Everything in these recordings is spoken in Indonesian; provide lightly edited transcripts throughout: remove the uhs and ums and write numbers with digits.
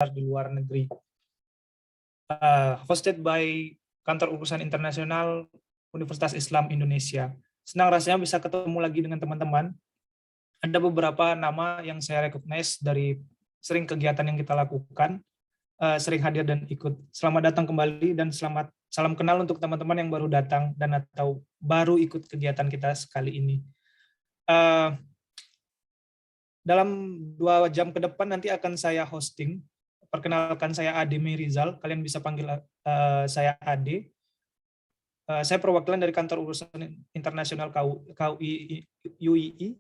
di luar negeri. Hosted by Kantor Urusan Internasional Universitas Islam Indonesia. Senang rasanya bisa ketemu lagi dengan teman-teman. Ada beberapa nama yang saya recognize dari sering kegiatan yang kita lakukan, sering hadir dan ikut. Selamat datang kembali dan salam kenal untuk teman-teman yang baru datang dan atau baru ikut kegiatan kita sekali ini. Dalam 2 jam ke depan nanti akan saya hosting. Perkenalkan, saya Ade Rizal. Kalian bisa panggil saya Ade. Saya perwakilan dari Kantor Urusan Internasional UII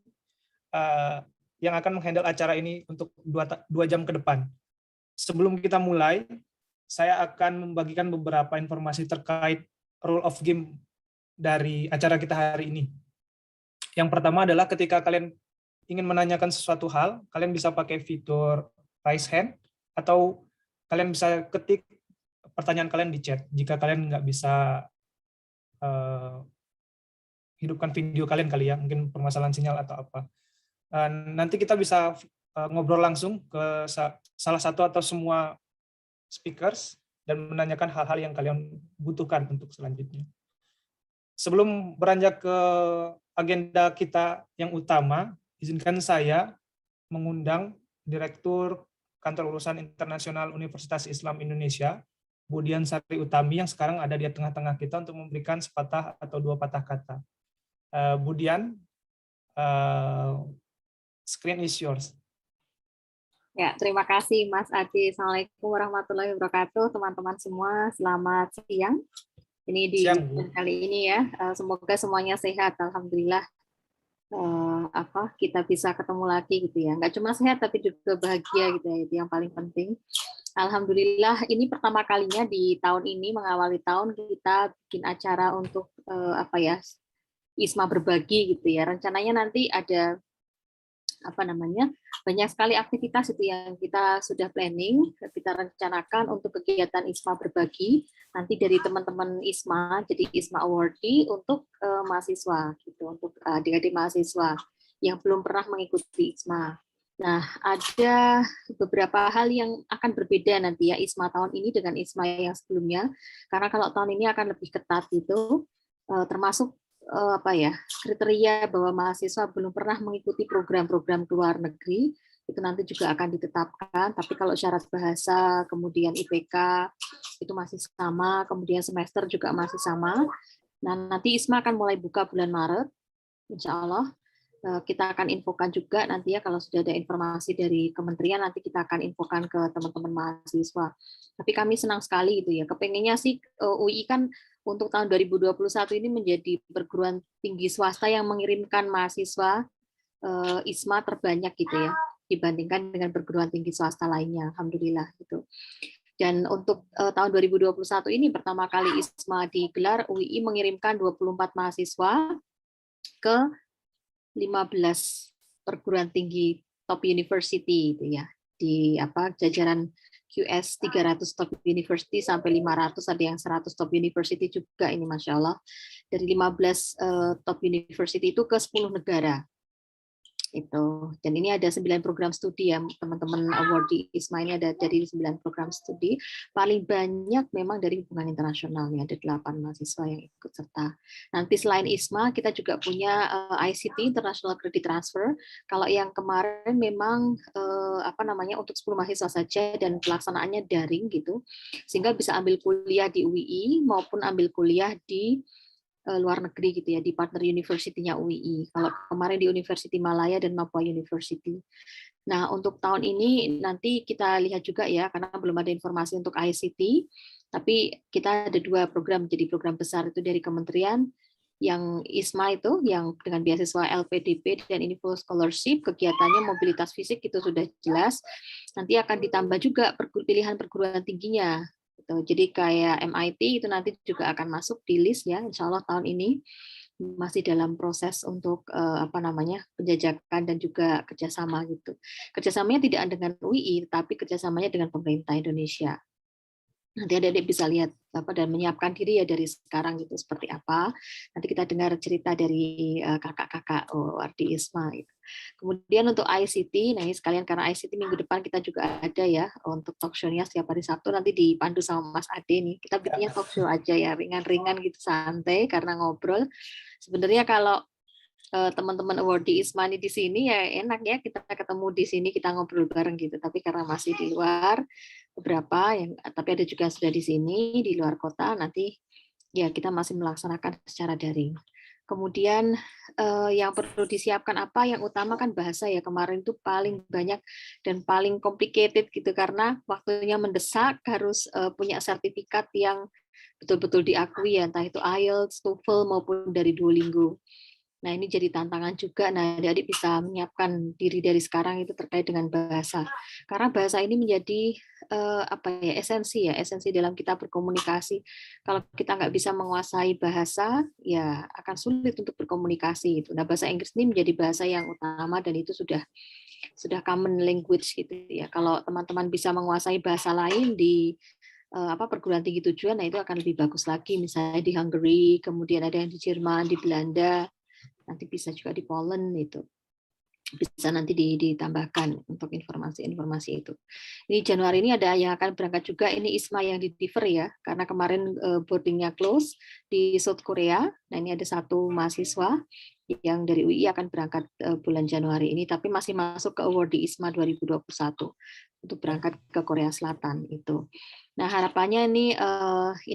yang akan menghandle acara ini untuk 2 jam ke depan. Sebelum kita mulai, saya akan membagikan beberapa informasi terkait rule of game dari acara kita hari ini. Yang pertama adalah ketika kalian ingin menanyakan sesuatu hal, kalian bisa pakai fitur raise hand, atau kalian bisa ketik pertanyaan kalian di chat jika kalian nggak bisa hidupkan video kalian kali ya, mungkin permasalahan sinyal atau apa. Nanti kita bisa ngobrol langsung ke salah satu atau semua speakers dan menanyakan hal-hal yang kalian butuhkan untuk selanjutnya. Sebelum beranjak ke agenda kita yang utama, izinkan saya mengundang Direktur Kantor Urusan Internasional Universitas Islam Indonesia, Budian Sari Utami, yang sekarang ada di tengah-tengah kita untuk memberikan sepatah atau 2 patah kata. Budian, screen is yours. Ya, terima kasih Mas Adi. Assalamualaikum warahmatullahi wabarakatuh, teman-teman semua. Selamat siang. Ini di kali ini ya. Semoga semuanya sehat. Alhamdulillah. Kita bisa ketemu lagi gitu ya. Nggak cuma sehat tapi juga bahagia gitu ya. Itu yang paling penting. Alhamdulillah ini pertama kalinya di tahun ini, mengawali tahun kita bikin acara untuk ISMA berbagi gitu ya. Rencananya nanti ada banyak sekali aktivitas itu yang kita sudah planning, kita rencanakan untuk kegiatan ISMA berbagi nanti dari teman-teman ISMA, jadi ISMA Awardee untuk mahasiswa gitu, untuk adik-adik mahasiswa yang belum pernah mengikuti ISMA. Nah, ada beberapa hal yang akan berbeda nanti ya ISMA tahun ini dengan ISMA yang sebelumnya, karena kalau tahun ini akan lebih ketat gitu, termasuk kriteria bahwa mahasiswa belum pernah mengikuti program-program ke luar negeri itu nanti juga akan ditetapkan. Tapi kalau syarat bahasa, kemudian IPK itu masih sama, kemudian semester juga masih sama. Nah, nanti ISMA akan mulai buka bulan Maret, insya Allah. Kita akan infokan juga nanti ya, kalau sudah ada informasi dari kementerian nanti kita akan infokan ke teman-teman mahasiswa. Tapi kami senang sekali gitu ya. Kepengennya sih UI kan untuk tahun 2021 ini menjadi perguruan tinggi swasta yang mengirimkan mahasiswa ISMA terbanyak gitu ya, dibandingkan dengan perguruan tinggi swasta lainnya. Alhamdulillah gitu. Dan untuk tahun 2021 ini pertama kali ISMA digelar, UI mengirimkan 24 mahasiswa ke 15 perguruan tinggi top university itu ya, di jajaran QS 300 top university sampai 500, ada yang 100 top university juga ini Masya Allah. Dari 15 top university itu ke 10 negara. Itu. Dan ini ada 9 program studi ya, teman-teman awardee ISMA ini ada dari 9 program studi. Paling banyak memang dari hubungan internasional nih, ada 8 mahasiswa yang ikut serta. Nanti selain ISMA kita juga punya ICT International Credit Transfer. Kalau yang kemarin memang untuk 10 mahasiswa saja dan pelaksanaannya daring gitu. Sehingga bisa ambil kuliah di UII maupun ambil kuliah di luar negeri gitu ya, di partner university-nya UII. Kalau kemarin di University Malaya dan Papua University. Nah, untuk tahun ini nanti kita lihat juga ya, karena belum ada informasi untuk ICT, tapi kita ada 2 program, jadi program besar itu dari kementerian, yang ISMA itu, yang dengan beasiswa LPDP dan ini full scholarship, kegiatannya mobilitas fisik itu sudah jelas, nanti akan ditambah juga pilihan perguruan tingginya. Jadi kayak MIT itu nanti juga akan masuk di list ya, insya Allah tahun ini masih dalam proses untuk penjajakan dan juga kerjasama gitu. Kerjasamanya tidak dengan UI, tapi kerjasamanya dengan pemerintah Indonesia. Nanti adik-adik bisa lihat dan menyiapkan diri ya dari sekarang gitu seperti apa. Nanti kita dengar cerita dari kakak-kakak Wardi Isma. Gitu. Kemudian untuk ICT, nah ini sekalian karena ICT minggu depan kita juga ada ya untuk talk show-nya setiap hari Sabtu nanti dipandu sama Mas Ade nih. Kita bikinnya talk show aja ya, ringan-ringan gitu santai karena ngobrol. Sebenarnya kalau teman-teman awardee Ismani di sini ya enak ya kita ketemu di sini kita ngobrol bareng gitu, tapi karena masih di luar beberapa yang tapi ada juga sudah di sini di luar kota, nanti ya kita masih melaksanakan secara daring. Kemudian yang perlu disiapkan apa, yang utama kan bahasa ya, kemarin itu paling banyak dan paling complicated gitu karena waktunya mendesak, harus punya sertifikat yang betul-betul diakui ya, entah itu IELTS, TOEFL maupun dari Duolingo. Nah, ini jadi tantangan juga. Nah, adik-adik bisa menyiapkan diri dari sekarang itu terkait dengan bahasa. Karena bahasa ini menjadi esensi dalam kita berkomunikasi. Kalau kita nggak bisa menguasai bahasa, ya akan sulit untuk berkomunikasi itu. Nah, bahasa Inggris ini menjadi bahasa yang utama dan itu sudah common language gitu ya. Kalau teman-teman bisa menguasai bahasa lain di perguruan tinggi tujuan, nah itu akan lebih bagus lagi. Misalnya di Hungary, kemudian ada yang di Jerman, di Belanda, nanti bisa juga di Poland itu bisa nanti ditambahkan untuk informasi-informasi itu. Ini Januari ini ada yang akan berangkat juga, ini ISMA yang di defer ya, karena kemarin boardingnya close di South Korea. Nah ini ada satu mahasiswa yang dari UI akan berangkat bulan Januari ini, tapi masih masuk ke awardee ISMA 2021 untuk berangkat ke Korea Selatan itu. Nah harapannya ini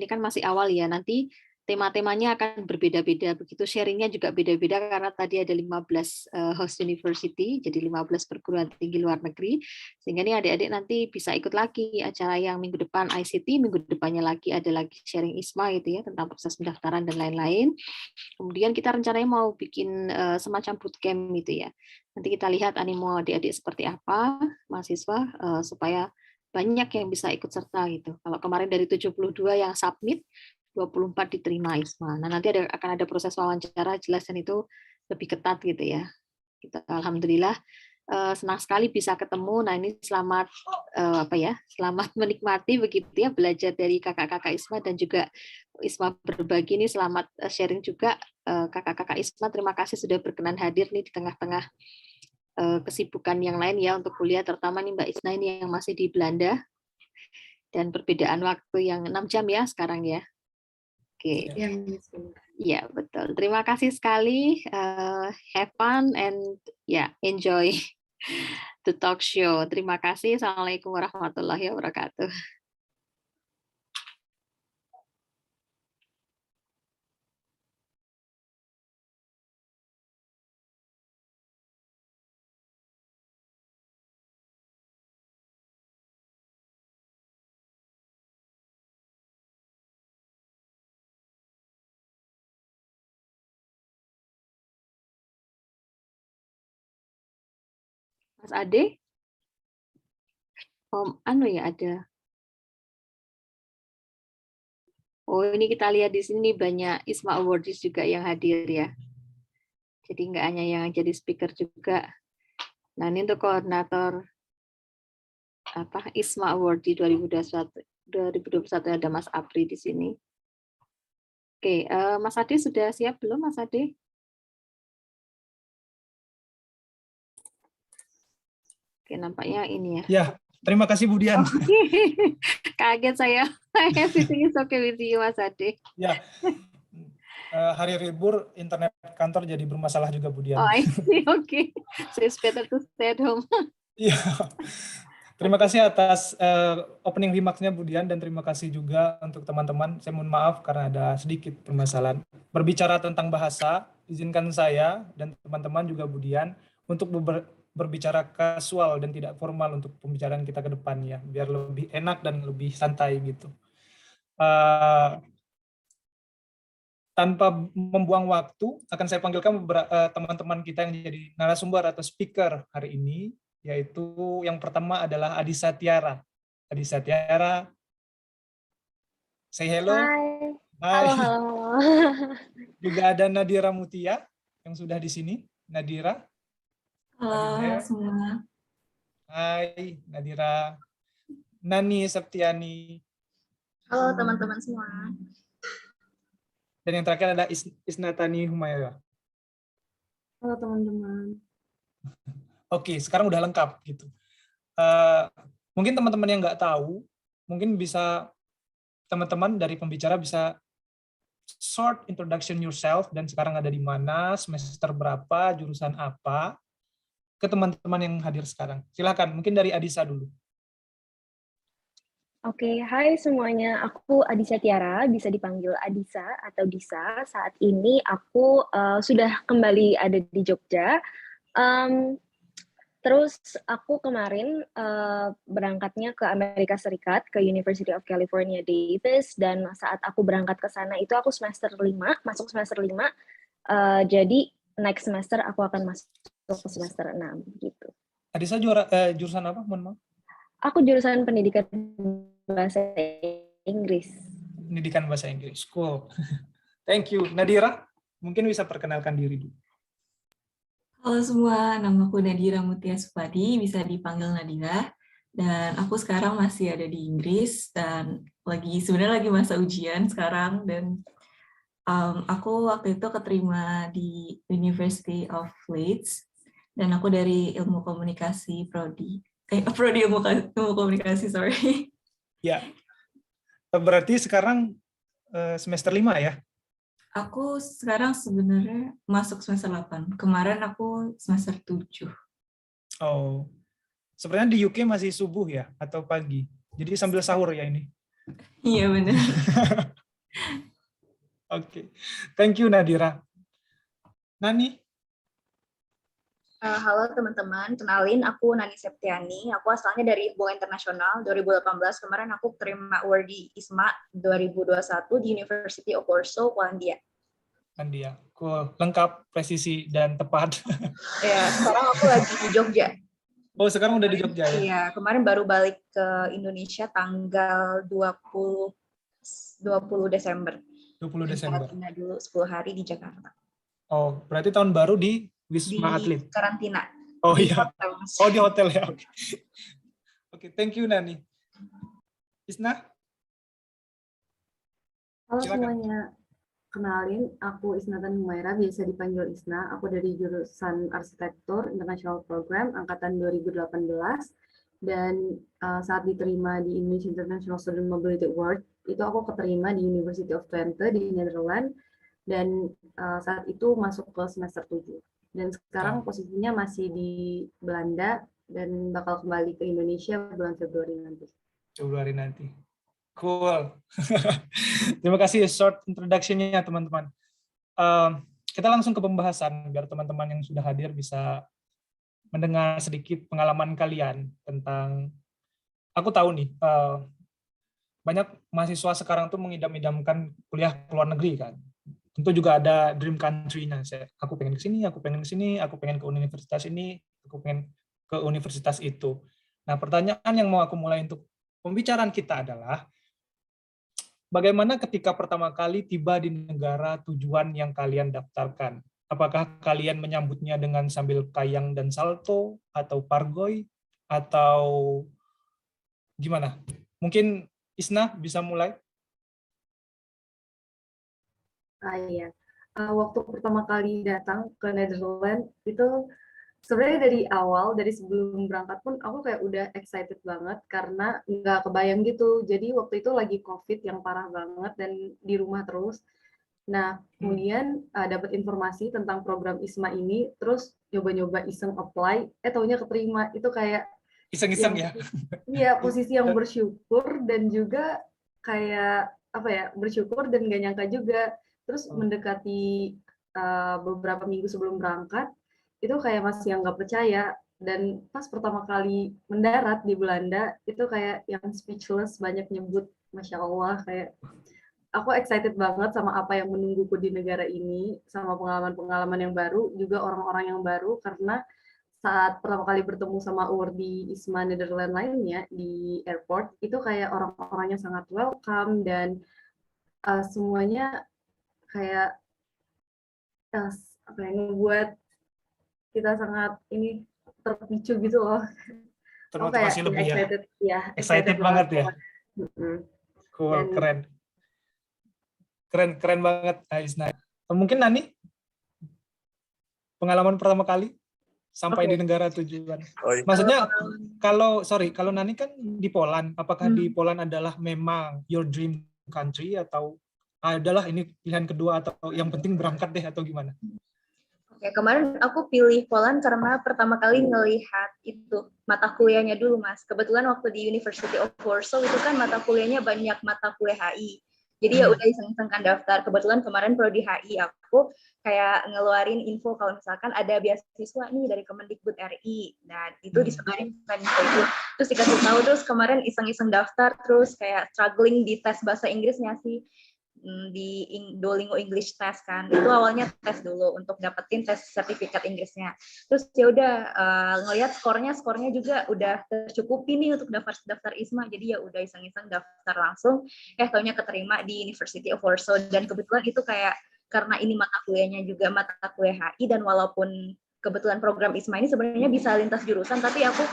kan masih awal ya, nanti tema-temanya akan berbeda-beda, begitu sharingnya juga beda-beda karena tadi ada 15 host university, jadi 15 perguruan tinggi luar negeri, sehingga ini adik-adik nanti bisa ikut lagi acara yang minggu depan ICT, minggu depannya lagi ada lagi sharing ISMA gitu ya, tentang proses pendaftaran dan lain-lain. Kemudian kita rencananya mau bikin semacam bootcamp gitu ya, nanti kita lihat animo adik-adik seperti apa, mahasiswa, supaya banyak yang bisa ikut serta gitu. Kalau kemarin dari 72 yang submit, 24 diterima ISMA. Nah, nanti akan ada proses wawancara jelas dan itu lebih ketat gitu ya. Kita alhamdulillah senang sekali bisa ketemu. Nah, ini selamat selamat menikmati begitu ya, belajar dari kakak-kakak ISMA dan juga ISMA berbagi ini, selamat sharing juga kakak-kakak ISMA. Terima kasih sudah berkenan hadir nih di tengah-tengah kesibukan yang lain ya untuk kuliah, terutama nih Mbak Isna ini yang masih di Belanda dan perbedaan waktu yang 6 jam ya sekarang ya. Oke, ya betul. Terima kasih sekali. Have fun and enjoy the talk show. Terima kasih. Assalamualaikum warahmatullahi wabarakatuh. Mas Ade, ada. Oh, ini kita lihat di sini banyak ISMA Awardees juga yang hadir ya. Jadi nggak hanya yang jadi speaker juga. Nah, ini untuk koordinator ISMA Awardee 2021 ada Mas Apri di sini. Oke, Mas Ade sudah siap belum, Mas Ade? Oke, nampaknya ini ya. Ya, terima kasih Bu Dian. Kaget saya. Everything is okay with you, Mas Ade. Ya, hari libur internet kantor jadi bermasalah juga Bu Dian. Oh, I see. Okay. So it's better to stay at home. Iya. Terima kasih atas opening remarks-nya Bu Dian, dan terima kasih juga untuk teman-teman. Saya mohon maaf karena ada sedikit permasalahan. Berbicara tentang bahasa, izinkan saya dan teman-teman juga Bu Dian untuk berbicara kasual dan tidak formal untuk pembicaraan kita ke depan ya, biar lebih enak dan lebih santai gitu. Tanpa membuang waktu, akan saya panggilkan teman-teman kita yang jadi narasumber atau speaker hari ini, yaitu yang pertama adalah Adisa Tiara. Adisa Tiara, say hello. Hai. Hai. Halo. Juga ada Nadira Mutia yang sudah di sini. Nadira. Halo semua. Hai Nadira. Nani Septiani. Halo teman-teman semua. Dan yang terakhir ada Isnatani Humayra. Halo teman-teman. Oke, sekarang udah lengkap gitu. Mungkin teman-teman yang nggak tahu, mungkin bisa teman-teman dari pembicara bisa short introduction yourself dan sekarang ada di mana, semester berapa, jurusan apa, ke teman-teman yang hadir sekarang. Silakan, mungkin dari Adisa dulu. Oke, hai semuanya. Aku Adisa Tiara, bisa dipanggil Adisa atau Disa. Saat ini aku sudah kembali ada di Jogja. Terus aku kemarin berangkatnya ke Amerika Serikat, ke University of California, Davis, dan saat aku berangkat ke sana itu aku semester 5, masuk semester 5. Jadi next semester aku akan masuk ke semester 6 gitu. Adisa jurusan apa? Mohon maaf. Aku jurusan pendidikan bahasa Inggris. Pendidikan bahasa Inggris. Cool. Thank you. Nadira, mungkin bisa perkenalkan diri dulu. Halo semua, nama aku Nadira Mutia Supadi, bisa dipanggil Nadira. Dan aku sekarang masih ada di Inggris dan sebenarnya lagi masa ujian sekarang. Dan aku waktu itu keterima di University of Leeds dan aku dari ilmu komunikasi prodi ilmu komunikasi, sorry. Ya, berarti sekarang semester 5 ya? Aku sekarang sebenarnya masuk semester 8. Kemarin aku semester 7. Oh, sebenarnya di UK masih subuh ya? Atau pagi? Jadi sambil sahur ya ini? Iya, benar. Oke. Thank you, Nadira. Nani? Halo teman-teman, kenalin aku Nani Septiani. Aku asalnya dari Hubungan Internasional 2018. Kemarin aku terima award di ISMA 2021 di University of Warsaw, Polandia. Polandia, cool. Lengkap, presisi, dan tepat. Ya, sekarang aku lagi di Jogja. Oh, sekarang udah di Jogja ya? Iya, kemarin baru balik ke Indonesia tanggal 20 Desember. 20 Desember. Karantina dulu 10 hari di Jakarta. Oh, berarti tahun baru di Wisma Atlet? Di karantina. Oh di iya. hotel. Oh, di hotel ya. Oke. Oke, thank you Nani. Isna? Halo Silakan. semuanya, kenalin aku Isnatan Humaira, biasa dipanggil Isna. Aku dari jurusan Arsitektur International Program angkatan 2018 dan saat diterima di Indonesia International Student Mobility Award itu aku keterima di University of Twente di Netherlands dan saat itu masuk ke semester 7. Dan sekarang posisinya masih di Belanda dan bakal kembali ke Indonesia bulan Februari nanti. Februari nanti. Cool. Terima kasih short introduction-nya teman-teman. Kita langsung ke pembahasan biar teman-teman yang sudah hadir bisa mendengar sedikit pengalaman kalian tentang, aku tahu nih, banyak mahasiswa sekarang tuh mengidam-idamkan kuliah ke luar negeri kan. Tentu juga ada dream country-nya. Aku pengen ke sini, aku pengen ke sini, aku pengen ke universitas ini, aku pengen ke universitas itu. Nah, pertanyaan yang mau aku mulai untuk pembicaraan kita adalah, bagaimana ketika pertama kali tiba di negara tujuan yang kalian daftarkan? Apakah kalian menyambutnya dengan sambil kayang dan salto, atau pargoy, atau gimana? Mungkin Isna bisa mulai? Iya, waktu pertama kali datang ke Netherlands itu sebenarnya dari awal, dari sebelum berangkat pun aku kayak udah excited banget karena nggak kebayang gitu. Jadi waktu itu lagi COVID yang parah banget dan di rumah terus. Nah, kemudian dapat informasi tentang program ISMA ini, terus nyoba-nyoba iseng apply, taunya keterima. Itu kayak Iseng-iseng ya? Iya, posisi yang bersyukur dan juga kayak apa ya, bersyukur dan gak nyangka juga. Terus mendekati beberapa minggu sebelum berangkat, itu kayak masih yang nggak percaya. Dan pas pertama kali mendarat di Belanda, itu kayak yang speechless, banyak nyebut, Masya Allah, kayak aku excited banget sama apa yang menungguku di negara ini, sama pengalaman-pengalaman yang baru, juga orang-orang yang baru, karena saat pertama kali bertemu sama di ISMA Netherlands lainnya di airport, itu kayak orang-orangnya sangat welcome dan semuanya kayak apa yang membuat kita sangat ini terpicu gitu loh. Termotivasi lebih ya? Excited, ya. Excited banget ya? Cool, Dan- keren banget, Isna. Mungkin Nani, pengalaman pertama kali sampai di negara tujuan. Oh, iya. Maksudnya kalau Nani kan di Poland, apakah di Hmm. Poland adalah memang your dream country atau adalah ini pilihan kedua atau yang penting berangkat deh atau gimana? Oke, kemarin aku pilih Poland karena pertama kali ngelihat itu mata kuliahnya dulu, Mas. Kebetulan waktu di University of Warsaw itu kan mata kuliahnya banyak mata kuliah HI. Jadi ya udah iseng-iseng kan daftar. Kebetulan kemarin prodi HI aku kayak ngeluarin info kalau misalkan ada beasiswa nih dari Kemendikbud RI. Dan itu disebarin kan itu. Terus dikasih tahu, terus kemarin iseng-iseng daftar, terus kayak struggling di tes bahasa Inggrisnya sih. Di Duolingo English Test kan, itu awalnya tes dulu untuk dapetin tes sertifikat Inggrisnya. Terus ya udah ngelihat skornya juga udah tercukupi nih untuk daftar ISMA, jadi ya udah iseng-iseng daftar langsung. Taunya keterima di University of Warsaw, dan kebetulan itu kayak karena ini mata kuliahnya juga mata kuliah HI, dan walaupun kebetulan program ISMA ini sebenarnya bisa lintas jurusan, tapi aku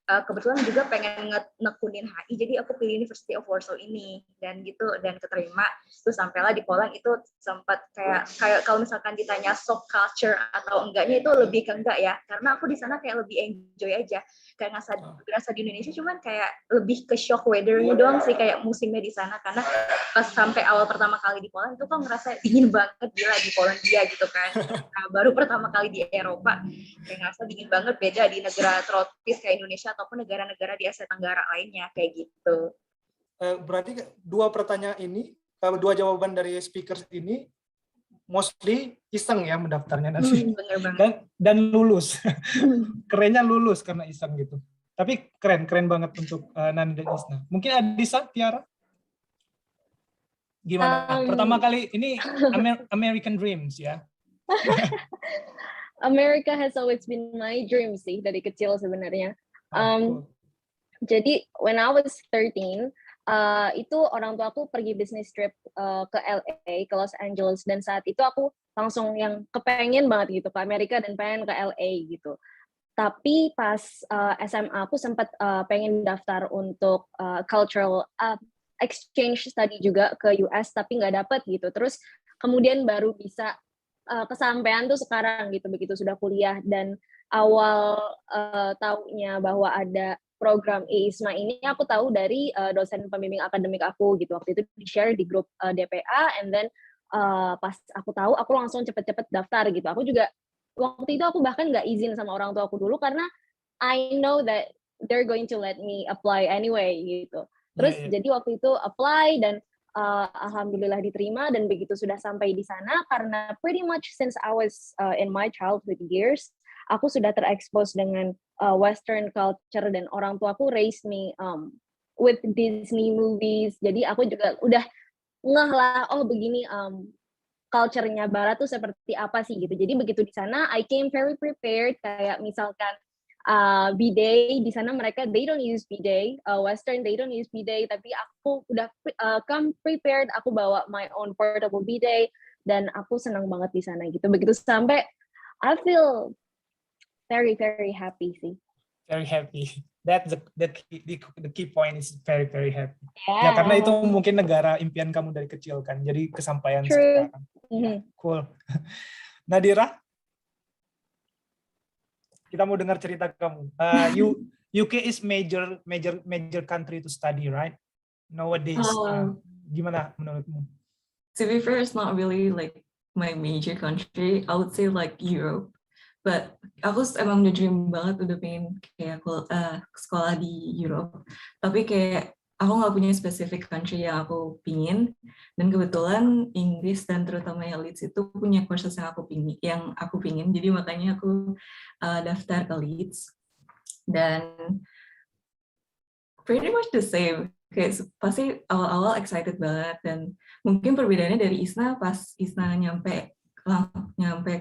kebetulan juga pengen nekunin HI, jadi aku pilih University of Warsaw ini, dan gitu, dan keterima. Terus sampailah di Poland itu sempat kayak kalau misalkan ditanya shock culture atau enggaknya, itu lebih ke enggak ya, karena aku di sana kayak lebih enjoy aja, kayak ngerasa di Indonesia cuman kayak lebih ke shock weather-nya doang sih, kayak musimnya di sana, karena pas sampai awal pertama kali di Poland itu kok ngerasa dingin banget, gila di Polandia gitu kan. Nah, baru pertama kali di Eropa kayak ngerasa dingin banget, beda di negara tropis kayak Indonesia ataupun negara-negara di Asia Tenggara lainnya kayak gitu. Berarti dua pertanyaan ini, dua jawaban dari speakers ini mostly iseng ya mendaftarnya nanti. Bener banget. Dan lulus. Kerennya lulus karena iseng gitu. Tapi keren banget untuk Nani dan Isna. Mungkin Adisa, Tiara? Gimana? Pertama kali ini American Dreams ya. America has always been my dream sih dari kecil sebenarnya. Cool. Jadi when I was 13, itu orang tua aku pergi business trip ke LA, ke Los Angeles, dan saat itu aku langsung yang kepengen banget gitu ke Amerika dan pengen ke LA gitu. Tapi pas SMA aku sempat pengen daftar untuk cultural exchange study juga ke US, tapi nggak dapet gitu. Terus kemudian baru bisa kesampaian tuh sekarang gitu, begitu sudah kuliah, dan awal taunya bahwa ada program ISMA ini aku tahu dari dosen pembimbing akademik aku gitu. Waktu itu di-share di grup DPA, and then pas aku tahu aku langsung cepet-cepet daftar gitu. Aku juga waktu itu aku bahkan nggak izin sama orang tua aku dulu karena I know that they're going to let me apply anyway gitu. Terus jadi waktu itu apply, dan alhamdulillah diterima, dan begitu sudah sampai di sana, karena pretty much since I was in my childhood years, aku sudah terekspos dengan Western culture, dan orang tua aku raised me with Disney movies. Jadi aku juga udah ngeh lah, oh begini culture-nya Barat tuh seperti apa sih gitu. Jadi begitu di sana, I came very prepared. Kayak misalkan bidet di sana mereka they don't use bidet, Western they don't use bidet, tapi aku udah come prepared. Aku bawa my own portable bidet, dan aku senang banget di sana gitu. Begitu sampai, I feel very happy sih. Very happy. That's the key point is very happy. Yeah. Ya karena itu mungkin negara impian kamu dari kecil kan, jadi kesampaian True. sekarang. Ya, cool. Nadira, kita mau dengar cerita kamu. UK is major country to study, right? Nowadays. Gimana menurutmu? To be fair, it's not really like my major country. I would say like Europe. But aku emang udah dream banget, udah pengen kayak sekolah di Europe. Tapi kayak aku nggak punya specific country yang aku pingin. Dan kebetulan Inggris dan terutama Leeds itu punya courses yang aku pingin. Jadi makanya aku daftar ke Leeds. Dan pretty much the same. Kayak pasti awal-awal excited banget, dan mungkin perbedaannya dari Isna, pas Isna nyampe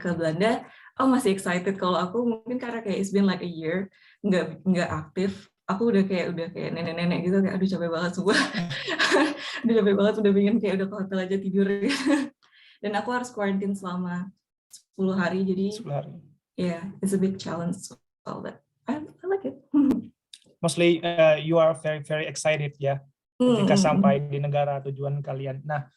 ke Belanda, masih excited. Kalau aku mungkin karena kayak it's been like a year nggak aktif, aku udah kayak nenek-nenek gitu, kayak aduh capek banget semua. Udah capek banget, udah pengen kayak udah ke hotel aja tidur gitu. Dan aku harus quarantine selama 10 hari, jadi 10 hari. Yeah, it's a big challenge, all that. I like it. Mostly you are very excited, ya. ketika sampai di negara tujuan kalian. Nah,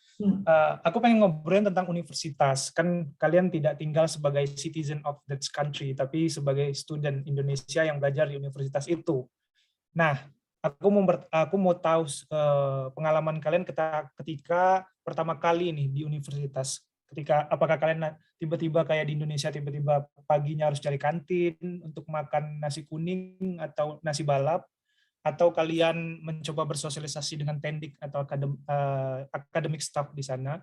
aku pengen ngobrolin tentang universitas. Kan kalian tidak tinggal sebagai citizen of that country, tapi sebagai student Indonesia yang belajar di universitas itu. Nah, aku mau tahu pengalaman kalian ketika pertama kali nih di universitas. Apakah kalian tiba-tiba kayak di Indonesia, tiba-tiba paginya harus cari kantin untuk makan nasi kuning atau nasi balap, atau kalian mencoba bersosialisasi dengan tendik atau academic staff di sana?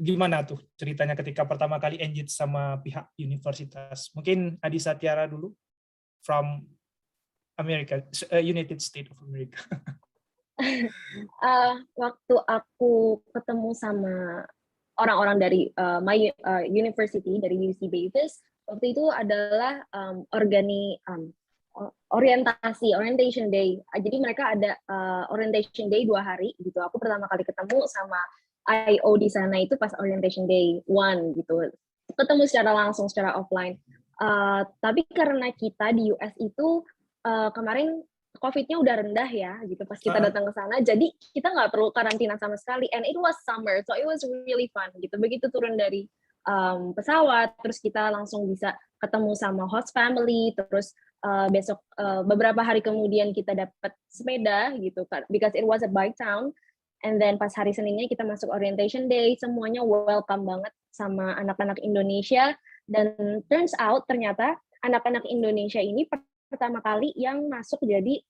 Gimana tuh ceritanya ketika pertama kali engage sama pihak universitas? Mungkin Adisa Tiara dulu, from America, United States of America. Waktu aku ketemu sama orang-orang dari my university, dari UC Davis, waktu itu adalah orientation day. Jadi mereka ada orientation day 2 hari gitu. Aku pertama kali ketemu sama IO di sana itu pas orientation day 1 gitu. Ketemu secara langsung, secara offline. Tapi karena kita di US itu kemarin COVID-nya udah rendah ya gitu pas kita datang ke sana. Jadi kita nggak perlu karantina sama sekali. And it was summer, so it was really fun gitu. Begitu turun dari pesawat, terus kita langsung bisa ketemu sama host family, terus besok beberapa hari kemudian kita dapat sepeda gitu kan, because it was a bike town. And then pas hari Seninnya kita masuk orientation day, semuanya welcome banget sama anak-anak Indonesia. Dan turns out ternyata anak-anak Indonesia ini pertama kali yang masuk jadi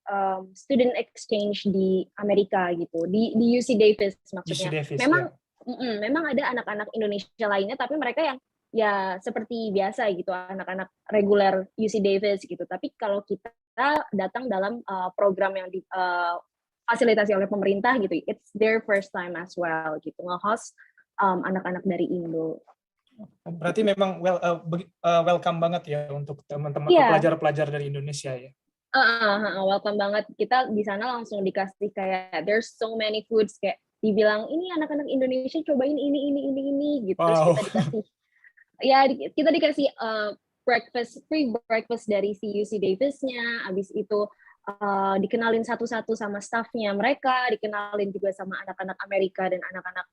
student exchange di Amerika gitu, di UC Davis maksudnya. UC Davis, memang ada anak-anak Indonesia lainnya, tapi mereka yang ya seperti biasa gitu, anak-anak reguler UC Davis gitu. Tapi kalau kita datang dalam program yang difasilitasi oleh pemerintah gitu, it's their first time as well gitu, nge-host anak-anak dari Indo. Berarti memang welcome banget ya untuk teman-teman pelajar-pelajar dari Indonesia ya. Welcome banget. Kita di sana langsung dikasih kayak there's so many foods, kayak dibilang ini anak-anak Indonesia cobain ini gitu. Wow. Terus kita dikasih free breakfast dari si UC Davis-nya. Abis itu dikenalin satu-satu sama staff-nya mereka, dikenalin juga sama anak-anak Amerika dan anak-anak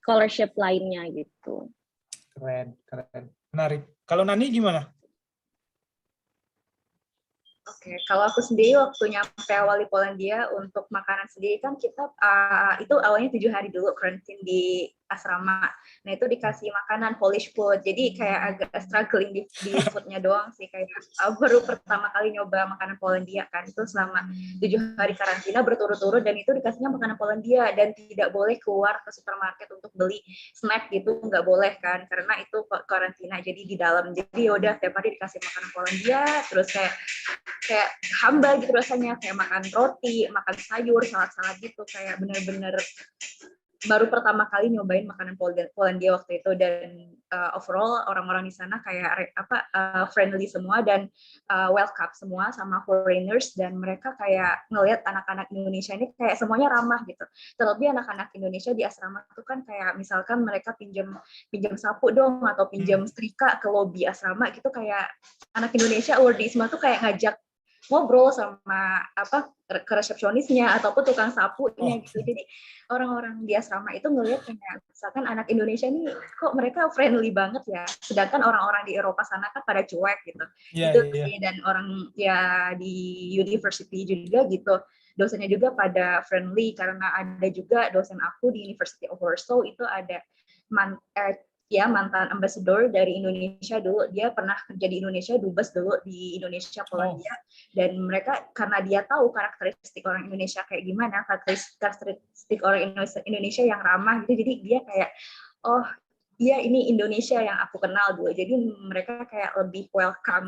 scholarship lainnya gitu. Keren. Menarik. Kalau Nani gimana? Oke, kalau aku sendiri waktu nyampe awal di Polandia untuk makanan sendiri kan kita itu awalnya 7 hari dulu karantin di asrama. Nah itu dikasih makanan Polish food, jadi kayak agak struggling di foodnya doang sih, kayak baru pertama kali nyoba makanan Polandia kan, itu selama 7 hari karantina berturut-turut, dan itu dikasihnya makanan Polandia dan tidak boleh keluar ke supermarket untuk beli snack gitu, nggak boleh kan, karena itu karantina jadi di dalam. Jadi yaudah tiap hari dikasih makanan Polandia, terus kayak hamba gitu rasanya, kayak makan roti, makan sayur, salad-salad gitu, kayak bener-bener baru pertama kali nyobain makanan Polandia waktu itu. Dan overall orang-orang di sana kayak friendly semua dan welcome semua sama foreigners, dan mereka kayak ngelihat anak-anak Indonesia ini kayak semuanya ramah gitu. Terlebih anak-anak Indonesia di asrama itu kan kayak misalkan mereka pinjam sapu dong atau pinjam setrika ke lobi asrama gitu, kayak anak Indonesia di ISMA tuh kayak ngajak ngobrol sama ke resepsionisnya ataupun tukang sapunya gitu. Jadi orang-orang di asrama itu ngelihat kayak misalkan anak Indonesia ini kok mereka friendly banget ya, sedangkan orang-orang di Eropa sana kan pada cuek gitu. Sih. Dan orang ya di university juga gitu, dosennya juga pada friendly, karena ada juga dosen aku di University of Warsaw itu ada mantan ambassador dari Indonesia dulu, dia pernah kerja di Indonesia, dubes dulu di Indonesia Polandia, dan mereka karena dia tahu karakteristik orang Indonesia kayak gimana, karakteristik orang Indonesia yang ramah gitu, jadi dia kayak iya ini Indonesia yang aku kenal dulu, jadi mereka kayak lebih welcome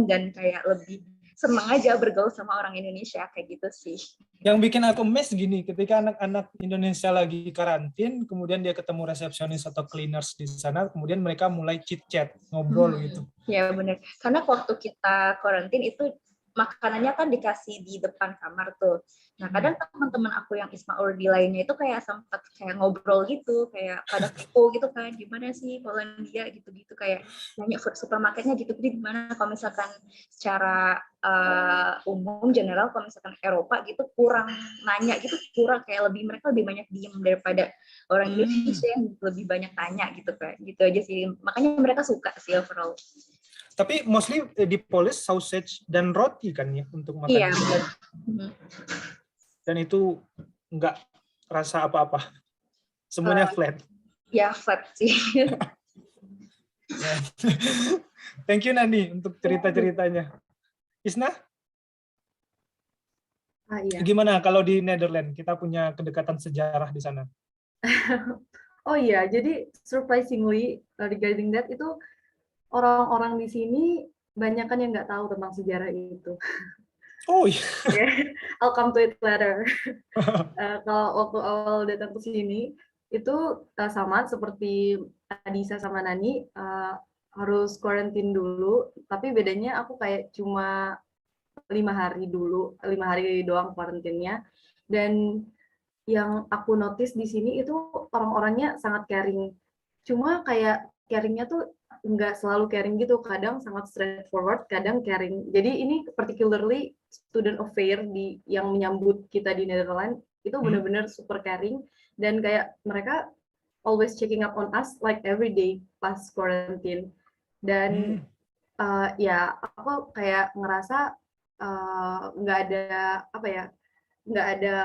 dan kayak lebih seneng aja bergaul sama orang Indonesia kayak gitu sih. Yang bikin aku mes gini, ketika anak-anak Indonesia lagi karantin, kemudian dia ketemu resepsionis atau cleaners di sana, kemudian mereka mulai chit-chat, ngobrol gitu. Ya benar, karena waktu kita karantin itu makanannya kan dikasih di depan kamar tuh. Nah, kadang teman-teman aku yang ISMA Awardee lainnya itu kayak sempat kayak ngobrol gitu, kayak pada kepo gitu kan, gimana sih Polandia gitu-gitu, kayak nanya supermarketnya gitu, di mana kalau misalkan secara umum general kalau misalkan Eropa gitu kurang nanya gitu, kurang kayak mereka lebih banyak diem daripada orang Indonesia yang lebih banyak tanya gitu kan. Gitu aja sih. Makanya mereka suka sih overall. Tapi mostly di Polis sausage dan roti kan ya untuk makan. Iya, benar. Dan itu nggak rasa apa-apa. Semuanya flat. Ya, flat sih. Thank you Nani untuk cerita-ceritanya. Isna? Iya. Gimana kalau di Netherlands? Kita punya kedekatan sejarah di sana. Oh iya, jadi surprisingly regarding that itu orang-orang di sini banyak kan yang nggak tahu tentang sejarah itu. Oh iya. I'll come to it later. Kalau waktu awal datang ke sini itu sama seperti Adisa sama Nani, harus quarantine dulu. Tapi bedanya aku kayak cuma 5 hari doang quarantine-nya. Dan yang aku notice di sini itu orang-orangnya sangat caring. Cuma kayak caring-nya tuh nggak selalu caring gitu, kadang sangat straightforward, kadang caring. Jadi ini particularly student affair yang menyambut kita di Netherlands itu benar-benar super caring, dan kayak mereka always checking up on us like every day pas quarantine. Dan ya aku kayak ngerasa nggak ada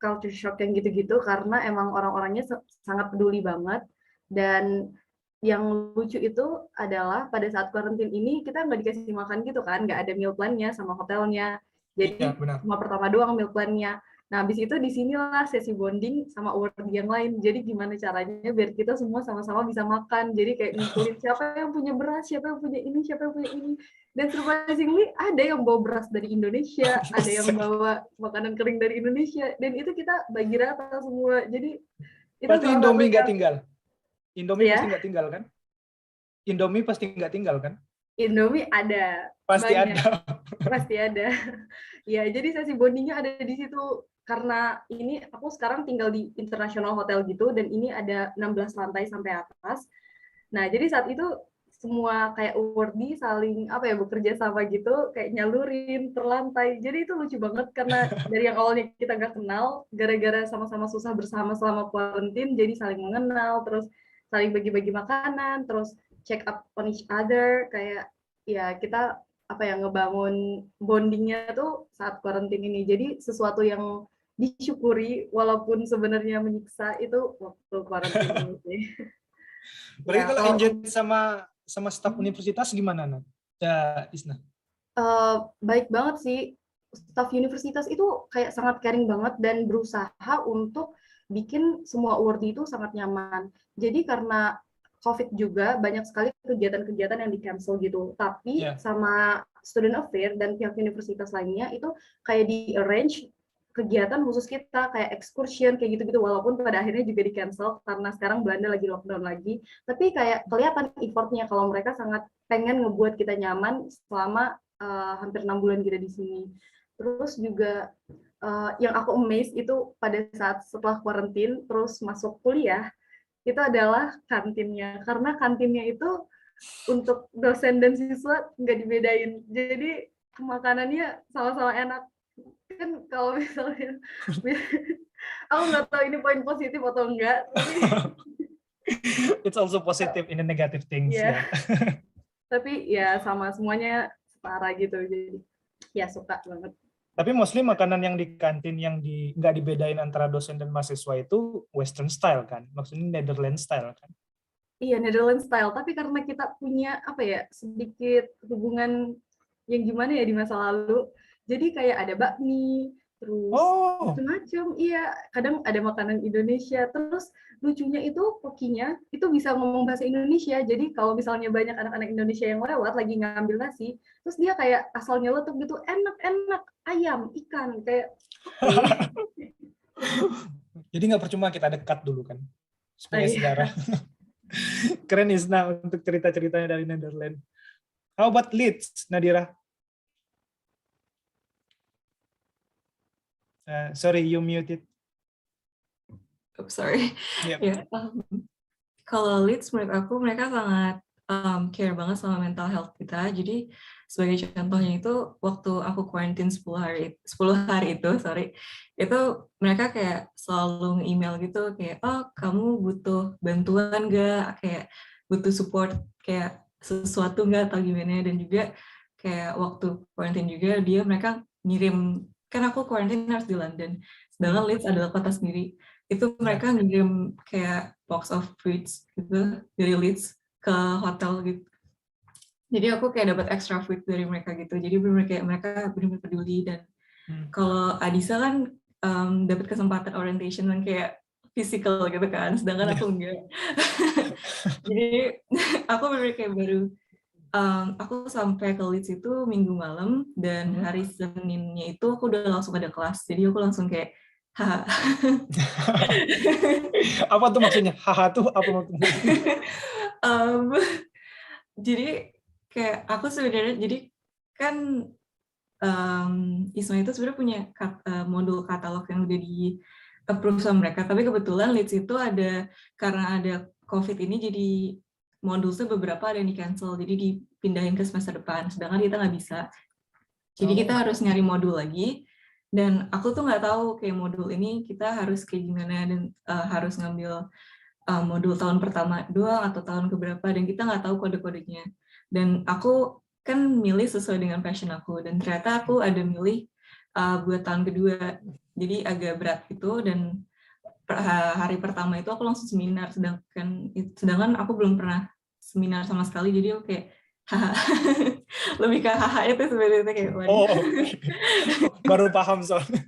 culture shock yang gitu-gitu, karena emang orang-orangnya sangat peduli banget. Dan yang lucu itu adalah pada saat karantin ini kita nggak dikasih makan gitu kan, nggak ada meal plan-nya sama hotelnya, jadi cuma pertama doang meal plan-nya. Nah habis itu disinilah sesi bonding sama awardee yang lain. Jadi gimana caranya biar kita semua sama-sama bisa makan, jadi kayak ngumpulin siapa yang punya beras, siapa yang punya ini, siapa yang punya ini. Dan surprisingly ada yang bawa beras dari Indonesia, ada yang bawa makanan kering dari Indonesia, dan itu kita bagi rata semua. Jadi itu pasti Indomie nggak yang... tinggal. Indomie ya? pasti nggak tinggal kan? Indomie pasti nggak tinggal kan? Indomie ada. Pasti banyak. ada. Pasti ada. Ya, jadi sesi bondingnya ada di situ. Karena ini aku sekarang tinggal di international hotel gitu, dan ini ada 16 lantai sampai atas. Nah, jadi saat itu semua kayak awardee saling bekerja sama gitu, kayak nyalurin per lantai. Jadi itu lucu banget karena dari yang awalnya kita nggak kenal, gara-gara sama-sama susah bersama selama quarantine, jadi saling mengenal, terus saling bagi-bagi makanan, terus check up on each other, kayak ya kita ngebangun bondingnya tuh saat quarantine ini. Jadi sesuatu yang disyukuri walaupun sebenarnya menyiksa itu waktu quarantine ini sih. Berarti kalau engage sama staf universitas gimana, Nat? Ya, Isna. Baik banget sih. Staf universitas itu kayak sangat caring banget dan berusaha untuk bikin semua awardee itu sangat nyaman. Jadi karena COVID juga banyak sekali kegiatan-kegiatan yang di-cancel gitu. Tapi sama student affair dan pihak universitas lainnya itu kayak di-arrange kegiatan khusus kita, kayak excursion, kayak gitu-gitu, walaupun pada akhirnya juga di-cancel karena sekarang Belanda lagi lockdown lagi. Tapi kayak kelihatan effortnya kalau mereka sangat pengen ngebuat kita nyaman selama hampir 6 bulan kita di sini. Terus juga yang aku amazed itu pada saat setelah karantin terus masuk kuliah, itu adalah kantinnya. Karena kantinnya itu untuk dosen dan siswa nggak dibedain. Jadi makanannya sama-sama enak. Kan kalau misalnya aku nggak tahu ini poin positif atau enggak, tapi it's also positive in the negative things. Tapi ya sama semuanya setara gitu, jadi ya suka banget. Tapi mostly makanan yang di kantin yang nggak dibedain antara dosen dan mahasiswa itu Western style kan, maksudnya Netherlands style kan? Iya, Netherlands style. Tapi karena kita punya sedikit hubungan yang gimana ya di masa lalu, jadi kayak ada bakmi, terus macam-macam. Iya, kadang ada makanan Indonesia. Terus lucunya itu kokinya itu bisa ngomong bahasa Indonesia. Jadi kalau misalnya banyak anak-anak Indonesia yang lewat lagi ngambil nasi, terus dia kayak asal nyeletuk gitu, enak-enak, ayam, ikan, kayak Jadi nggak percuma kita dekat dulu kan, supaya sejarah. Keren Isna untuk cerita-ceritanya dari Netherlands. How about Leeds, Nadira? Sorry, you muted. Oh, sorry. Yep. Ya, kalau leads menurut aku mereka sangat care banget sama mental health kita. Jadi sebagai contohnya itu waktu aku quarantine 10 hari itu, itu mereka kayak selalu email gitu kayak, oh kamu butuh bantuan nggak, kayak butuh support kayak sesuatu nggak atau gimana. Dan juga kayak waktu quarantine juga mereka ngirim, kan aku quarantine harus di London, sedangkan Leeds adalah kota sendiri. Itu mereka ngirim kayak box of fruits gitu dari Leeds ke hotel gitu. Jadi aku kayak dapat extra fruit dari mereka gitu. Jadi benar-benar kayak mereka benar-benar peduli. Dan kalau Adisa kan dapat kesempatan orientation yang kayak physical gitu kan, sedangkan aku enggak. Jadi aku benar-benar kayak baru aku sampai ke Leeds itu Minggu malam, dan hari Seninnya itu aku udah langsung ada kelas. Jadi aku langsung kayak haha. Apa tuh maksudnya? Haha tuh apa maksudnya? Jadi kayak aku sebenarnya, jadi kan ISMA itu sebenarnya punya modul katalog yang udah di approve sama mereka, tapi kebetulan Leeds itu ada, karena ada COVID ini, jadi modulnya beberapa ada yang di cancel, jadi dipindahin ke semester depan, sedangkan kita nggak bisa. Jadi kita harus nyari modul lagi, dan aku tuh nggak tahu kayak modul ini kita harus kayak gimana, dan harus ngambil modul tahun pertama doang atau tahun keberapa, dan kita nggak tahu kode-kodenya. Dan aku kan milih sesuai dengan passion aku, dan ternyata aku ada milih buat tahun kedua, jadi agak berat gitu. Dan hari pertama itu aku langsung seminar, sedangkan aku belum pernah seminar sama sekali, jadi aku kayak haha. Lebih ke haha itu sebenarnya kayak Baru paham soalnya.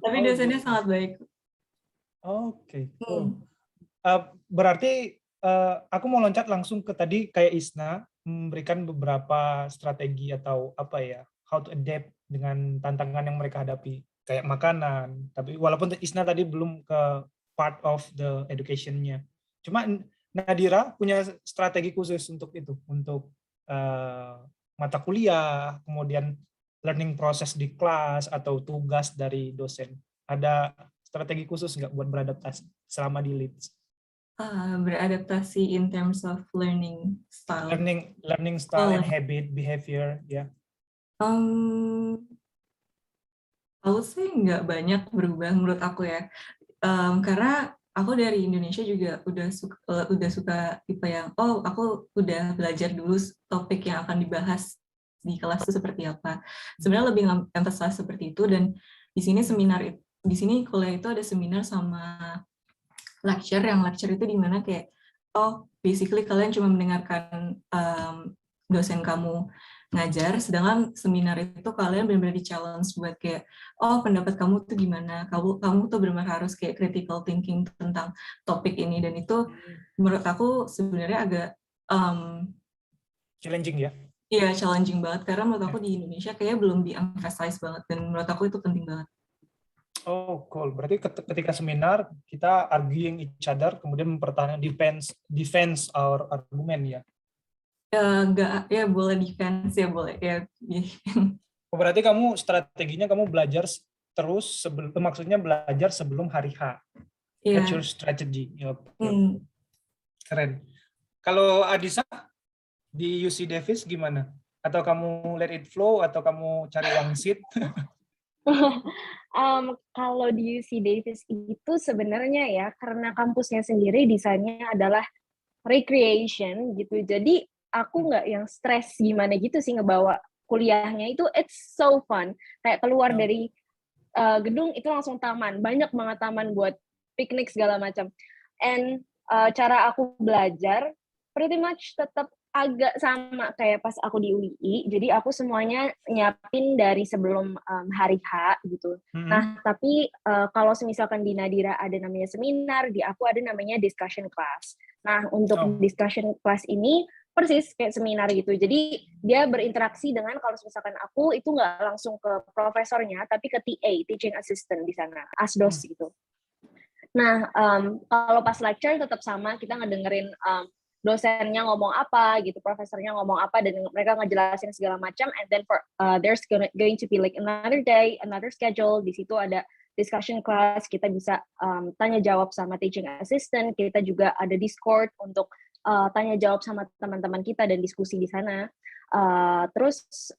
Tapi dosennya sangat baik. Oke. Berarti aku mau loncat langsung ke tadi kayak Isna memberikan beberapa strategi atau apa ya, how to adapt dengan tantangan yang mereka hadapi kayak makanan. Tapi walaupun Isna tadi belum ke part of the education-nya. Cuma Nadira punya strategi khusus untuk itu, untuk mata kuliah, kemudian learning proses di kelas atau tugas dari dosen. Ada strategi khusus nggak buat beradaptasi selama di Leeds? Beradaptasi in terms of learning style. Learning style and habit, behavior, ya. I would say nggak banyak berubah menurut aku ya. Karena aku dari Indonesia juga udah suka tipe yang, oh aku udah belajar dulu topik yang akan dibahas di kelas itu seperti apa. Sebenarnya lebih emphasize seperti itu. Dan di sini kuliah itu ada seminar sama lecture, yang lecture itu dimana kayak, oh basically kalian cuma mendengarkan dosen kamu ngajar, sedangkan seminar itu kalian benar-benar di-challenge buat kayak, oh pendapat kamu tuh gimana, kamu tuh benar-benar harus kayak critical thinking tentang topik ini. Dan itu menurut aku sebenarnya agak challenging ya? Iya, challenging banget, karena menurut aku di Indonesia kayaknya belum di-emphasize banget, dan menurut aku itu penting banget. Oh, cool. Berarti ketika seminar kita arguing each other, kemudian mempertahankan defense our argument ya? Enggak, ya boleh defense ya boleh ya. Berarti kamu strateginya kamu belajar terus maksudnya belajar sebelum hari H. That's your strategy. Keren. Kalau Adisa di UC Davis gimana? Atau kamu let it flow atau kamu cari wangsit? Kalau di UC Davis itu sebenarnya ya, karena kampusnya sendiri desainnya adalah recreation gitu, jadi aku nggak yang stres gimana gitu sih ngebawa kuliahnya. Itu it's so fun, kayak keluar dari gedung itu langsung taman, banyak banget taman buat piknik segala macam. And cara aku belajar pretty much tetap agak sama kayak pas aku di UI. Jadi aku semuanya nyiapin dari sebelum hari H gitu. Nah, tapi kalau misalkan di Nadira ada namanya seminar, di aku ada namanya discussion class. Nah, untuk discussion class ini persis kayak seminar gitu. Jadi dia berinteraksi dengan, kalau misalkan aku itu nggak langsung ke profesornya, tapi ke TA, teaching assistant di sana, asdos gitu. Nah, kalau pas lecture tetap sama, kita ngedengerin dosennya ngomong apa gitu, profesornya ngomong apa, dan mereka ngejelasin segala macam, and then there's going to be like another day, another schedule. Di situ ada discussion class, kita bisa tanya jawab sama teaching assistant, kita juga ada Discord untuk tanya jawab sama teman-teman kita dan diskusi di sana. Terus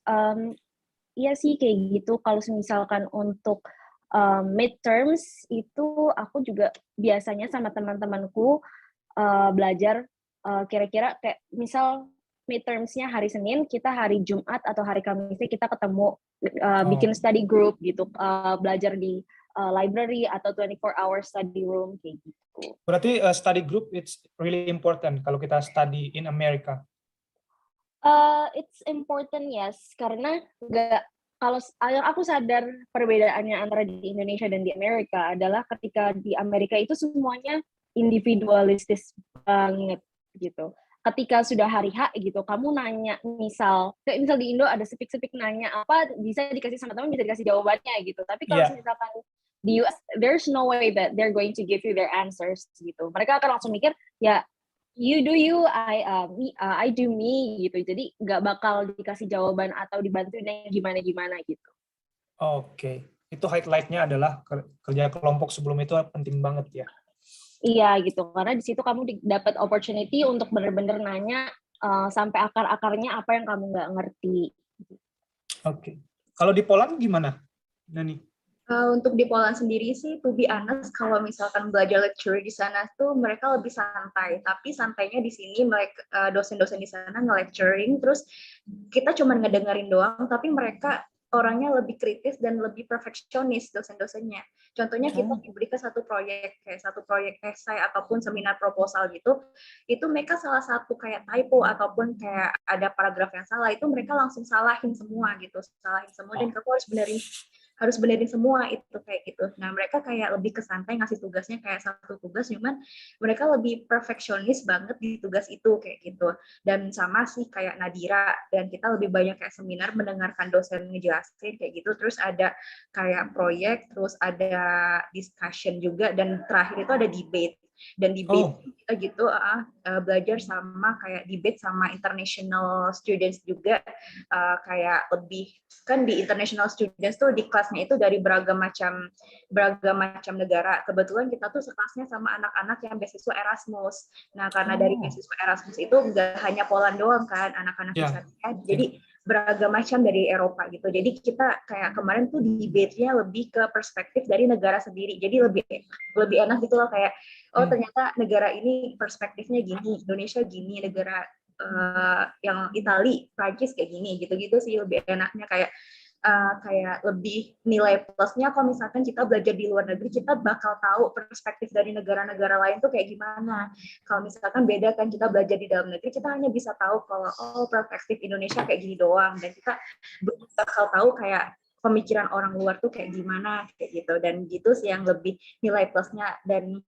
iya sih kayak gitu. Kalau misalkan untuk midterms itu aku juga biasanya sama teman-temanku belajar kira-kira kayak misal midterms-nya hari Senin, kita hari Jumat atau hari Kamisnya kita ketemu bikin study group gitu, belajar di library atau 24-hour study room kayak gitu. Berarti study group it's really important kalau kita study in America. It's important, yes, karena kalau yang aku sadar perbedaannya antara di Indonesia dan di Amerika adalah ketika di Amerika itu semuanya individualistis banget gitu. Ketika sudah hari H gitu, kamu nanya misal di Indo ada sepik-sepik nanya apa, bisa dikasih sama teman, bisa dikasih jawabannya gitu. Tapi kalau misalkan di US, there's no way that they're going to give you their answers gitu. Mereka akan langsung mikir, ya you do you, I do me gitu. Jadi nggak bakal dikasih jawaban atau dibantuin yang gimana-gimana gitu. Oke. Itu highlight-nya adalah kerja kelompok sebelum itu penting banget ya. Iya gitu, karena di situ kamu dapat opportunity untuk benar-benar nanya sampai akar-akarnya apa yang kamu nggak ngerti. Oke. Kalau di Poland gimana, Nani? Untuk di Poland sendiri sih, to be honest, kalau misalkan belajar lecture di sana tuh mereka lebih santai. Tapi santainya di sini, mereka dosen-dosen di sana nge-lecturing, terus kita cuma ngedengerin doang, tapi mereka orangnya lebih kritis dan lebih perfeksionis dosen-dosennya. Contohnya kita diberikan satu proyek esai ataupun seminar proposal gitu, itu mereka salah satu kayak typo ataupun kayak ada paragraf yang salah, itu mereka langsung salahin semua gitu, dan kamu harus benerin semua itu kayak gitu. Nah, mereka kayak lebih kesantai ngasih tugasnya kayak satu tugas, cuman mereka lebih perfeksionis banget di tugas itu kayak gitu. Dan sama sih kayak Nadira, dan kita lebih banyak kayak seminar mendengarkan dosen ngejelasin kayak gitu. Terus ada kayak proyek, terus ada discussion juga, dan terakhir itu ada debate. Dan debate kita gitu belajar sama kayak debate sama international students juga, kayak lebih kan di international students tuh di kelasnya itu dari beragam macam negara. Kebetulan kita tuh sekelasnya sama anak-anak yang beasiswa Erasmus. Nah, karena dari beasiswa Erasmus itu nggak hanya Poland doang kan anak-anak di sana. Jadi beragam macam dari Eropa gitu. Jadi kita kayak kemarin tuh debate-nya lebih ke perspektif dari negara sendiri. Jadi lebih enak gitu loh, kayak ternyata negara ini perspektifnya gini, Indonesia gini, negara yang Itali, Prancis kayak gini, gitu-gitu sih lebih enaknya, kayak lebih nilai plusnya kalau misalkan kita belajar di luar negeri, kita bakal tahu perspektif dari negara-negara lain tuh kayak gimana. Kalau misalkan beda kan kita belajar di dalam negeri, kita hanya bisa tahu kalau perspektif Indonesia kayak gini doang, dan kita bakal tahu kayak pemikiran orang luar tuh kayak gimana kayak gitu. Dan gitu sih yang lebih nilai plusnya. Dan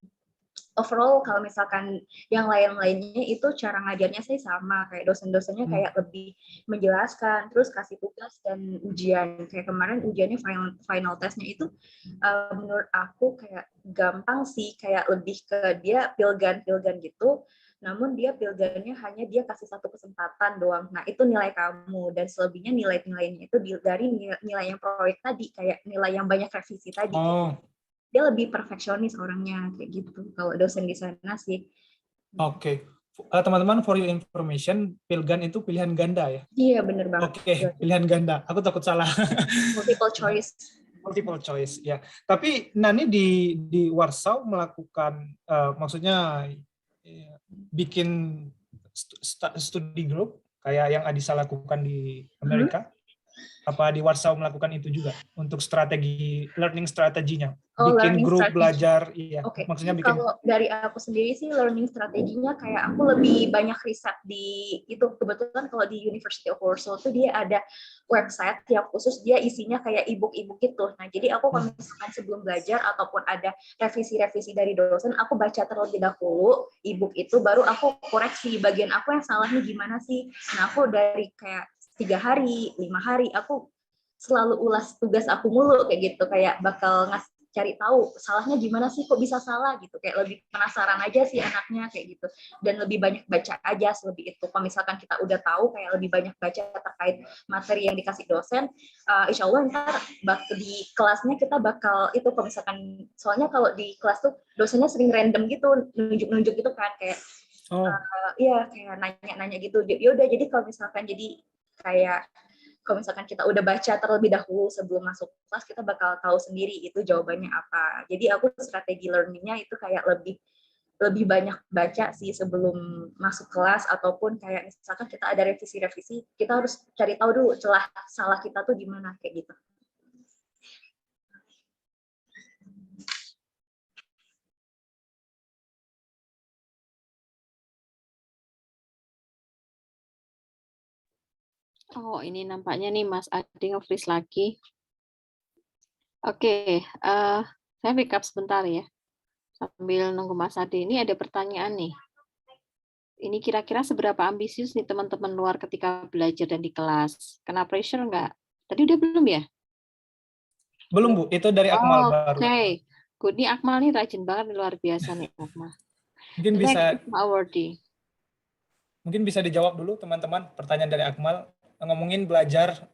overall kalau misalkan yang lain-lainnya itu cara ngajarnya sih sama, kayak dosen-dosennya kayak lebih menjelaskan, terus kasih tugas dan ujian. Kayak kemarin ujiannya final testnya itu menurut aku kayak gampang sih, kayak lebih ke dia pilgan gitu. Namun dia pilgannya hanya dia kasih satu kesempatan doang. Nah, itu nilai kamu, dan selebihnya nilainya itu dari nilai yang proyek tadi, kayak nilai yang banyak revisi tadi. Dia lebih perfeksionis orangnya kayak gitu kalau dosen di sana sih. Oke. Teman-teman, for your information, pilgan itu pilihan ganda ya? Iya, bener banget. Oke, pilihan ganda. Aku takut salah. Multiple choice, ya. Tapi Nani di Warsaw melakukan, maksudnya bikin studi group kayak yang Adisa lakukan di Amerika. Apa di Warsaw melakukan itu juga untuk learning strateginya? Bikin grup strategy. Belajar, iya. Okay. Maksudnya bikin. Kalau dari aku sendiri sih learning strateginya kayak aku lebih banyak riset di itu. Kebetulan kalau di University of Warsaw tuh dia ada website yang khusus, dia isinya kayak e-book gitu. Nah, jadi aku kalau misalkan sebelum belajar ataupun ada revisi dari dosen, aku baca terlebih dahulu e-book itu, baru aku koreksi bagian aku yang salahnya gimana sih. Nah, aku dari kayak 3 hari, 5 hari, aku selalu ulas tugas aku mulu kayak gitu, kayak bakal cari tahu salahnya gimana sih, kok bisa salah gitu, kayak lebih penasaran aja sih anaknya kayak gitu, dan lebih banyak baca aja lebih itu. Kalau misalkan kita udah tahu, kayak lebih banyak baca terkait materi yang dikasih dosen, insya Allah ntar di kelasnya kita bakal itu, kalau misalkan, soalnya kalau di kelas tuh dosennya sering random gitu, nunjuk-nunjuk gitu kan, kayak iya kayak nanya-nanya gitu. Ya udah, jadi kalau misalkan jadi kayak kalau misalkan kita udah baca terlebih dahulu sebelum masuk kelas, kita bakal tahu sendiri itu jawabannya apa. Jadi aku strategi learning-nya itu kayak lebih banyak baca sih sebelum masuk kelas, ataupun kayak misalkan kita ada revisi-revisi, kita harus cari tahu dulu celah salah kita tuh di mana kayak gitu. Oh, ini nampaknya nih Mas Adi nge-freeze lagi. Oke, saya backup sebentar ya. Sambil nunggu Mas Adi, ini ada pertanyaan nih. Ini kira-kira seberapa ambisius nih teman-teman luar ketika belajar dan di kelas? Kena pressure nggak? Tadi udah belum ya? Belum Bu, itu dari Akmal baru. Oke, good. Nih Akmal nih rajin banget, luar biasa nih Akmal. Mungkin Next, bisa dijawab dulu teman-teman pertanyaan dari Akmal, ngomongin belajar,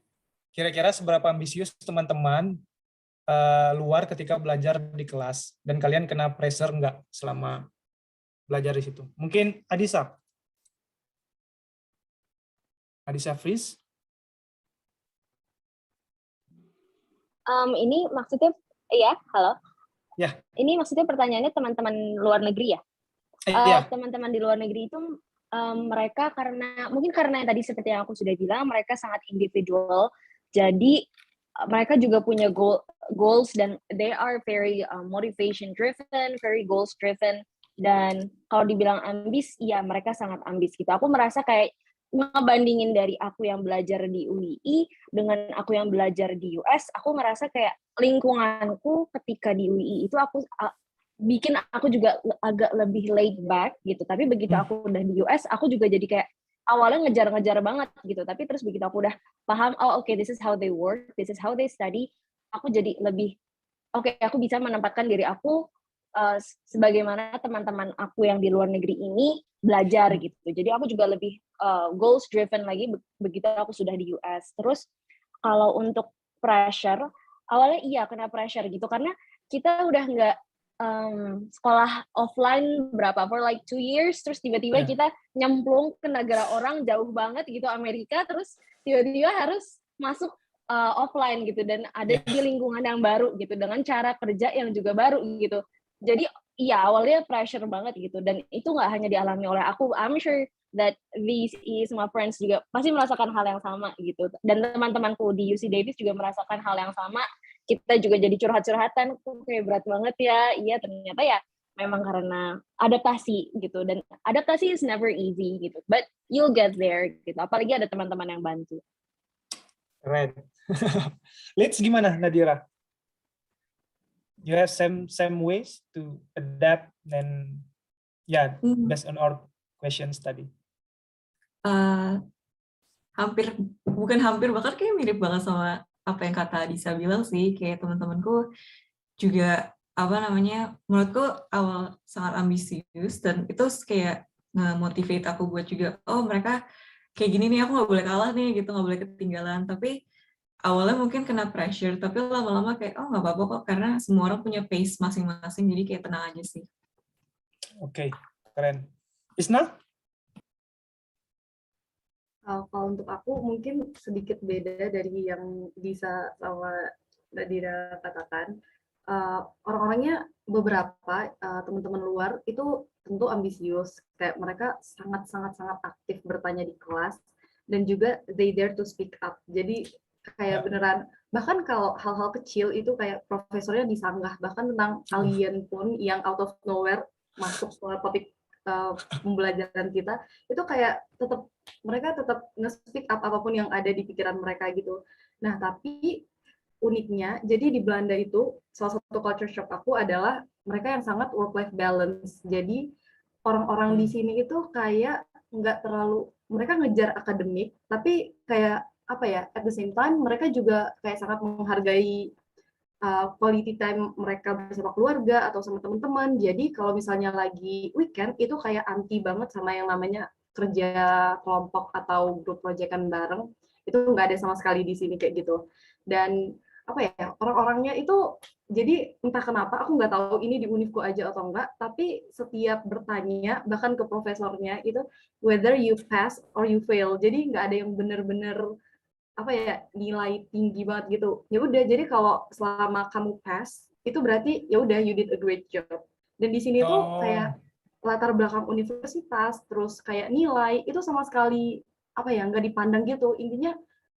kira-kira seberapa ambisius teman-teman luar ketika belajar di kelas, dan kalian kena pressure nggak selama belajar di situ? Mungkin Adisa Fris. Ini maksudnya, ya, halo? Ya. Ini maksudnya pertanyaannya teman-teman luar negeri ya? Iya. Teman-teman di luar negeri itu mereka mungkin karena yang tadi seperti yang aku sudah bilang, mereka sangat individual, jadi mereka juga punya goals, dan they are very motivation driven, very goals driven. Dan kalau dibilang ambis, iya mereka sangat ambis gitu. Aku merasa kayak ngebandingin dari aku yang belajar di UII dengan aku yang belajar di US, aku ngerasa kayak lingkunganku ketika di UII itu bikin aku juga agak lebih laid back gitu. Tapi begitu aku udah di US, aku juga jadi kayak awalnya ngejar-ngejar banget gitu. Tapi terus begitu aku udah paham, okay, this is how they work, this is how they study, aku jadi lebih, aku bisa menempatkan diri aku sebagaimana teman-teman aku yang di luar negeri ini belajar gitu. Jadi aku juga lebih goals driven lagi begitu aku sudah di US. Terus kalau untuk pressure, awalnya iya kena pressure gitu, karena kita udah nggak sekolah offline for like 2 years, terus tiba-tiba kita nyemplung ke negara orang jauh banget gitu, Amerika, terus tiba-tiba harus masuk offline gitu, dan ada di lingkungan yang baru gitu, dengan cara kerja yang juga baru gitu. Jadi iya awalnya pressure banget gitu, dan itu nggak hanya dialami oleh aku, I'm sure that these my friends juga pasti merasakan hal yang sama gitu, dan teman-temanku di UC Davis juga merasakan hal yang sama. Kita juga jadi curhat-curhatan, kayak berat banget ya, iya ternyata ya memang karena adaptasi gitu, dan adaptasi is never easy gitu, but you'll get there gitu, apalagi ada teman-teman yang bantu. Keren. Let's gimana Nadira? You have same ways to adapt and based on our questions tadi. Bahkan kayak mirip banget sama apa yang kata Adisa bilang sih. Kayak teman-temanku juga menurutku awal sangat ambisius, dan itu kayak nge-motivate aku buat juga, mereka kayak gini nih, aku nggak boleh kalah nih gitu, nggak boleh ketinggalan. Tapi awalnya mungkin kena pressure, tapi lama-lama kayak nggak apa-apa kok, karena semua orang punya pace masing-masing, jadi kayak tenang aja sih. Oke, keren. Isna? Kalau untuk aku mungkin sedikit beda dari yang Disa sama Nadira katakan. Orang-orangnya beberapa teman-teman luar itu tentu ambisius, kayak mereka sangat aktif bertanya di kelas, dan juga they dare to speak up. Jadi kayak beneran, bahkan kalau hal-hal kecil itu kayak profesornya disanggah, bahkan tentang alien pun yang out of nowhere masuk ke topik pembelajaran kita, itu kayak mereka tetap nge-speak up apapun yang ada di pikiran mereka gitu. Nah, tapi uniknya, jadi di Belanda itu salah satu culture shock aku adalah mereka yang sangat work-life balance. Jadi orang-orang di sini itu kayak nggak terlalu, mereka ngejar akademik, tapi kayak at the same time mereka juga kayak sangat menghargai quality time mereka bersama keluarga atau sama teman-teman. Jadi kalau misalnya lagi weekend itu kayak anti banget sama yang namanya kerja kelompok atau grup proyekan bareng. Itu nggak ada sama sekali di sini kayak gitu. Dan apa ya, orang-orangnya itu jadi entah kenapa aku nggak tahu ini di Univku aja atau enggak, tapi setiap bertanya bahkan ke profesornya itu whether you pass or you fail. Jadi nggak ada yang benar-benar apa ya nilai tinggi banget gitu. Ya udah, jadi kalau selama kamu pass itu berarti ya udah you did a great job. Dan di sini tuh kayak latar belakang universitas terus kayak nilai itu sama sekali apa ya nggak dipandang gitu. Intinya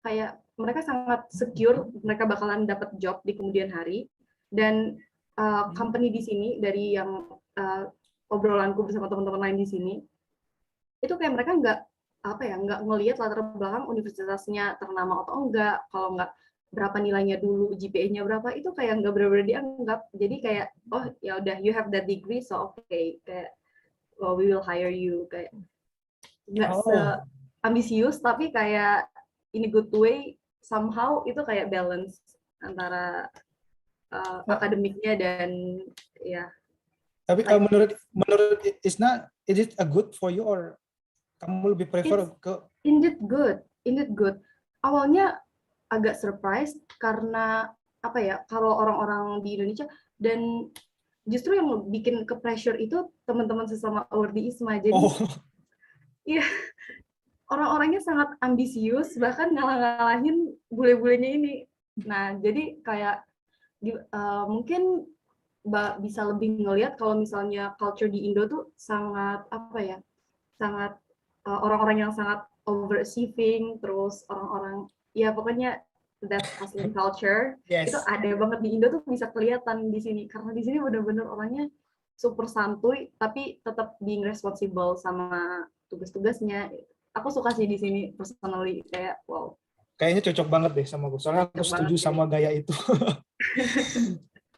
kayak mereka sangat secure mereka bakalan dapat job di kemudian hari. Dan company di sini dari yang obrolanku bersama teman-teman lain di sini itu kayak mereka nggak ngelihat latar belakang universitasnya ternama atau enggak, kalau nggak berapa nilainya dulu, GPA-nya berapa, itu kayak nggak benar-benar dianggap. Jadi kayak oh ya udah you have that degree so okay, kayak well, we will hire you, kayak nggak ambisius tapi kayak in a good way somehow itu kayak balance antara akademiknya dan ya. Tapi menurut Isna, is it a good for you or kamu lebih prefer ke? Indeed good. Awalnya agak surprise karena apa ya, kalau orang-orang di Indonesia, dan justru yang bikin ke pressure itu teman-teman sesama awardi ISMA. Jadi iya, orang-orangnya sangat ambisius, bahkan ngalah-ngalahin bule-bulenya ini. Nah, jadi kayak mungkin bisa lebih ngelihat kalau misalnya culture di Indo tuh sangat apa ya, sangat orang-orang yang sangat overachieving, terus orang-orang ya pokoknya that hustling culture itu ada banget di Indo tuh, bisa kelihatan di sini karena di sini benar-benar orangnya super santuy tapi tetap being responsible sama tugas-tugasnya. Aku suka sih di sini personally, kayak wow. Kayaknya cocok banget deh sama aku, soalnya aku setuju sama gaya itu.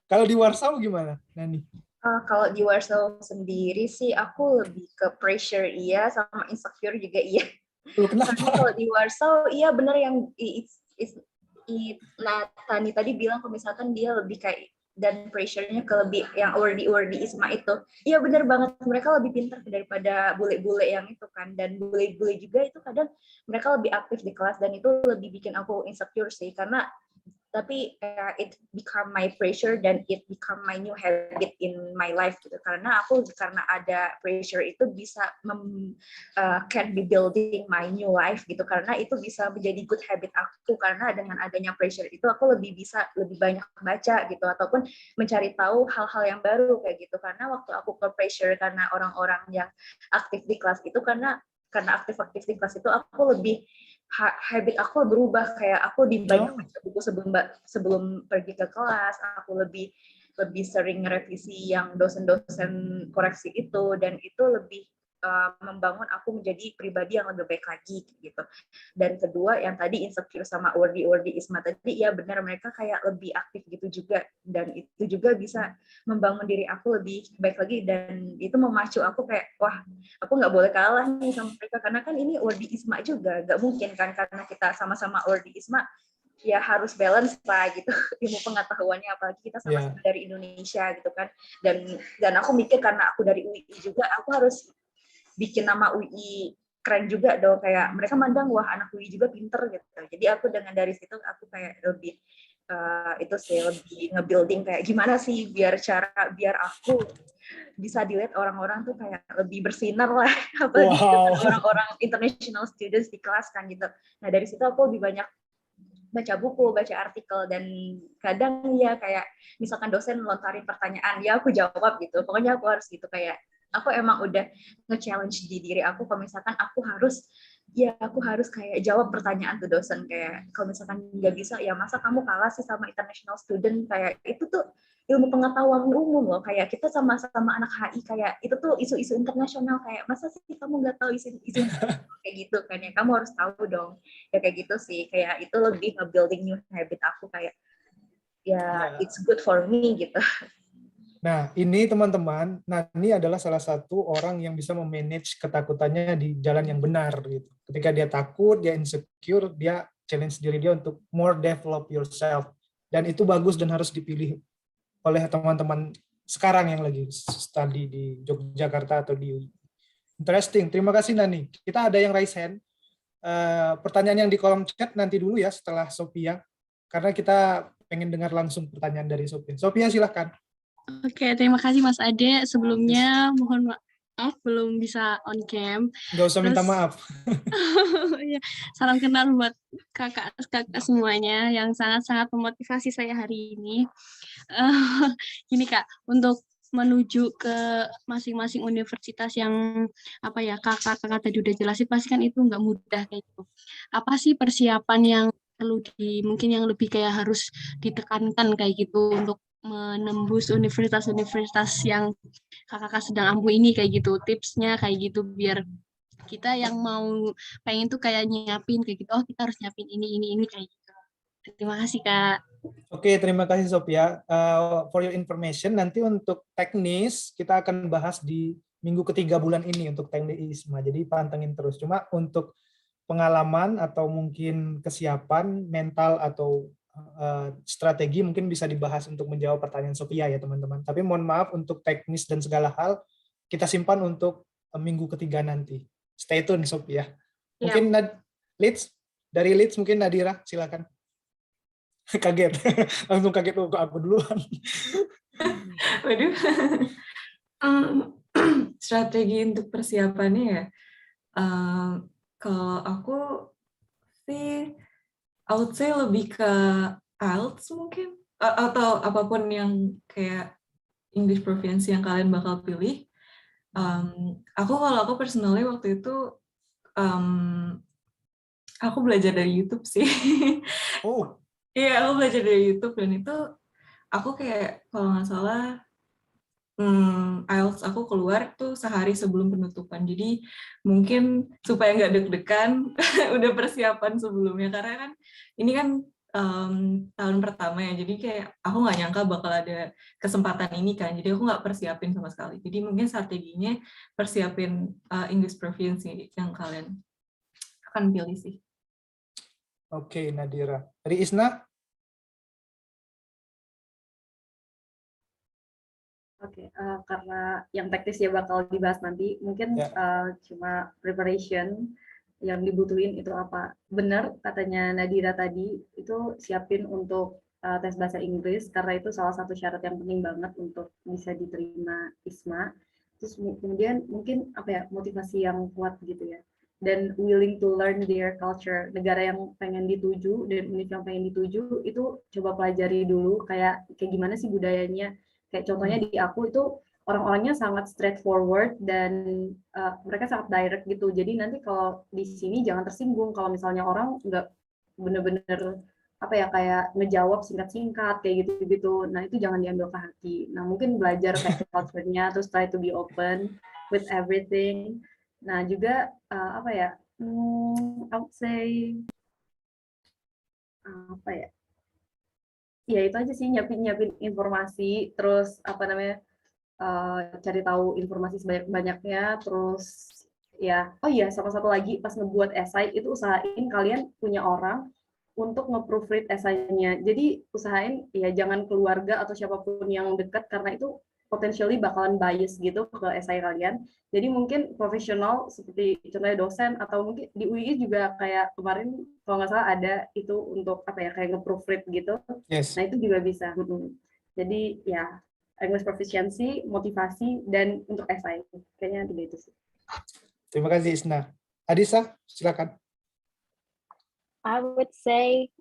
Kalau di Warsaw gimana, Nani? Kalau di Warsaw sendiri sih aku lebih ke pressure iya, sama insecure juga iya. Kenapa? Karena kalau di Warsaw iya benar yang Tani tadi bilang kalau misalkan dia lebih kayak, dan pressure-nya ke lebih yang awardee ISMA itu. Iya benar banget, mereka lebih pintar daripada bule-bule yang itu kan. Dan bule-bule juga itu kadang mereka lebih aktif di kelas, dan itu lebih bikin aku insecure sih, karena tapi it become my pressure dan it become my new habit in my life gitu. Karena ada pressure itu bisa can be building my new life gitu, karena itu bisa menjadi good habit aku, karena dengan adanya pressure itu aku lebih banyak baca gitu, ataupun mencari tahu hal-hal yang baru kayak gitu. Karena waktu aku ke pressure karena orang-orang yang aktif di kelas itu, karena aktif di kelas itu aku lebih habit aku berubah, kayak aku banyak baca buku sebelum pergi ke kelas, aku lebih sering revisi yang dosen-dosen koreksi itu, dan itu lebih membangun aku menjadi pribadi yang lebih baik lagi gitu. Dan kedua yang tadi insecure sama awardee ISMA tadi, ya benar mereka kayak lebih aktif gitu juga, dan itu juga bisa membangun diri aku lebih baik lagi, dan itu memacu aku kayak wah aku nggak boleh kalah nih sama mereka, karena kan ini awardee ISMA juga, nggak mungkin kan karena kita sama-sama awardee ISMA ya harus balance lah gitu ilmu pengetahuannya, apalagi kita sama-sama dari Indonesia gitu kan. Dan aku mikir karena aku dari UI juga, aku harus bikin nama UI keren juga dong, kayak mereka mandang wah anak UI juga pinter gitu. Jadi aku dari situ aku kayak lebih itu sih, lebih nge-building kayak gimana sih biar aku bisa dilihat orang-orang tuh kayak lebih bersinar lah, apalagi orang-orang international students di kelas kan gitu. Nah dari situ aku lebih banyak baca buku, baca artikel, dan kadang ya kayak misalkan dosen melontarin pertanyaan, ya aku jawab gitu. Pokoknya aku harus gitu, kayak aku emang udah nge-challenge di diri aku kalau misalkan aku harus kayak jawab pertanyaan tuh dosen, kayak kalau misalkan nggak bisa ya masa kamu kalah sih sama international student, kayak itu tuh ilmu pengetahuan umum loh, kayak kita sama-sama anak HI, kayak itu tuh isu-isu internasional, kayak masa sih kamu nggak tahu isu-isu kayak gitu kan, ya kamu harus tahu dong, ya kayak gitu sih, kayak itu lebih nge-building new habit aku, kayak ya it's good for me gitu. Nah, ini teman-teman, Nani adalah salah satu orang yang bisa memanage ketakutannya di jalan yang benar gitu. Ketika dia takut, dia insecure, dia challenge diri dia untuk more develop yourself. dan itu bagus dan harus dipilih oleh teman-teman sekarang yang lagi study di Yogyakarta atau di UI. Interesting, terima kasih Nani. Kita ada yang raise hand. Pertanyaan yang di kolom chat nanti dulu ya setelah Sophia, karena kita pengen dengar langsung pertanyaan dari Sophia. Sophia silahkan. Oke, terima kasih Mas Ade. Sebelumnya mohon maaf belum bisa on cam. Nggak usah minta Terus- maaf. Ya, salam kenal buat kakak-kakak semuanya yang sangat-sangat memotivasi saya hari ini. Gini Kak, untuk menuju ke masing-masing universitas yang kakak-kakak tadi udah jelasin, pasti kan itu nggak mudah kayak gitu. Apa sih persiapan yang perlu mungkin yang lebih kayak harus ditekankan kayak gitu untuk menembus universitas-universitas yang kakak-kakak sedang ampu ini kayak gitu, tipsnya kayak gitu biar kita yang mau pengen tuh kayak nyiapin kayak gitu, oh kita harus nyiapin ini kayak gitu. Terima kasih Kak. Oke, terima kasih Sophia. For your information, nanti untuk teknis kita akan bahas di minggu ketiga bulan ini untuk teknik ISMA. Jadi pantengin terus. Cuma untuk pengalaman atau mungkin kesiapan mental atau strategi mungkin bisa dibahas untuk menjawab pertanyaan Sophia ya teman-teman. Tapi mohon maaf untuk teknis dan segala hal kita simpan untuk minggu ketiga nanti. Stay tune Sophia. Mungkin Leeds, dari Leeds mungkin Nadira silakan. Kaget, langsung kaget aku duluan. Waduh. Strategi untuk persiapannya ya. Kalau aku sih, I would say lebih ke IELTS mungkin, atau apapun yang kayak English proficiency yang kalian bakal pilih. Kalau aku personally waktu itu, aku belajar dari YouTube sih. Oh. Iya, aku belajar dari YouTube dan itu aku kayak kalau nggak salah IELTS aku keluar tuh sehari sebelum penutupan. Jadi mungkin supaya nggak deg-degan udah persiapan sebelumnya karena kan ini kan tahun pertama ya. Jadi kayak aku nggak nyangka bakal ada kesempatan ini kan. Jadi aku nggak persiapin sama sekali. Jadi mungkin strateginya persiapin English proficiency yang kalian akan pilih sih. Oke, Nadira. Dari Isna? Oke, karena yang teknis ya bakal dibahas nanti, mungkin cuma preparation yang dibutuhin itu apa. Benar katanya Nadira tadi, itu siapin untuk tes bahasa Inggris, karena itu salah satu syarat yang penting banget untuk bisa diterima ISMA. Terus kemudian mungkin motivasi yang kuat gitu ya. Dan willing to learn their culture. Negara yang pengen dituju dan univ yang pengen dituju, itu coba pelajari dulu kayak gimana sih budayanya. Kayak contohnya di aku itu orang-orangnya sangat straightforward dan mereka sangat direct gitu. Jadi nanti kalau di sini jangan tersinggung kalau misalnya orang nggak bener-bener kayak ngejawab singkat-singkat kayak gitu-gitu. Nah itu jangan diambil ke hati. Nah mungkin belajar kayak culture-nya, terus try to be open with everything. Nah juga I would say ya itu aja sih, nyiapin informasi, terus cari tahu informasi sebanyak-banyaknya, terus sama satu lagi pas ngebuat esai itu usahain kalian punya orang untuk nge-proofread esainya. Jadi usahain ya jangan keluarga atau siapapun yang dekat karena itu potentially bakalan bias gitu ke esai kalian. Jadi mungkin profesional seperti contohnya dosen atau mungkin di UI juga kayak kemarin kalau nggak salah ada itu untuk kayak nge-proofread gitu. Yes. Nah itu juga bisa. Jadi ya English proficiency, motivasi, dan untuk esai. Kayaknya 3 itu sih. Terima kasih Isna. Adisa, silakan. I would say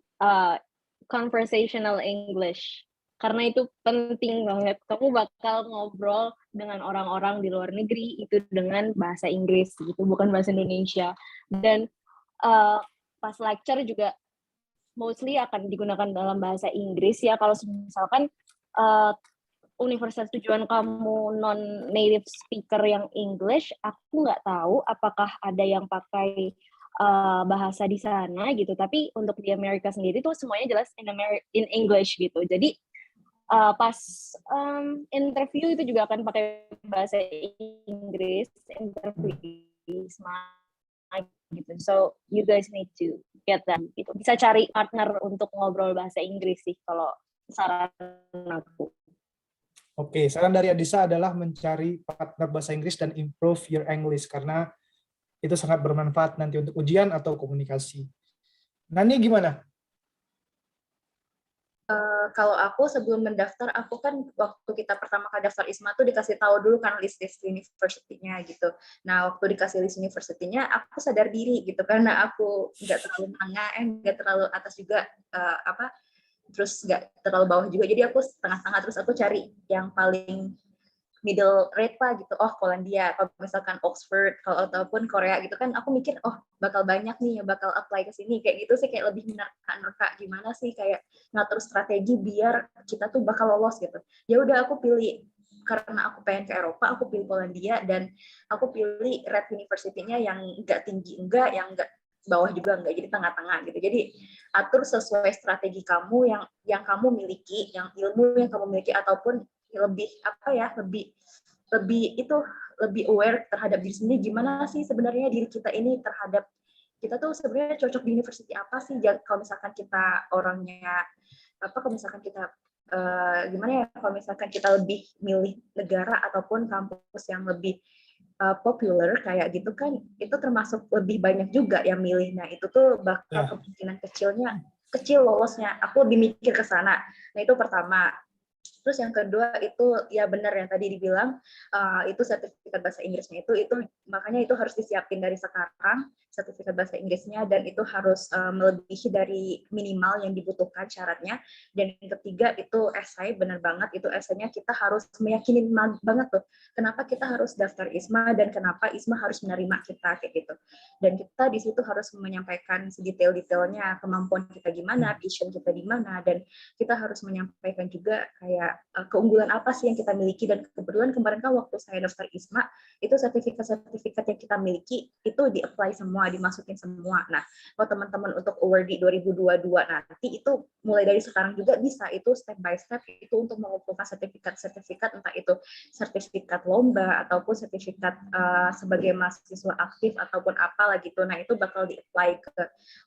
conversational English. Karena itu penting banget. Kamu bakal ngobrol dengan orang-orang di luar negeri itu dengan bahasa Inggris gitu, bukan bahasa Indonesia. Dan pas lecture juga mostly akan digunakan dalam bahasa Inggris ya. Kalau misalkan universitas tujuan kamu non-native speaker yang English, aku nggak tahu apakah ada yang pakai bahasa di sana gitu. Tapi untuk di Amerika sendiri tuh semuanya jelas in English gitu. Jadi pas interview itu juga akan pakai bahasa Inggris, interview ISMA gitu. So you guys need to get that. Gitu. Bisa cari partner untuk ngobrol bahasa Inggris sih kalau saran aku. Oke, saran dari Adisa adalah mencari partner bahasa Inggris dan improve your English karena itu sangat bermanfaat nanti untuk ujian atau komunikasi. Nani gimana? Kalau aku sebelum mendaftar, aku kan waktu kita pertama kali daftar ISMA tuh dikasih tahu dulu kan list-list university-nya gitu. Nah, waktu dikasih list university-nya, aku sadar diri gitu karena aku nggak terlalu tengah, nggak terlalu atas juga terus nggak terlalu bawah juga. Jadi aku tengah-tengah, terus aku cari yang paling middle rate lah gitu. Oh, Polandia, kalau misalkan Oxford, kalau ataupun Korea gitu kan, aku mikir, oh bakal banyak nih yang bakal apply ke sini. Kayak gitu sih, kayak lebih menerka gimana sih kayak ngatur strategi biar kita tuh bakal lolos gitu. Ya udah aku pilih, karena aku pengen ke Eropa, aku pilih Polandia, dan aku pilih Red University-nya yang nggak tinggi enggak, yang nggak bawah juga enggak, jadi tengah-tengah gitu. Jadi atur sesuai strategi kamu yang kamu miliki, yang ilmu yang kamu miliki, ataupun lebih lebih aware terhadap diri sendiri, gimana sih sebenarnya diri kita ini terhadap kita tuh sebenarnya cocok di university apa sih. Kalau misalkan kita orangnya kalau misalkan kita gimana ya, kalau misalkan kita lebih milih negara ataupun kampus yang lebih populer kayak gitu kan, itu termasuk lebih banyak juga yang milih. Nah itu tuh bakal kemungkinan kecil lolosnya. Aku lebih mikir ke sana. Nah itu pertama. Terus yang kedua itu ya benar yang tadi dibilang, itu sertifikat bahasa Inggrisnya itu makanya itu harus disiapin dari sekarang, sertifikat bahasa Inggrisnya, dan itu harus melebihi dari minimal yang dibutuhkan syaratnya. Dan yang ketiga itu esai, benar banget itu esainya kita harus meyakinin banget tuh kenapa kita harus daftar ISMA dan kenapa ISMA harus menerima kita kayak gitu. Dan kita di situ harus menyampaikan sedetail-detailnya kemampuan kita gimana, vision kita di mana, dan kita harus menyampaikan juga kayak keunggulan apa sih yang kita miliki. Dan kebetulan kemarin kan waktu saya daftar ISMA, itu sertifikat-sertifikat yang kita miliki itu di-apply semua, dimasukin semua. Nah, kalau teman-teman untuk awardee 2022 nanti itu mulai dari sekarang juga bisa, itu step by step itu untuk mengumpulkan sertifikat-sertifikat, entah itu sertifikat lomba ataupun sertifikat sebagai mahasiswa aktif ataupun apalah gitu. Nah, itu bakal di-apply ke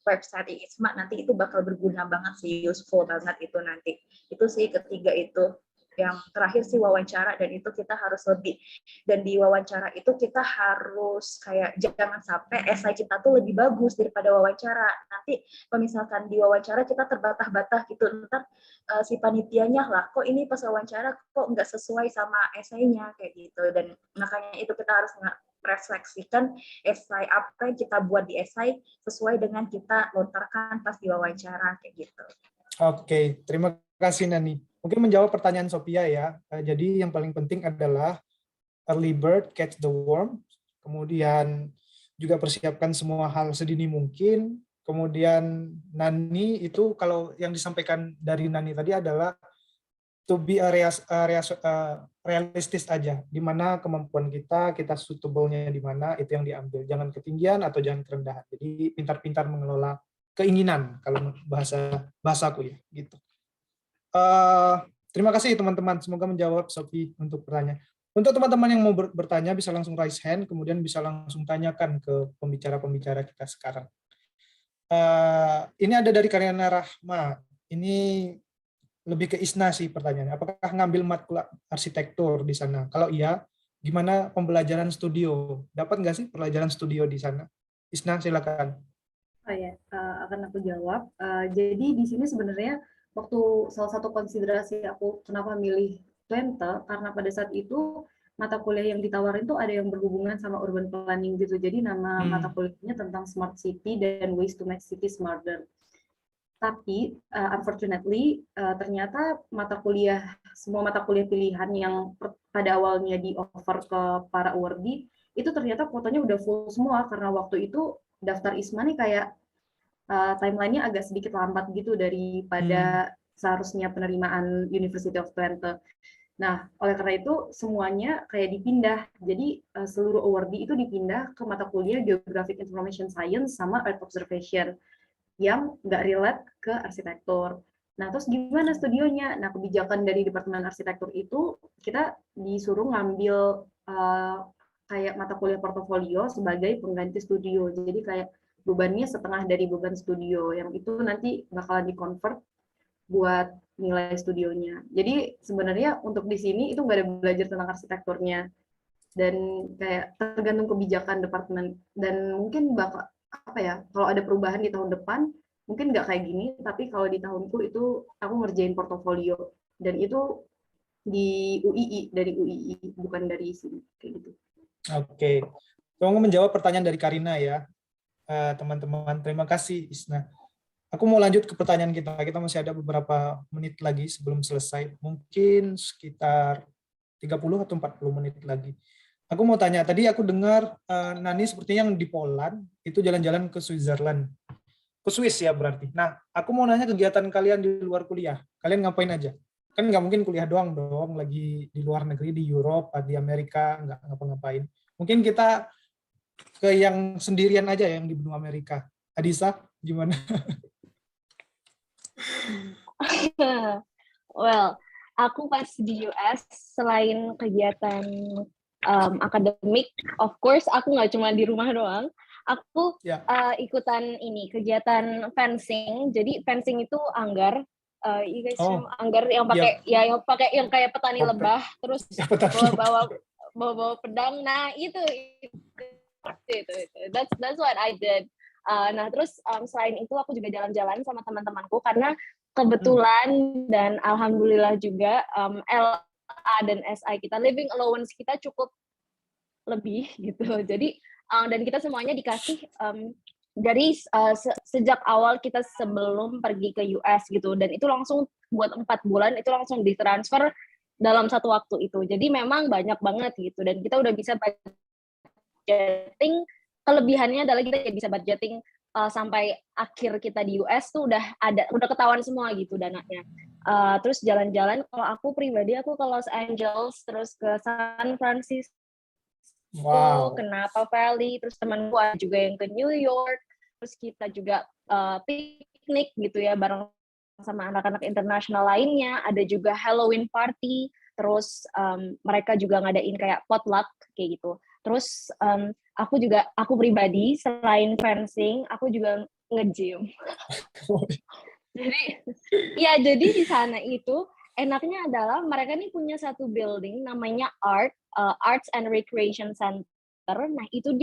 website ISMA, nanti itu bakal berguna banget sih, useful banget itu nanti. Itu sih ketiga itu. Yang terakhir sih wawancara, dan itu kita harus lebih. Dan di wawancara itu kita harus kayak jangan sampai esai kita tuh lebih bagus daripada wawancara. Nanti kalau misalkan di wawancara kita terbantah-bantah gitu, ntar si panitianya lah, kok ini pas wawancara kok nggak sesuai sama esainya kayak gitu. Dan makanya itu kita harus refleksikan esai apa yang kita buat di esai sesuai dengan kita lontarkan pas di wawancara kayak gitu. Oke, terima kasih Nani. Mungkin menjawab pertanyaan Sophia ya. Jadi yang paling penting adalah early bird catch the worm. Kemudian juga persiapkan semua hal sedini mungkin. Kemudian Nani itu kalau yang disampaikan dari Nani tadi adalah to be realistis aja. Di mana kemampuan kita suitable-nya di mana, itu yang diambil. Jangan ketinggian atau jangan kerendahan. Jadi pintar-pintar mengelola keinginan kalau bahasaku ya gitu. Terima kasih teman-teman, semoga menjawab Sophie untuk pertanyaan. Untuk teman-teman yang mau bertanya bisa langsung raise hand, kemudian bisa langsung tanyakan ke pembicara-pembicara kita sekarang. Ini ada dari Karyana Rahma. Ini lebih ke Isna sih pertanyaannya. Apakah ngambil matkul arsitektur di sana? Kalau iya, gimana pembelajaran studio? Dapat nggak sih pelajaran studio di sana? Isna, silakan. Oh ya, akan aku jawab. Jadi di sini sebenarnya waktu salah satu konsiderasi aku kenapa milih Twente, karena pada saat itu mata kuliah yang ditawarin tuh ada yang berhubungan sama urban planning gitu. Jadi nama mata kuliahnya tentang smart city dan ways to make city smarter. Tapi unfortunately ternyata semua mata kuliah pilihan yang pada awalnya di offer ke para awardee itu ternyata kuotanya udah full semua, karena waktu itu daftar ISMA nih kayak timeline-nya agak sedikit lambat gitu daripada seharusnya penerimaan University of Twente. Nah, oleh karena itu semuanya kayak dipindah. Jadi seluruh awardee itu dipindah ke mata kuliah Geographic Information Science sama Earth Observation yang nggak relate ke arsitektur. Nah, terus gimana studionya? Nah, kebijakan dari Departemen Arsitektur itu kita disuruh ngambil kayak mata kuliah portofolio sebagai pengganti studio. Jadi kayak bebannya setengah dari beban studio, yang itu nanti bakalan di-convert buat nilai studionya. Jadi sebenarnya untuk di sini itu nggak ada belajar tentang arsitekturnya, dan kayak tergantung kebijakan departemen, dan mungkin bakal apa ya, kalau ada perubahan di tahun depan mungkin nggak kayak gini, tapi kalau di tahunku itu aku ngerjain portofolio, dan itu di UII, dari UII, bukan dari sini, kayak gitu. Oke. Tolong menjawab pertanyaan dari Karina ya, teman-teman. Terima kasih, Isna. Aku mau lanjut ke pertanyaan kita. Kita masih ada beberapa menit lagi sebelum selesai. Mungkin sekitar 30 atau 40 menit lagi. Aku mau tanya, tadi aku dengar Nani sepertinya yang di Poland, itu jalan-jalan ke Switzerland. Ke Swiss ya berarti. Nah, aku mau nanya kegiatan kalian di luar kuliah. Kalian ngapain aja? Kan nggak mungkin kuliah doang dong, lagi di luar negeri, di Eropa, di Amerika, nggak ngapa-ngapain. Mungkin kita ke yang sendirian aja, yang di benua Amerika. Adisa, gimana? Well, aku pas di US, selain kegiatan akademik, of course aku nggak cuma di rumah doang. Aku ikutan ini kegiatan fencing. Jadi fencing itu anggar, you guys know anggar yang pakai yang kayak petani lebah, terus bawa pedang. Nah itu. That's what I did. Nah terus selain itu aku juga jalan-jalan sama teman-temanku karena kebetulan dan alhamdulillah juga LA dan SI kita, living allowance kita cukup lebih gitu. Jadi dan kita semuanya dikasih dari sejak awal kita sebelum pergi ke US gitu, dan itu langsung buat 4 bulan itu langsung ditransfer dalam satu waktu itu. Jadi memang banyak banget gitu, dan kita udah bisa budgeting. Kelebihannya adalah kita bisa budgeting sampai akhir kita di US tuh udah ketahuan semua gitu dananya. Terus jalan-jalan, kalau aku pribadi aku ke Los Angeles, terus ke San Francisco, ke Napa Valley, terus temanku ada juga yang ke New York, terus kita juga piknik gitu ya bareng sama anak-anak internasional lainnya, ada juga Halloween party, terus mereka juga ngadain kayak potluck kayak gitu. Terus aku pribadi selain fencing, aku juga nge-gym. Jadi di sana itu enaknya adalah mereka nih punya satu building namanya Arts and Recreation Center. Nah, itu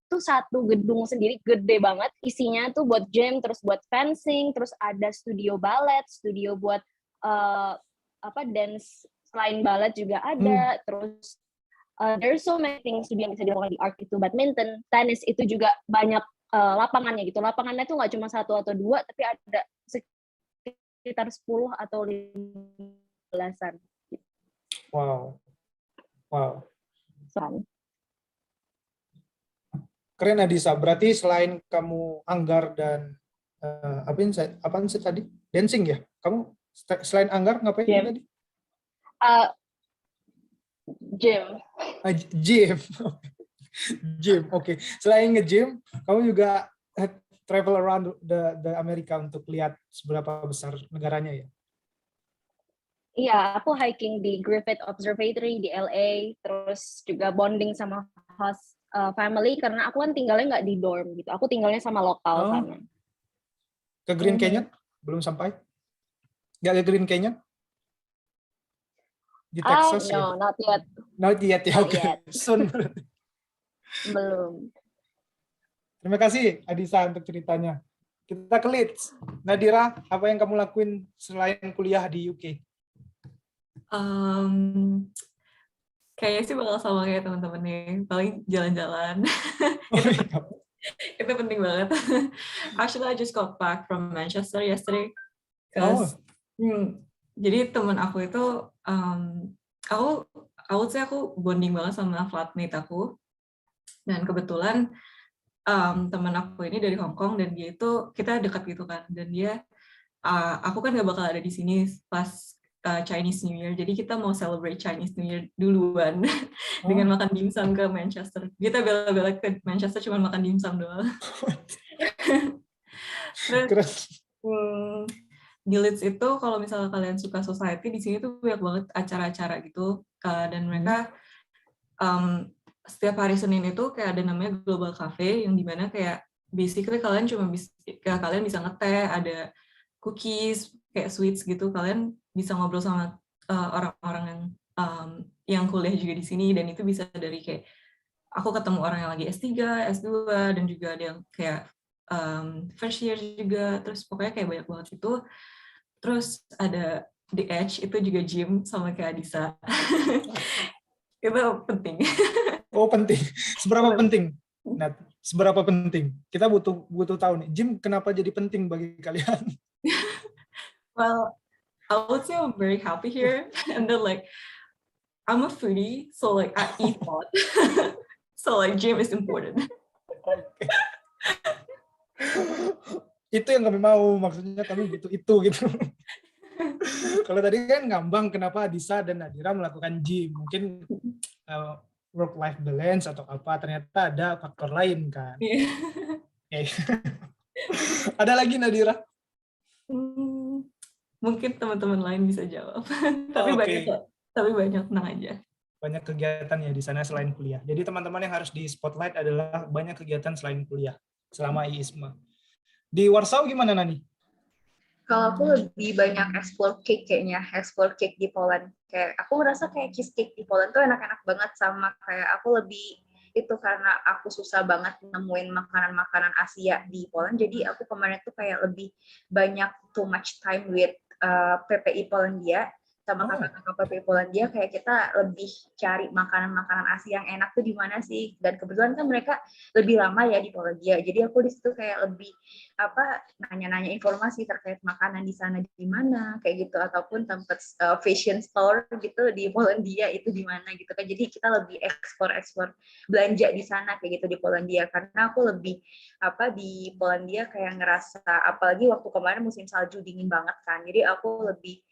tuh satu gedung sendiri gede banget, isinya tuh buat gym, terus buat fencing, terus ada studio ballet, studio buat dance selain ballet juga ada, terus there's so many things yang bisa dilakukan di art itu, badminton, tenis, itu juga banyak lapangannya gitu. Lapangannya tuh nggak cuma 1 atau 2, tapi ada sekitar 10 atau 15-an. Wow. Keren Adisa. Berarti selain kamu anggar dan apa sih tadi? Dancing ya? Kamu selain anggar ngapain tadi? Gym. Gym. Oke. Selain nge-gym, kamu juga travel around the Amerika untuk lihat seberapa besar negaranya ya? Iya, aku hiking di Griffith Observatory di LA, terus juga bonding sama host family karena aku kan tinggalnya nggak di dorm gitu. Aku tinggalnya sama lokal sana. Ke Green Canyon? Belum sampai? Nggak ke Green Canyon? Di Texas ya? No, not yet. Not yet ya, oke. Soon. Belum. Terima kasih Adisa untuk ceritanya. Kita ke Leeds. Nadira, apa yang kamu lakuin selain kuliah di UK? Kayaknya sih bakal sama kayak teman-teman nih, paling jalan-jalan. Itu penting banget. Actually, I just got back from Manchester yesterday. Jadi teman aku itu, aku bonding banget sama flatmate aku. Dan kebetulan teman aku ini dari Hong Kong, dan dia itu kita dekat gitu kan. Dan dia, aku kan gak bakal ada di sini pas Chinese New Year, jadi kita mau celebrate Chinese New Year duluan dengan makan dimsum ke Manchester. Kita bela-bela ke Manchester cuma makan dimsum doang. Terus di Leeds itu kalau misalnya kalian suka society, di sini tuh banyak banget acara-acara gitu, dan mereka setiap hari Senin itu kayak ada namanya Global Cafe yang dimana kayak basically kalian kalian bisa ngeteh, ada cookies, kayak sweets gitu, kalian bisa ngobrol sama orang-orang yang kuliah juga di sini, dan itu bisa dari kayak aku ketemu orang yang lagi S3, S2, dan juga ada yang kayak first year juga, terus pokoknya kayak banyak banget itu. Terus ada The Edge, itu juga gym sama kayak Adisa. Itu penting. Oh, penting. Seberapa penting? Nah, seberapa penting? Kita butuh tahu nih, gym kenapa jadi penting bagi kalian? Well, I would say I'm very happy here, and then like I'm a foodie, so like I eat a lot. So like gym is important. Oke. Itu yang kami mau, maksudnya kami butuh itu gitu. Kalau tadi kan ngambang kenapa Adisa dan Nadira melakukan gym, mungkin work life balance atau apa, ternyata ada faktor lain kan. Okay. Ada lagi Nadira? Mungkin teman-teman lain bisa jawab. Tapi banyak, tenang aja. Banyak kegiatan ya di sana selain kuliah. Jadi teman-teman yang harus di spotlight adalah banyak kegiatan selain kuliah selama IISMA. Di Warsaw gimana Nani? Kalau aku lebih banyak explore cake kayaknya, explore cake di Poland. Kayak aku ngerasa kayak cheesecake di Poland tuh enak-enak banget, sama kayak aku lebih itu karena aku susah banget nemuin makanan-makanan Asia di Poland. Jadi aku kemarin tuh kayak lebih banyak too much time with PPI Polandia sama kakak-kakak PPI Polandia, kayak kita lebih cari makanan-makanan Asia yang enak tuh di mana sih, dan kebetulan kan mereka lebih lama ya di Polandia, jadi aku di situ kayak lebih nanya-nanya informasi terkait makanan di sana di mana kayak gitu, ataupun tempat fashion store gitu di Polandia itu di mana gitu kan. Jadi kita lebih ekspor belanja di sana kayak gitu di Polandia, karena aku lebih di Polandia kayak ngerasa, apalagi waktu kemarin musim salju dingin banget kan, jadi aku lebih